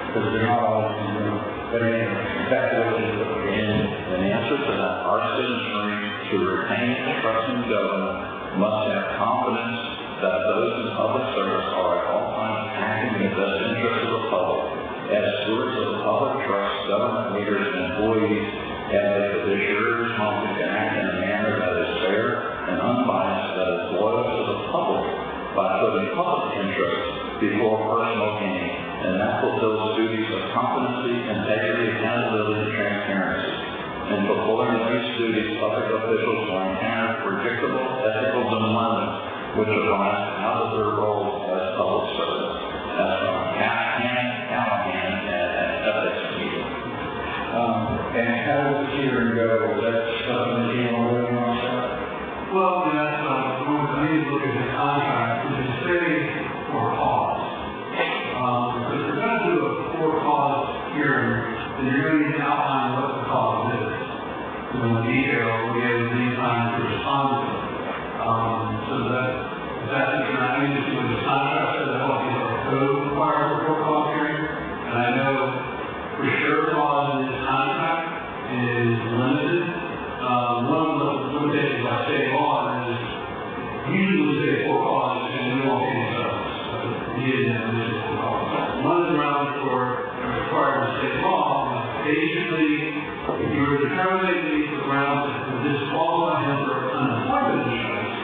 S4: Because they're not always in the room. But anyway, that's what it is.
S2: In answer to that, our citizenry, to retain trust in government, must have confidence that those in public service are at all times acting in the best interest of the public. As stewards of the public trust, government leaders and employees have the fiduciary responsibility to act in a manner that is fair and unbiased, that is loyal to the public by putting public interest before personal gain, and that fulfills duties of competency, integrity, accountability, and transparency. In fulfilling these duties, public officials will encounter predictable ethical dilemmas which arise out of their roles as public servants. That's from Callahan at ethics meeting.
S4: And how does the hearing go? Is that something that you want to start?
S6: Well, that's, I need to look at the contract, which is saying for cause. If you're going to do a for cause hearing, then you're going to need to outline what the cause is. In detail, we have any time to respond to it. So that's what you're not using to the contract, so that what the code requires a for cause hearing. And I know for sure clause in this contract is limited. One of the limitations by state law is usually say for cause and we won't get any service. Needed definition for cause. One is around for required by state law. Basically, if you were to terminate the grounds to disqualify him for unemployment insurance,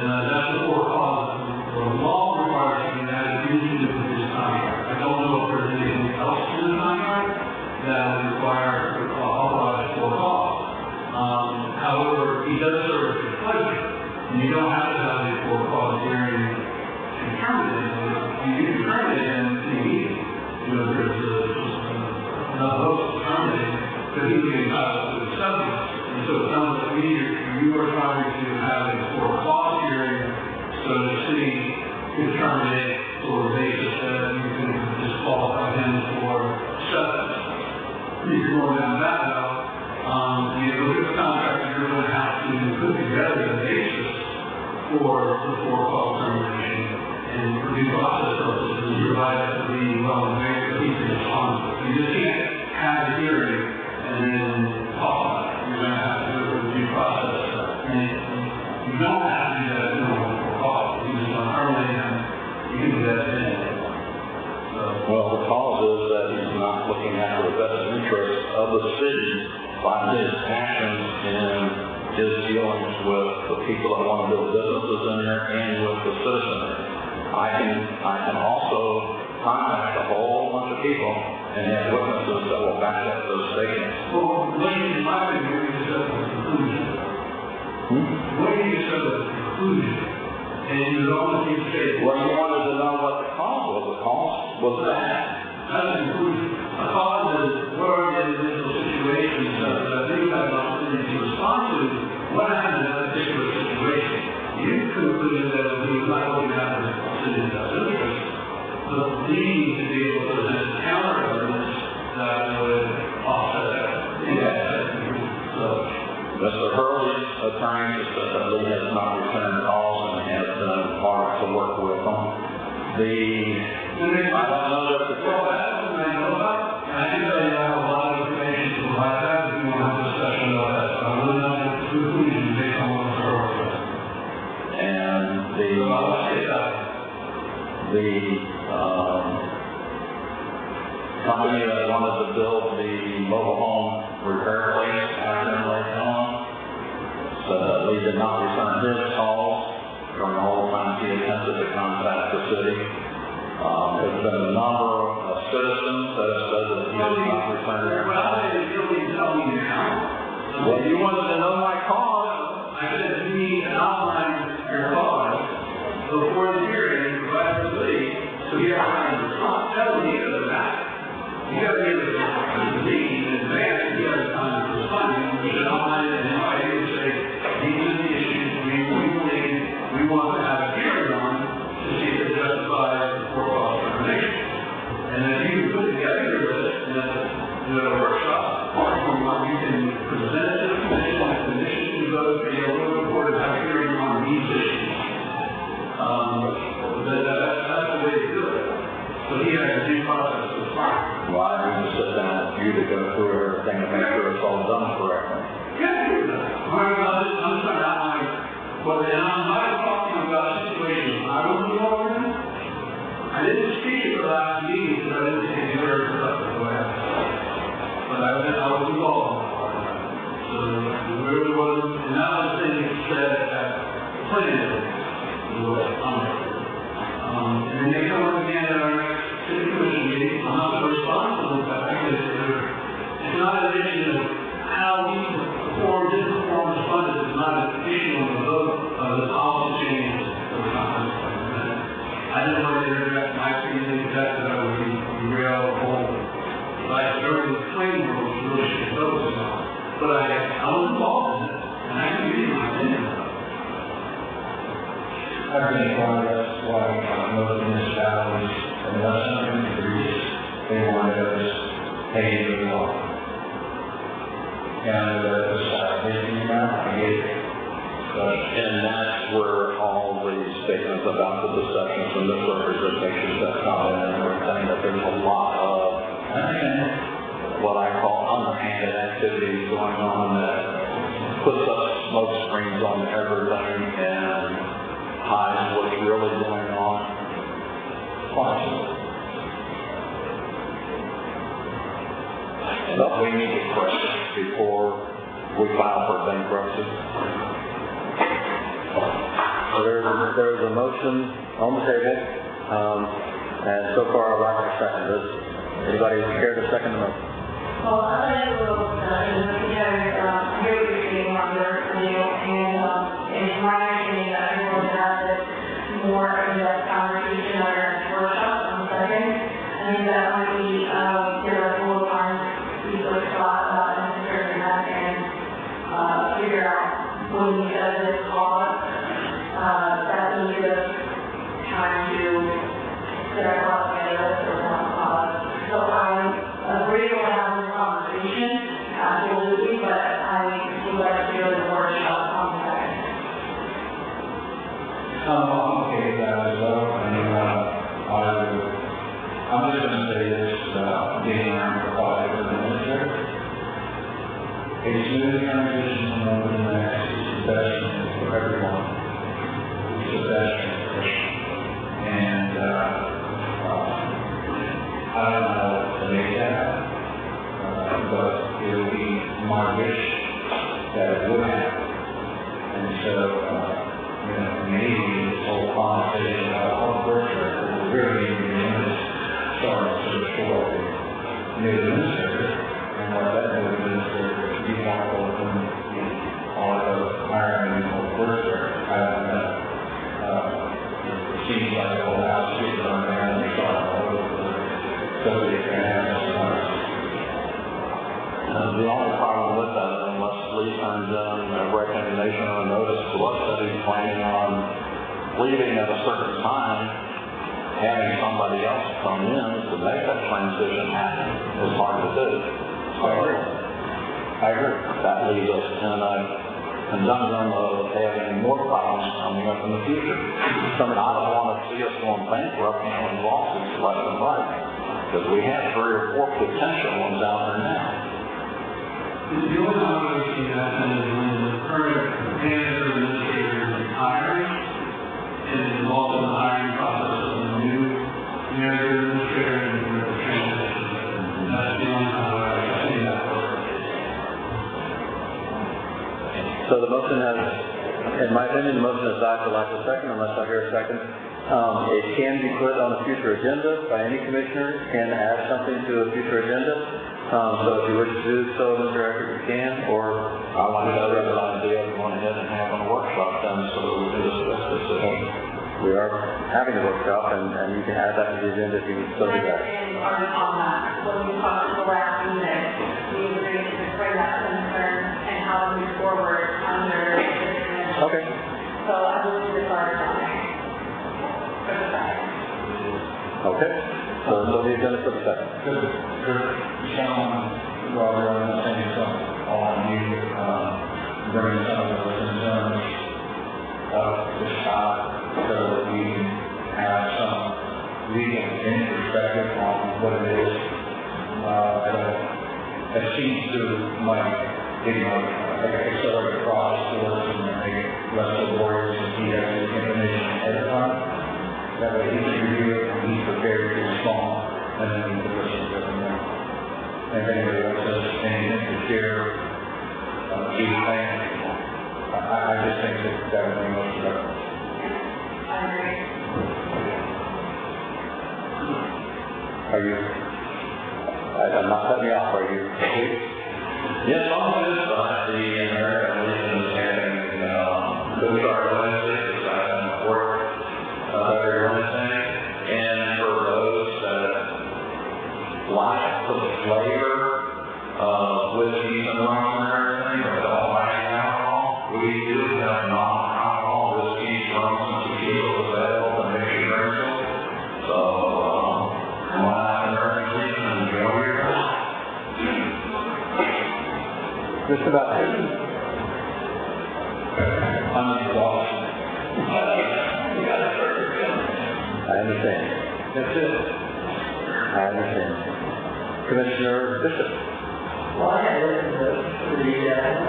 S6: that's the core cause. The law requires him to add into his contract. I don't know if there's anything else in the contract that would require authorized core cause. However, he does serve as a pleasure, and you don't have to have a core cause hearing to terminate him. You can terminate him if you need it. You know, there's not host to terminate, but he can be entitled to the settlement. And so it sounds like you are trying to have a core cause hearing so the city can terminate for the basis that you can disqualify him for settlement. If you're going down that route, you look at the contract, you're going to have to put together the basis for the core cause termination. And for due process purposes, you're liable to be well aware that he's responsible. You just can't have a hearing and then talk about it. You're going to have to go through the due process. And you don't have to do that if you don't want core cause. You just want to terminate him. You can do that anyway.
S2: Well, the cause is that he's not looking after the best interest of the city by his actions and his dealings with the people that want to build businesses in there and with the citizenry. I can also contact a whole bunch of people and have witnesses that will back up those statements.
S6: Well, in my opinion, we just have a conclusion. What do you just have a conclusion? And you would only need to say,
S2: well, you wanted to know what the cause was. The cause was that.
S6: That's a conclusion. A cause is what are the individual situations that you have an opportunity to respond to. What happened in that particular situation? You concluded that he was not looking after the city's best interest, but we need to be able to present counter evidence that would offset that.
S2: Mr. Hurley's attorney said that Lee has not returned calls and has been hard to work with him. I don't know that the
S6: well, that's what I know about. I can tell you I have a lot of information to provide that if you want to have a discussion about that. So I'm really not going to conclusion based on what Mr. Hurley said.
S2: And the company that wanted to build the mobile home repair place after Lake Home said that Lee did not return his calls during the whole time he attempted to contact the city. There's been a number of citizens that have said that he did not return their calls. Well, you wanted to know my cause.
S6: I said you need to outline your cause before the hearing, provide the city, so you have time to respond. Tell me of that. You got to give us the lead in advance, and you have time to respond. You should outline it in writing and say, these are the issues we want to have a hearing on to see if it justifies the core cause termination. And then you can put together your list in a workshop, you can present it to the commission, and the commission can vote, and you'll go to court and have a hearing on these issues. That's the way to do it. So he has a due process to respond.
S2: Well, I need to sit down with you to go through everything to make sure it's all done correctly.
S6: Yeah, do that. I'm just trying to outline what, and I'm not talking about situations I was involved in. I didn't speak at the last meeting because I didn't think it was very productive the way I was. But I was involved in it. So there really wasn't, and that was the thing that said at the planning board. And then they come up again at our next city commission meeting. I'm not going to respond to them, but because it's not an issue of how we perform, didn't perform as funded. It's not an issue of the vote of the policy changes that we're not. I didn't want to interject my opinion into that because I would be real whole. Like during the planning board, which really should focus on. But I was involved in it, and I can give you my opinion about it.
S4: I think one of that's why most municipalities, unless something agrees, they want to just pay the law. And the side, they amount, I get it.
S2: And that's where all the statements about the deceptions and misrepresentations that come in and everything, that there's a lot of what I call underhanded activities going on that puts up smoke screens on everything and hides what's really going on. that we need to correct before we file for bankruptcy.
S1: So there's a motion on the table, and so far I'd like to second this. Anybody care to second the motion?
S7: Well, I'd like to go, because, here we're seeing on your video, and it's my understanding that everyone has it more in-depth conversation at our next workshop on the second. I think that might be, give us a little time to speak with Scott about necessarily that and, figure out when he does this clause, that will give us time to get our thoughts together for one clause. So I agree with having this conversation, absolutely, but I would like to go to the workshop on the second.
S4: I'm okay with that as well. I'm just going to say this, being around for 5 years in this year. A smooth transition from over the next is the best thing for everyone. It's the best thing for Christian. And, I don't know what to make that, but it would be my wish that it would happen. And so, maybe this whole conversation about birth record will really be starting to restore the new administrator, and what that new administrator should be helpful in all of the hiring of birth record. I don't know. It seems like the whole house is on down and starting all over the place. So they can have
S2: The only problem with that, unless Lee turns in a recommendation or a notice to us that he's planning on leaving at a certain time, having somebody else come in to make that transition happen is hard to do. So I agree. That leaves us in a conundrum of having more problems coming up in the future. I don't want to see us going bankrupt and lawsuits left and right, because we have 3 or 4 potential ones out there now.
S6: The only one we see that is when the current manager administrator is retiring and is involved in the hiring process of the new manager administrator and the transition. That's the only time I've seen that work.
S1: So the motion has, in my opinion, the motion has died for lack of a second, unless I hear a second. It can be put on a future agenda by any commissioner, can add something to a future agenda. So if you wish to do so, Mr. Eckert, you can, or
S2: I want to have the idea of going ahead and having a workshop then so that we can discuss this issue.
S1: we are having a workshop, and you can add that to the agenda if you so do that.
S7: And on that, when we talked to the last meeting, we agreed to bring that concern and how to move forward under this.
S1: Okay.
S7: So I will do the card on there. For the second.
S1: Okay. So the agenda for the second.
S4: Good. Gentlemen, while we're on the same subject, all of you, bring some of those concerns up to Scott so that we can have some legal perspective on what it is. It seems to might, accelerate the process for us and make it less laborious if he has the information ahead of time. That way he can review it and he's prepared to respond, and then we can listen to it. And if anybody else has anything to share, do the thing. I just think that would be most productive.
S7: I agree.
S1: Are you? I'm not cutting you off. Are you?
S2: Yes, on this side, the American Legion is having, Good Start Wednesday, the second work, every Wednesday, and for those that like the flavor of whiskeys and rum and everything, but don't like alcohol, we do have non-alcohol whiskeys, rums, and tequilas available to make you drink them. So, come on out to American Legion and enjoy your life.
S1: Mr. Ballard.
S4: I'm exhausted.
S1: I understand.
S4: That's it.
S1: I understand. Commissioner Bishop.
S5: Well, I had listened to the,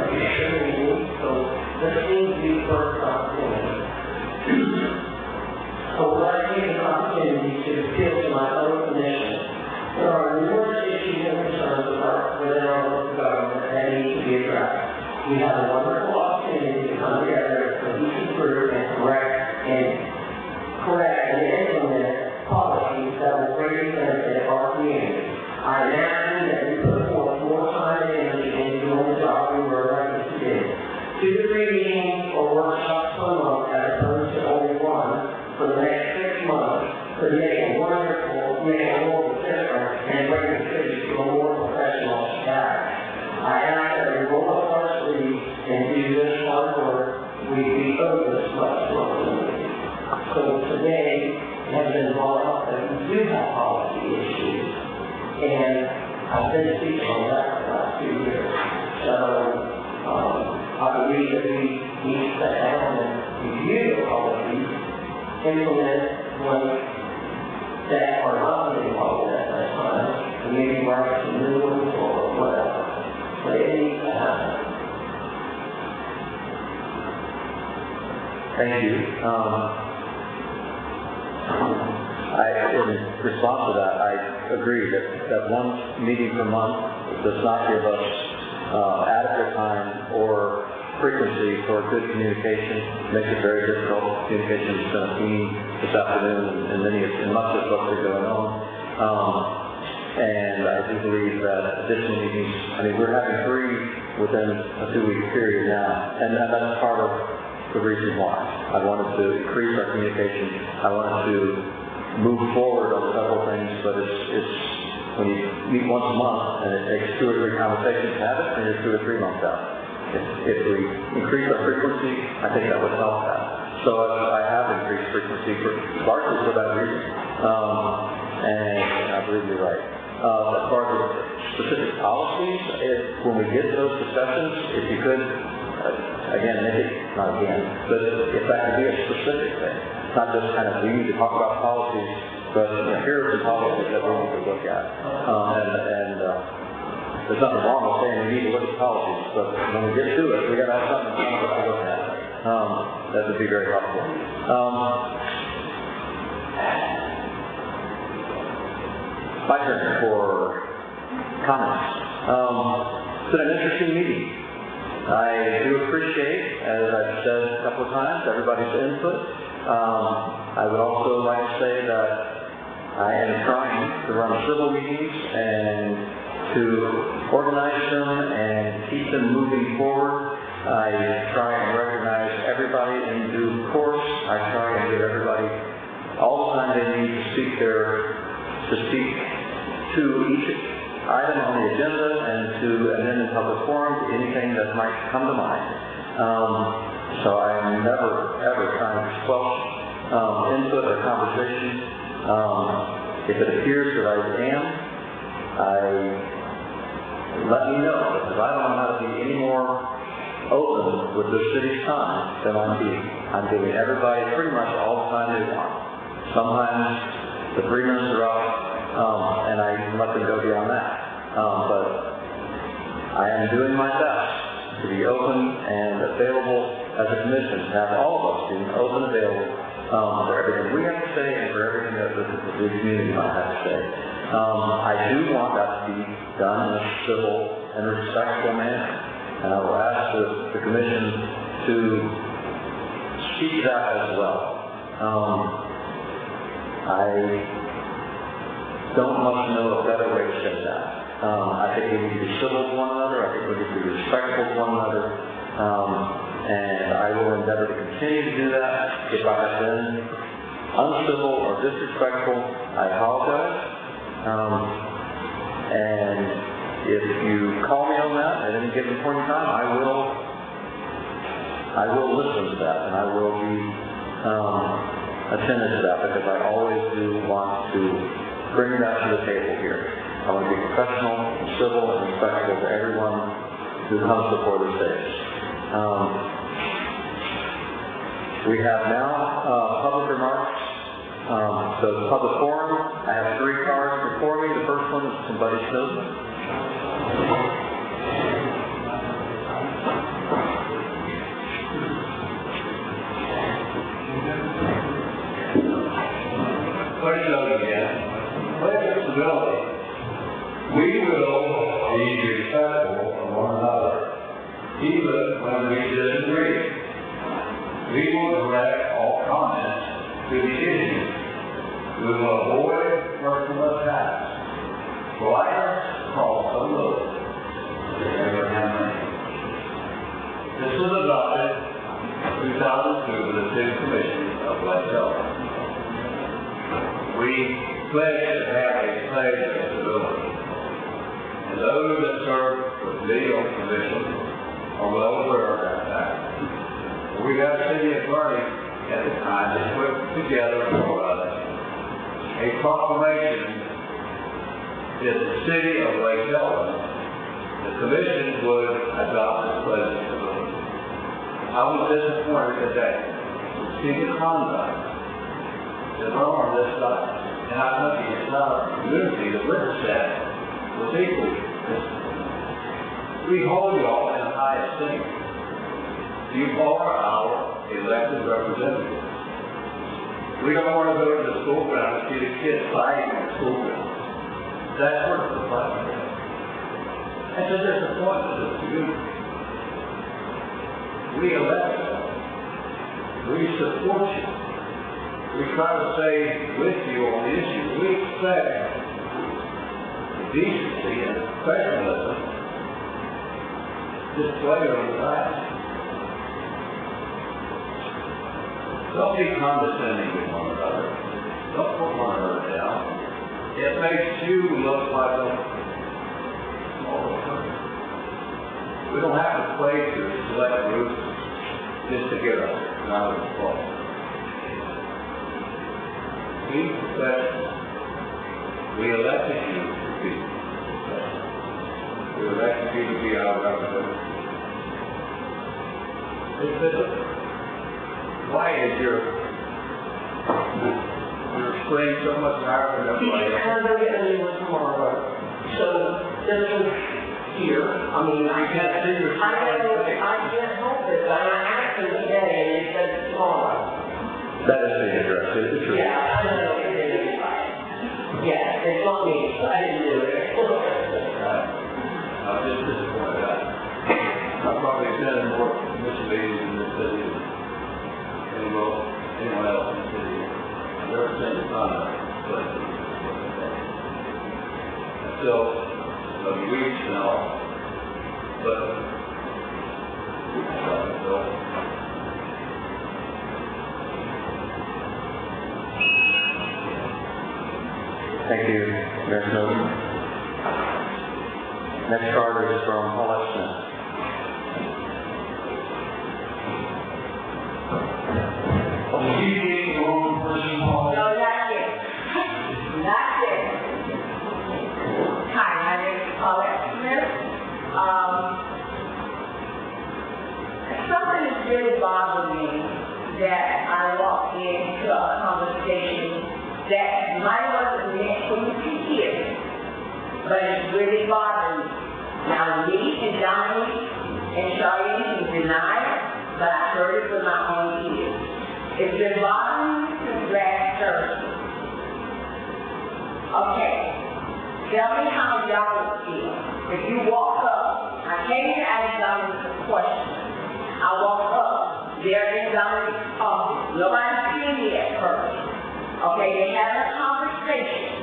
S5: meeting, so this seems to be first opportunity. So what I take an opportunity to appeal to my own commission. There are numerous issues and concerns with I imagine that we put forth more time and energy into doing the job we were elected to do. 2 to 3 meetings or workshops per month as opposed to only one for the next 6 months could make a world of difference and bring the city to a more professional status. I ask that we roll up our sleeves and do this hard work. We owe this much to our community. So today, it has been brought up that we do have policy issues, and I've been speaking on that for the last 2 years. So, I believe that we need to sit down and review the policies, implement ones that are not being followed at that time, and maybe write some new ones or whatever. But it needs to happen.
S1: Thank you. In response to that, I agree that one meeting per month does not give us adequate time or frequency for good communication. It makes it very difficult. Communication has been a theme this afternoon and much of what's been going on. And I do believe that additional meetings, we're having 3 within a 2-week period now, and that's part of the reason why. I wanted to increase our communication. I wanted to move forward on several things, but it's when you meet once a month and it takes 2 or 3 conversations to have it, and you're 2 or 3 months out. If we increase our frequency, I think that would help that. So I have increased frequency largely for that reason, and I believe you're right. As far as specific policies, when we get to those discussions, if you could, again, not again, but if that could be a specific thing, not just kind of we need to talk about policies, but here are some policies that we need to look at. There's nothing wrong with saying we need to look at policies, but when we get to it, we got to have something in front of us to look at. That would be very helpful. My turn for comments. It's been an interesting meeting. I do appreciate, as I've said a couple of times, everybody's input. I would also like to say that I am trying to run civil meetings and to organize them and keep them moving forward. I try and recognize everybody in due course. I try and give everybody all the time they need to speak to each item on the agenda and then in public forum to anything that might come to mind. So I am never, ever trying to squelch input or conversation. If it appears that I am, let me know, because I don't know how to be any more open with the city's time than I'm being. I'm giving everybody pretty much all the time they want. Sometimes the 3 minutes are up, and I let them go beyond that. But I am doing my best to be open and available as a commission, to have all of us being open and available for everything we have to say and for everything that the community might have to say. I do want that to be done in a civil and respectful manner. And I will ask the commission to speak that as well. I don't much know a better way to say that. I think we need to be civil to one another. I think we need to be respectful to one another. And I will endeavor to continue to do that. If I have been uncivil or disrespectful, I apologize. And if you call me on that at any given point in time, I will listen to that, and I will be attentive to that, because I always do want to bring that to the table here. I want to be professional, civil, and respectful to everyone who comes before the stage. We have now public remarks. So the public forum, I have 3 cards before me. The first one is from Buddy Snowden.
S8: Buddy Snowden again. Pledge civility. We will be respectful of one another, even when we disagree. We will direct all comments to the issue. We will avoid personal attacks. Well, I call some of those. Abraham Lincoln. This was adopted in 2002 with the City Commission of Lake Elton. We pledged to have a pledge of civility. And those that serve with me on the commission are well aware of that fact. We got a city attorney at the time that put together for us a proclamation that the city of Lake Elton, the commission would adopt this pledge of civility. I was disappointed today to see the conduct that are on this document. And I think it's not our community that witnessed that was equally disappointed. We hold you all in high esteem. You are our elected representatives. We don't want to go to the school ground and see the kids fighting in the school ground. That's what the fight is. That's a disappointment to the community. We elect you. We support you. We try to stay with you on the issue. We expect decency and professionalism displayed on the side. Don't be condescending with one another. Don't put one another down. It makes you look like a smaller person. We don't have to play to select groups just to get us out of the fault. Be professional. We elected you to be professional. We elected you to be our representative. Why is your screen so much higher than everybody else?
S5: Because they're getting a new one tomorrow. So this was here. I mean, I
S8: can't see your screen.
S5: I can't help it. I asked them today and they said tomorrow.
S1: That is the address, it's true.
S5: Yeah, I know it is. Yeah, it's not me. I didn't do it.
S8: I'm just disappointed. I've probably been more misleading in this city than anyone else in the city. I've never seen the conduct but still a weeks and all. But
S1: Thank you, Mayor Snowden. Next card is from Paulette Smith.
S7: No, that's it. That's it. Hi, my name is Paulette Smith. Something has really bothered me that I walked into a conversation that might wasn't meant for you to hear, but it's really bothering me. Now, me and Dominique and Charlene can deny it, but I heard it with my own ears. It's been bothering me since last Thursday. Okay, tell me how y'all feel. If you walk up, I came to ask Dominique a question. I walk up, there in Dominique's office. Nobody's seen me at first. Okay, they had a conversation.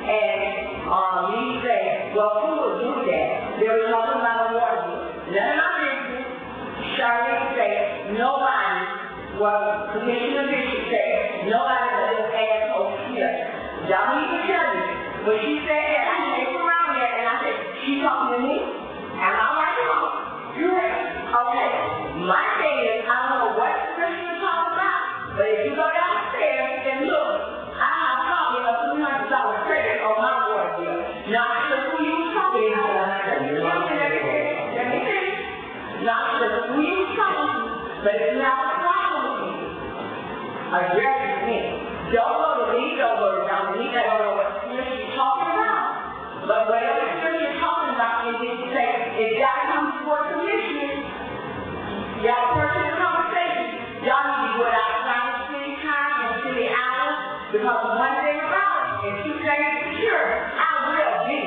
S7: And he said, well, who would do that? They were talking about a water bill. None of my business. Charlene said, nobody. Well, Commissioner Bishop said, nobody but this asshole here. Dominique can tell you. When she said that, I came around there and I said, she talking to me? And I'm like, no. You heard? Okay. My thing is, I don't know what the commissioner talking about, but if you go downstairs and look, I have probably a $300 credit on my water bill. Not sure who you was talking to. Let me finish. Not sure who you was talking to, but it's not a problem with me. Address me. Don't go to me, don't go to Dominique, I don't know what you're talking about. But whatever you're talking about, you need to say, if y'all come before a commission, y'all personal conversation, y'all need to go outside of city time and city hours, because one thing about it, and two things for sure, I will be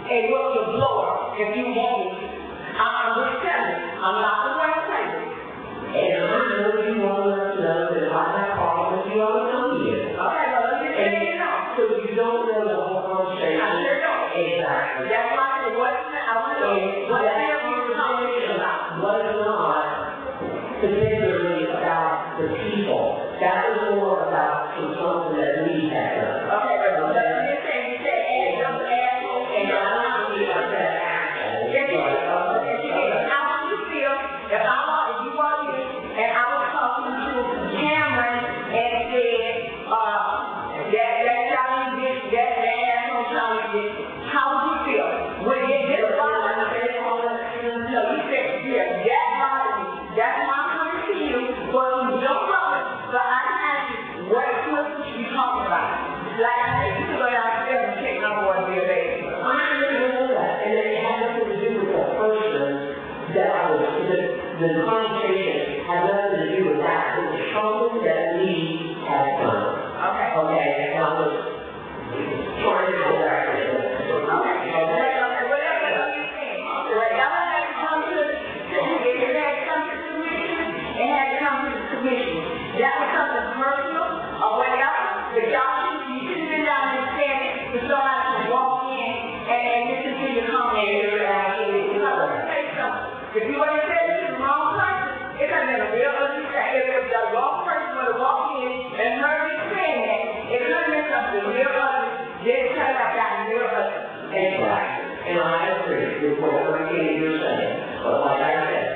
S7: a whistleblower if you want me. I'm just telling you, I'm not the one to say it. And I know you want to know that if I have problems, you always come here. Okay, well, let me say it now. So you don't know the whole conversation. I sure don't.
S5: the conversation has nothing to do with that. It was something that we had done.
S7: Okay.
S5: Okay, and I was trying to go back to it.
S7: Okay. Whatever you saying. Whatever had to come to, it had to come to the commission, it had to come to the commission. That was something personal or whatever, but y'all you shouldn't have been down there standing for somebody to walk in and listen to you come in here and say something. If you would have said it to the wrong person, it would have been a real ugly thing. If the wrong person would have walked in and heard me saying that, it could have been something real ugly. Then it turned out that real ugly.
S5: Exactly. And I agree with whatever you're saying. But like I said,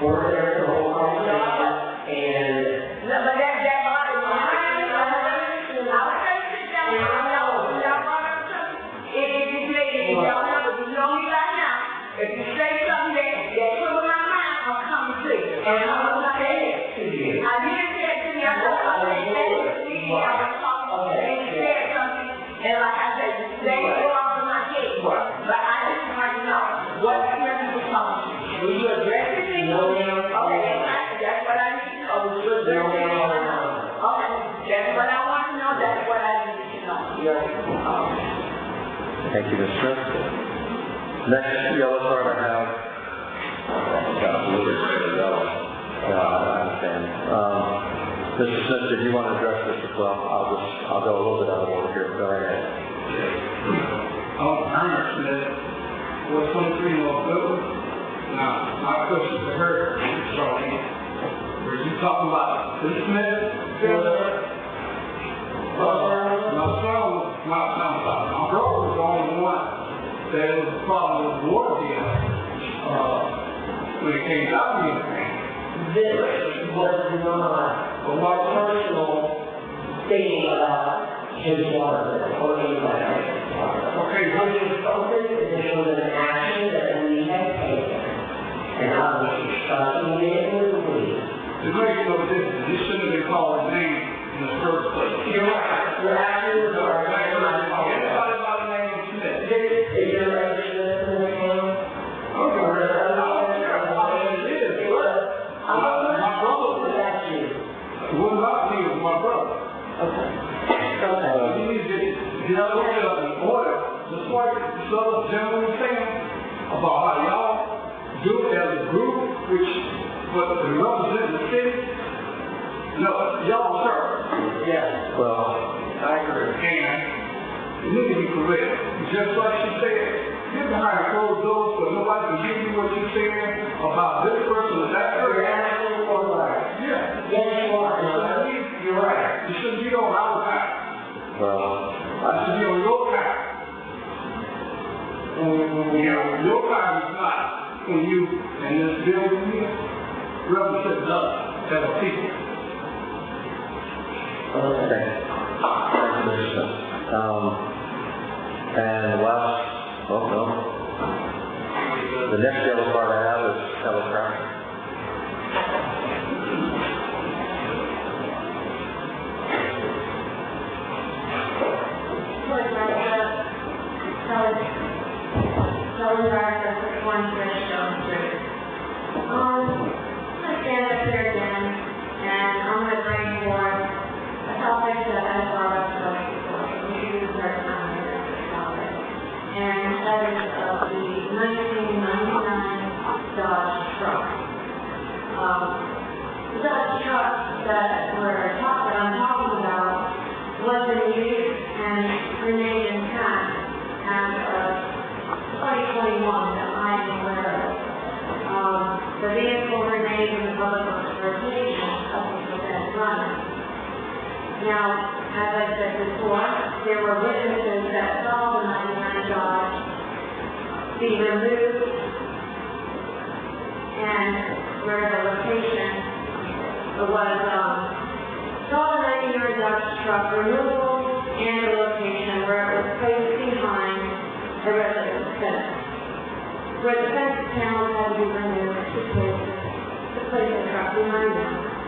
S5: we're there for the whole conversation, and
S7: No, but that body was mine. I was trying to sit down and y'all brought up something. If you say, if y'all know me right now, if you say something that put my mind, I'm coming to you.
S5: I will say it to you.
S7: I didn't say it to me, I thought I was saying it to me, I was talking, and you said something, and like I said, they go off in my head. But I just want to know, what fear you were talking to? Will you address it to me?
S5: No, ma'am.
S7: Okay, that's what I need to know. Will you address it to me? Okay, that's what I want to know, that's what I need to know.
S1: Thank you, Ms. Smith. Next yellow card I have. Yeah, I understand. Mr. Smith, did you want to address this as well? I'll go a little bit out of order here. Go ahead.
S6: Ernest Smith, 423 North Goodwood. Now, my question to her, Charlene, were you talking about this Smith? My brother was the only one that was a problem with the water deal, when it came down to anything.
S5: This was not a more personal thing about his water bill or anybody else's water bill.
S6: Okay,
S5: This was something, this was an action that we had taken, and I was discussing it with we.
S6: it makes no difference, you shouldn't have been called his name in the first place.
S5: You're right, you're absolutely right.
S6: Everybody by the name of Smith.
S5: Is your representative in the town?
S6: Okay, I don't care how it is. My brother,
S5: That's you.
S6: it wasn't about me, it was my brother.
S5: Okay.
S6: You need to get out of order, just like this other gentleman was saying, about how y'all do it as a group, which, but to represent the city, no, y'all, sir.
S5: Yes.
S1: Well,
S6: I agree. And you need to be correct. Just like she said, you're behind closed doors, but nobody can give you what you're saying about this person or that
S5: You're
S6: person.
S5: absolutely right.
S6: Yeah.
S5: Yes, you are.
S6: You're right. You shouldn't be on our time.
S1: well,
S6: I should be on your time. You know, your time is not when you and this building here represent us as a people.
S1: thank you, Mr. Smith. And last, oh no. The next yellow card I have is Kelly Crown.
S7: Kelly Garza, 61 Fresh Stone Street. I'm gonna stand up here again, and I'm gonna bring forth a topic that I brought up before. We use the first time here at this topic. And that is the 1999 Dodge truck. The Dodge truck that I'm talking about was in use and remained intact as of 2021 that I am aware of. The vehicle remained in the public works rotation up until that time. Now, as I said before, there were witnesses that saw the 99 Dodge be removed and where the location was, saw the 99 Dodge truck removal and the location where it was placed behind the residence fence. Where the fence panels had to be removed to place the truck behind them.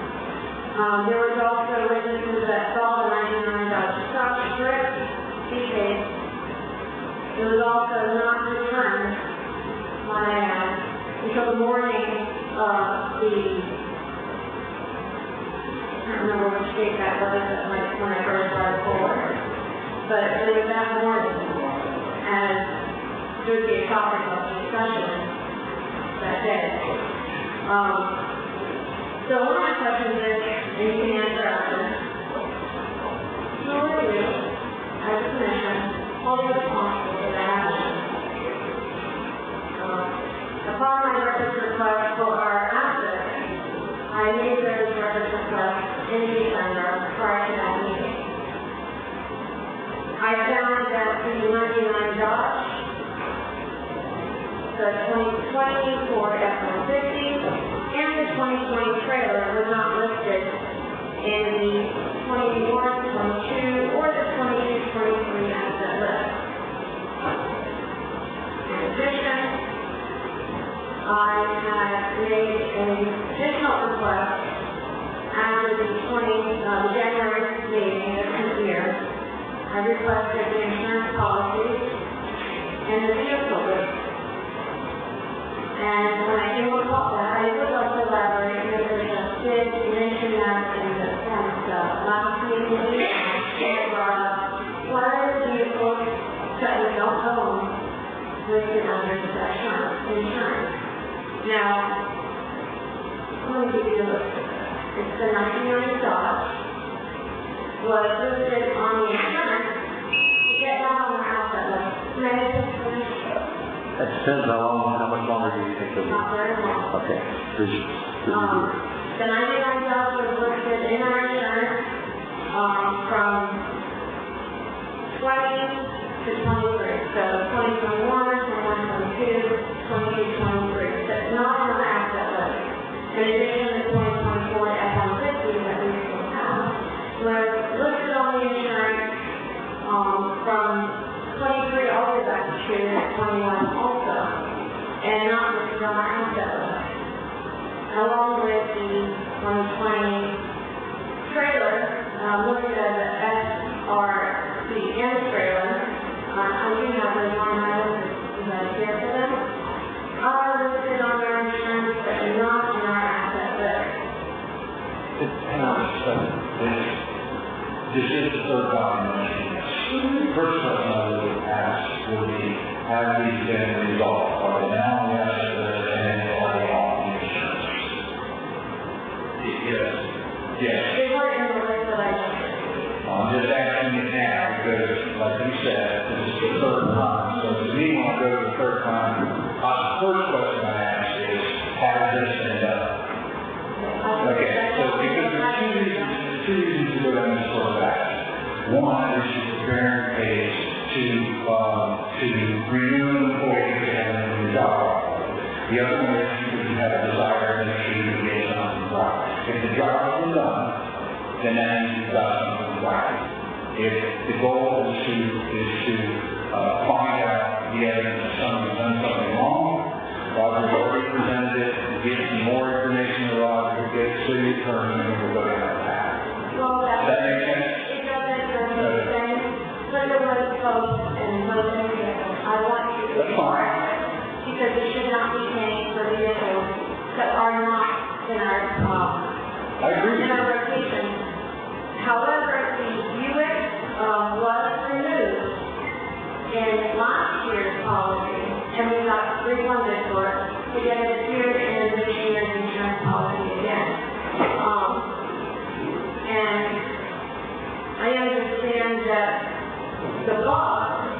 S7: There was also witnesses that saw the 99 Dodge truck stripped, defaced. It was also not returned, my until the morning of I don't remember which date that was when I first started forward, but it was that morning, and there would be a topic of discussion that day. So one of my questions is, and you can answer after, who are you, as a commission, holding responsible for that action? Upon my records request for our assets, I made those records requests in December prior to that meeting. I found that the 99 Dodge, the 2020 Ford F-150, and the 2020 trailer were not listed in the 21, 22, or the 22, 23 asset list. In addition, I had made an additional request after the January meeting of this year. I requested the insurance policies and the vehicle list. And when I came across that, I would like to elaborate, and I did mention that in the last meeting, and brought up what are the vehicles that we don't own listed under the insurance. Now, let me give you the list. It's the 1990 Dodge, was listed on the insurance, yet not on the asset list. May I just finish?
S1: It depends how much longer do you think it'll be?
S7: Not very long.
S1: Okay.
S7: The 99 Dodge was listed in our insurance from 20 to 23. So 2021, 21, 22, 22, 23. That's not on the asset list. In addition to 2024 F-150 that we still have, was listed on the insurance from 23 all the way back to 21 also, and not listed on our asset list. Along with the 2020 trailer, listed as a SRCN trailer. I do have those on my list because I care for them. Are listed on our insurance, but not in our asset list.
S4: Hang on just a second. This is the third time you mentioned this. The first question I would ask would be, have these been resolved? Are they now on the asset list and are they off the insurance? Yes. Yes.
S7: They weren't in the list that I just received.
S4: I'm just asking it now because, like you said, this is the third time. So to me, when I go to the third time, the first question I ask is, how does this end up? Okay, so because there's two reasons to go down this course of action. One is to prepare a case to renew an employee to have a new job. The other one is you have a desire to get something right. If the job isn't done, then that means you've got something right. If the goal is to find out the evidence that someone's done something wrong, Roger's already presented it, get some more information to Roger, get it to the attorney, and we'll go down that path.
S7: Well,
S4: Does that make sense?
S7: it doesn't make sense. But there was folks and motion vehicles. I want you to
S4: That's fine.
S7: because we should not be paying for vehicles that are not in our
S4: I agree.
S7: in our rotation. However, the Buick was removed in last year's policy, and we got refunded for it. We get it appeared in this year's insurance policy again. And I understand that the box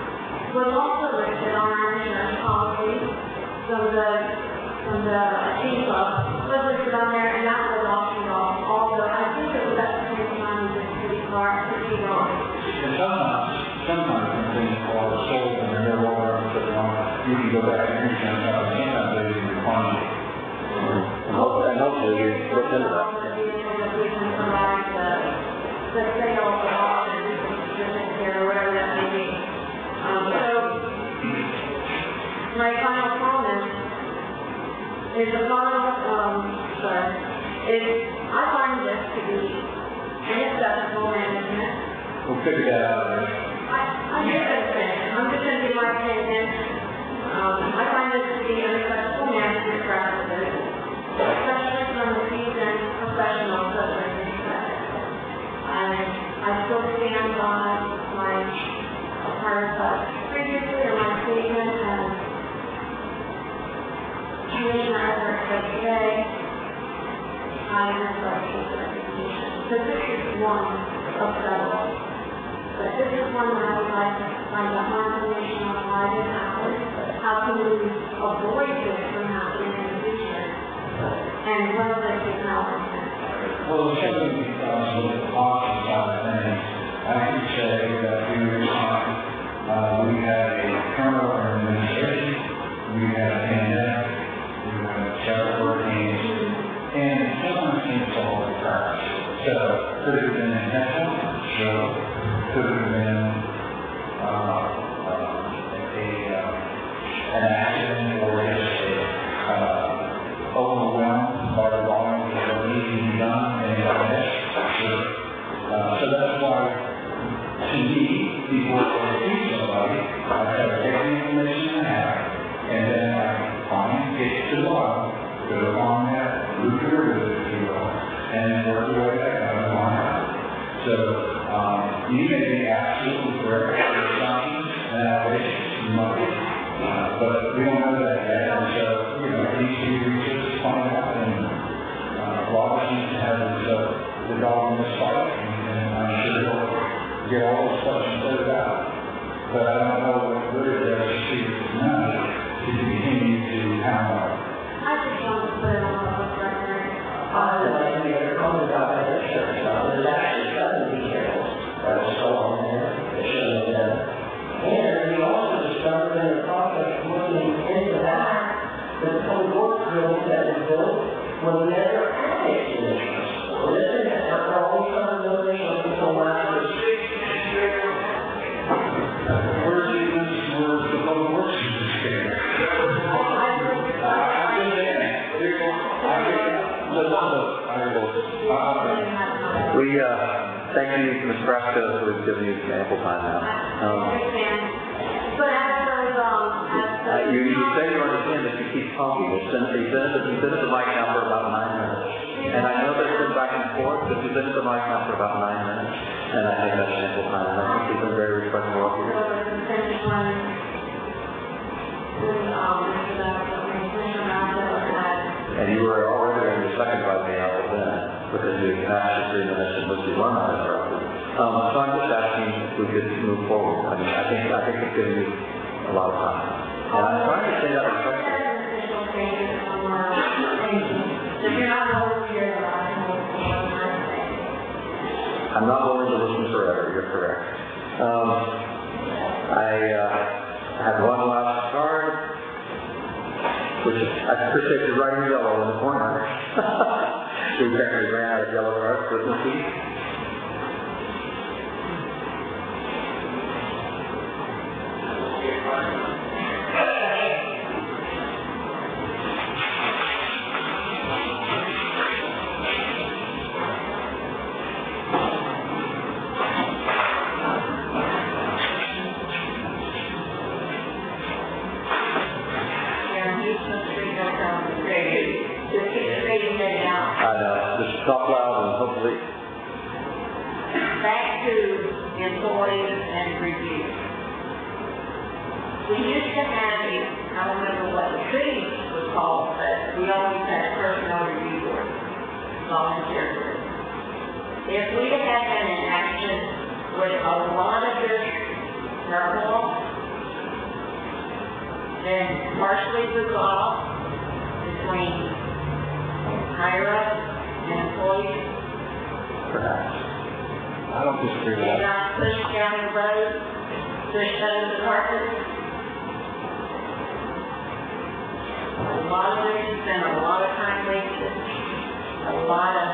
S7: was also listed on our insurance policy from the team club, was listed on there, and that was auctioned off. Although I think it was at the same time as the city car, city road.
S4: And sometimes when things are sold and they're no longer on the wrong, you can go back to your insurance company, sometimes they even refund you.
S1: And hopefully we look into that.
S7: We can provide the sale of the auction, or whatever that may be. So, my final comment is I find this to be unacceptable management.
S4: We'll figure that out later.
S7: I'm just going to give my opinion. I find this to be unacceptable management practices, especially still stand on my part of previously or my statement as Commissioner Everett said today. I request his resignation. So this is one of several. But this is one that I would like to find out more information on why this happened. How can we avoid this from happening in the future? And what are the acknowledgements?
S4: Well, the second becomes a little cautious on things. I can say that during this time, we had a turnover in administration, we had a pandemic, we had several hurricanes, and sometimes things fall over the cracks. So, could it have been intentional? Sure. Could have been an accident or just overwhelmed by the volume that needs to be done and sure. So that's why, to me, before I see somebody, I try to take the information I have, and then I find, get to the bottom, go along that, root your root, if you will, and then work your way back out on out. So, you may be absolutely correct in your assumptions and allegations, you might be, but we don't know that yet, and so, it needs to be researched, find out, and Robert needs to have the dog in this fight, and I'm sure he'll get all those questions cleared out. But I don't know what good it does to see tonight to continue to hammer on.
S7: I just want to put it on the record.
S5: I'd like to make a comment about that insurance. There's actually 7 details that was still on there that shouldn't have been. And we also discovered in the process of looking into that, the public works building that was built was never annexed in insurance. So this thing has not always done no insurance until last year.
S4: Where's the public works scared?
S1: We, thank you, Ms. Frasca, for giving you some ample time now.
S7: But as
S1: You say you understand that you keep talking. You've been at the mic now for about 9 minutes. And I know there's been back and forth, but you've been at the mic now for about 9 minutes. And I think that's ample time. And I think you've been very respectful of you. And you were already on your second by me out then, because you passed the 3 minutes and was one uninterrupted. So I'm just asking if we could move forward. I mean, I think it's giving you a lot of time. And I'm trying to say that respectfully. I'm not willing to listen forever, you're correct. I have one last card, which I appreciate you writing yellow in the corner. We apparently ran out of yellow cards for this week. Talk loud and hopefully.
S7: Back to employees and review. We used to have I don't remember what the city was called, but we always had a personnel review board, volunteer group. If we had had that in action with a lot of this turmoil, then partially resolved between higher up and employees.
S1: Perhaps. I don't disagree with that.
S7: Not pushed down the road, pushed under the carpet. A lot of this has been a lot of time wasted, a lot of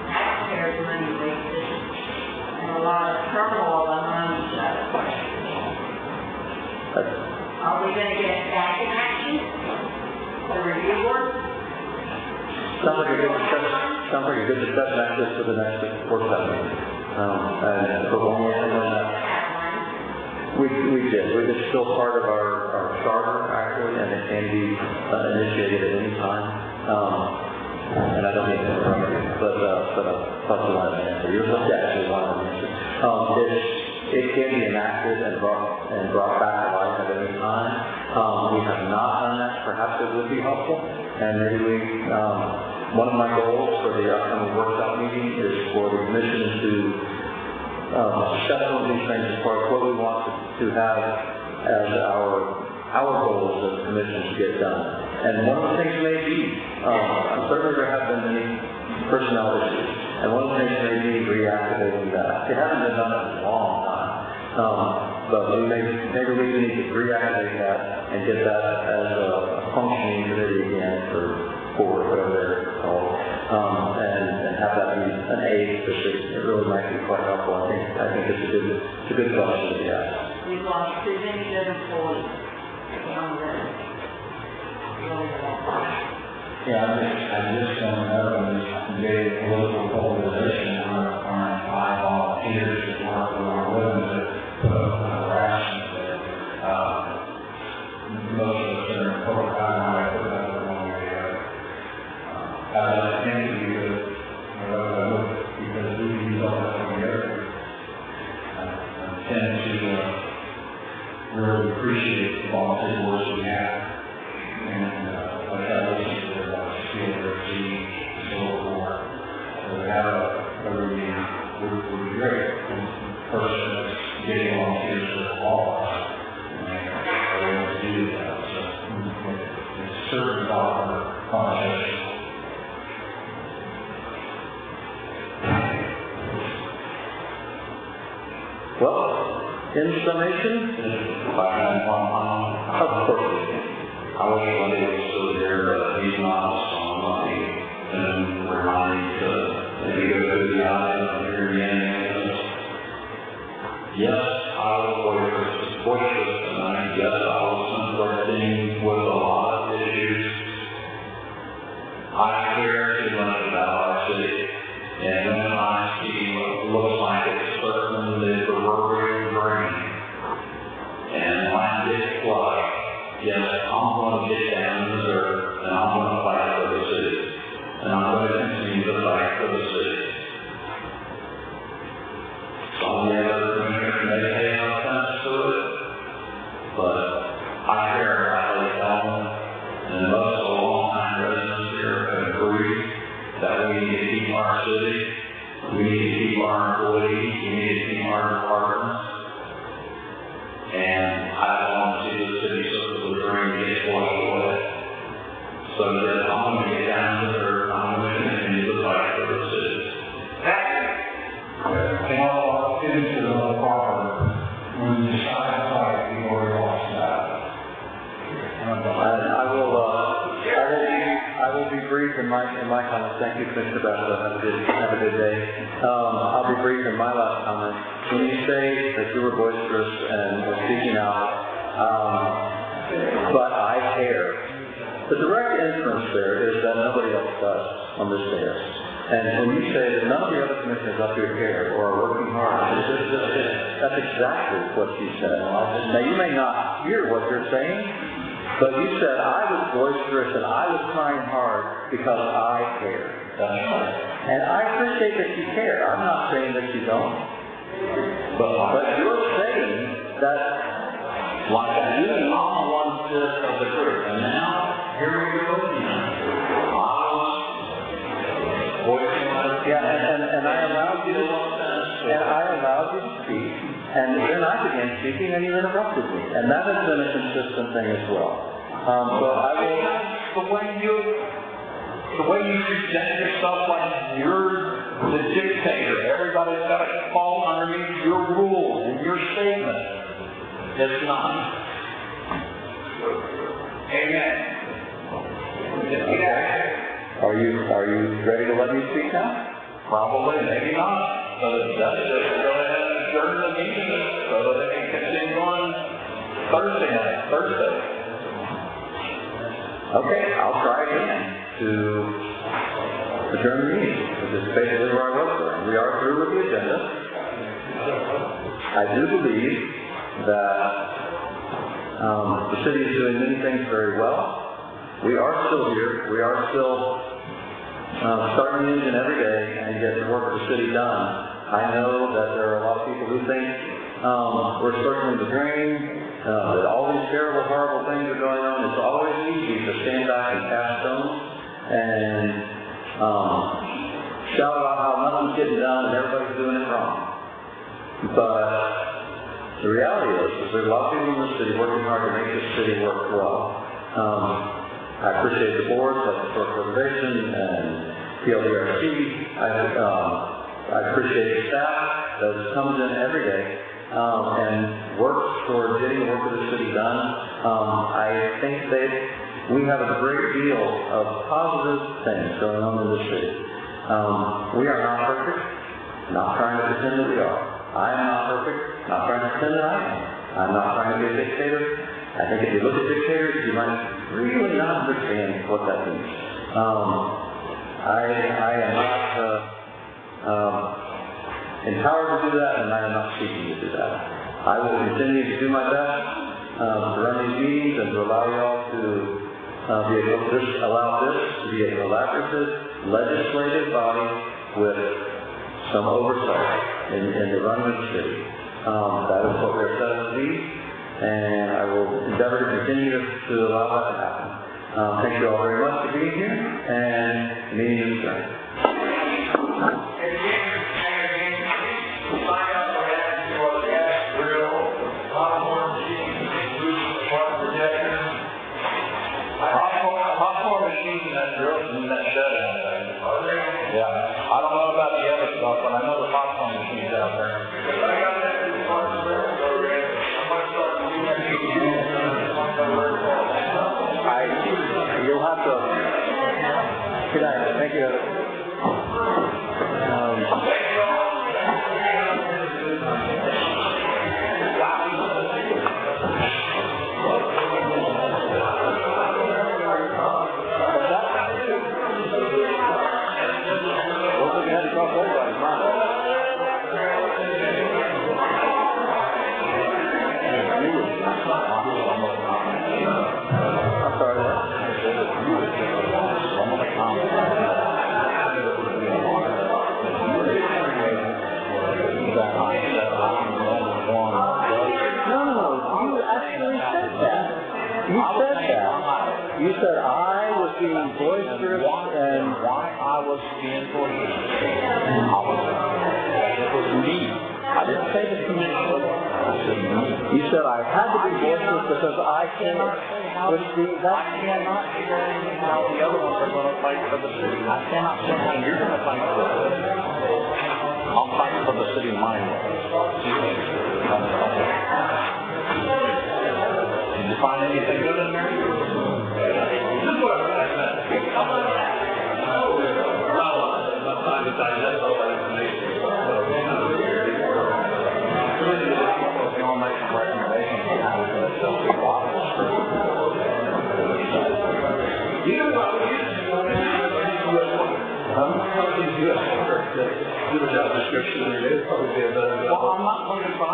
S7: taxpayers' money wasted, and a lot of turmoil among each other. Are we going to get back in action? The review board?
S1: Sounds like a good discussion actually for the next work session. And for one more thing on that. We did. It's still part of our charter actually, and it can be initiated at any time. and I don't mean to interrupt you, but plus you want to answer. You're actually one of the answers. It can be enacted and brought back to life at any time. We have not done that. Perhaps it would be helpful, and maybe one of my goals for the upcoming workshop meeting is for the commission to discuss some of these things as far as what we want to have as our goals as a commission to get done. And one of the things may be, certainly there have been many personnel issues, and one of the things may be reactivating that. It hasn't been done in a long time, but maybe we need to reactivate that and get that as a functioning committee again for whatever they're called, and have that be an aid, because it really might be quite helpful. I think it's a good question to be asked.
S7: We've lost too many good employees.
S4: Yeah, I just don't know, in this big political polarization, we're going to find 5 volunteers to work with our women to put up with harassment that, most of us are in public, I don't know how to put that one way or the other. I'd like to think that we could, because we use all that together. I tend to, really appreciate the volunteer boards we have, and, I try to listen to their feel their team, so forth. So we have a really, would be great. Person that's getting volunteers for the law, and we're able to do that. So it's certainly part of our conversation.
S1: Well, in summation, of course.
S2: I wish Lenny was still here, but he's not, so I'm not even reminding to maybe go through the items and hear the end. Yes, I was boisterous tonight. Yes, I was conflicting with a lot of issues. I care too much about our city, and when I see what looks like it's circling the proverbial drain, and land gets flushed, yes, I'm going to get down to the dirt, and I'm going to fight for the city. And I'm going to continue to fight for the city. Some of the other commissioners may take offense to it, but I care about Lake Allen, and most of the long-time residents here have agreed that we need to keep our city, we need to keep our employees, we need to keep our departments. And I don't want to see the city circle the drain get washed away. So that I'm going to get down to her, I'm going to continue to fight for the city.
S4: And I'll get into the whole proper, when you decide to fight, you've already lost that.
S1: And I will be brief in my comments. Thank you, Commissioner Basso. Have a good day. I'll be brief in my last comment. When you say that you were boisterous and were speaking out, but I care. The direct inference there is that nobody else does on this dais. And when you say that none of the other commissioners up here care or are working hard, that's exactly what you said. Now, you may not hear what you're saying, but you said I was boisterous and I was trying hard because I care. And I appreciate that you care. I'm not saying that you don't. But you're saying that
S2: Like I do, I'm the one fifth of the group. And now, here we go again.
S1: and I allowed you to speak, and then I began speaking and you interrupted me. And that has been a consistent thing as well. So I will...
S10: The way you present yourself like you're the dictator, everybody's got to fall underneath your rules and your statement. It's not. Amen.
S1: Are you ready to let me speak now?
S10: Probably, maybe not. But that's just go ahead and adjourn the meeting so that they can continue on Thursday.
S1: Okay, I'll try again to adjourn the meeting, which is basically where I was going. We are through with the agenda. I do believe that the city is doing many things very well. We are still here. We are still starting the engine every day and get the work of the city done. I know that there are a lot of people who think we're circling the drain, that all these terrible, horrible things are going on. It's always easy to stand back and cast stones and shout about how nothing's getting done and everybody's doing it wrong. But the reality is there's a lot of people in the city working hard to make this city work well. I appreciate the boards like the Historic Preservation and PLDRC. I appreciate the staff that comes in every day and works for getting the work of the city done. I think that we have a great deal of positive things going on in the city. We are not perfect, not trying to pretend that we are. I am not perfect, not trying to pretend that I am. I'm not trying to be a dictator. I think if you look at dictators, you might really not understand what that means. I am not empowered to do that, and I am not seeking to do that. I will continue to do my best to run these meetings and to allow y'all to allow this to be a collaborative legislative body with some oversight in the running of the city. That is what we're set up to be, and I will endeavor to continue to allow that to happen. Thank you all very much for being here, and the meeting is adjourned.
S2: Yeah, I don't know about the other stuff, but I know the popcorn machine's out there.
S1: You'll have to. Good night. Thank you. You said I was being boisterous and
S2: why I was being boisterous. It was me. I didn't say the commission. I said me.
S1: You said I had to be boisterous because I cannot say how to be that.
S2: I cannot say how the other ones are going to fight for the city. I cannot say how you're going to fight for the city. I'll fight for the city my way. Did you find anything good in there?
S6: Do a job description, and it'd probably be a better job.
S2: Well, I'm not looking for a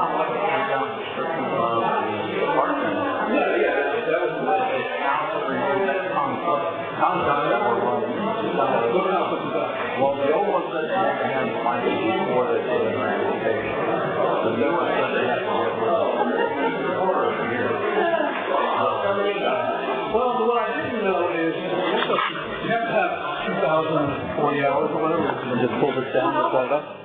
S2: job description of the department.
S6: Yeah, that was the
S2: contract that we're running. Well, the old one said they had to have the license before they did the application. The new one said they had to get rid of
S6: Well, what I didn't know is you have to have 2,040 hours or whatever.
S1: Just pull this down and set it up.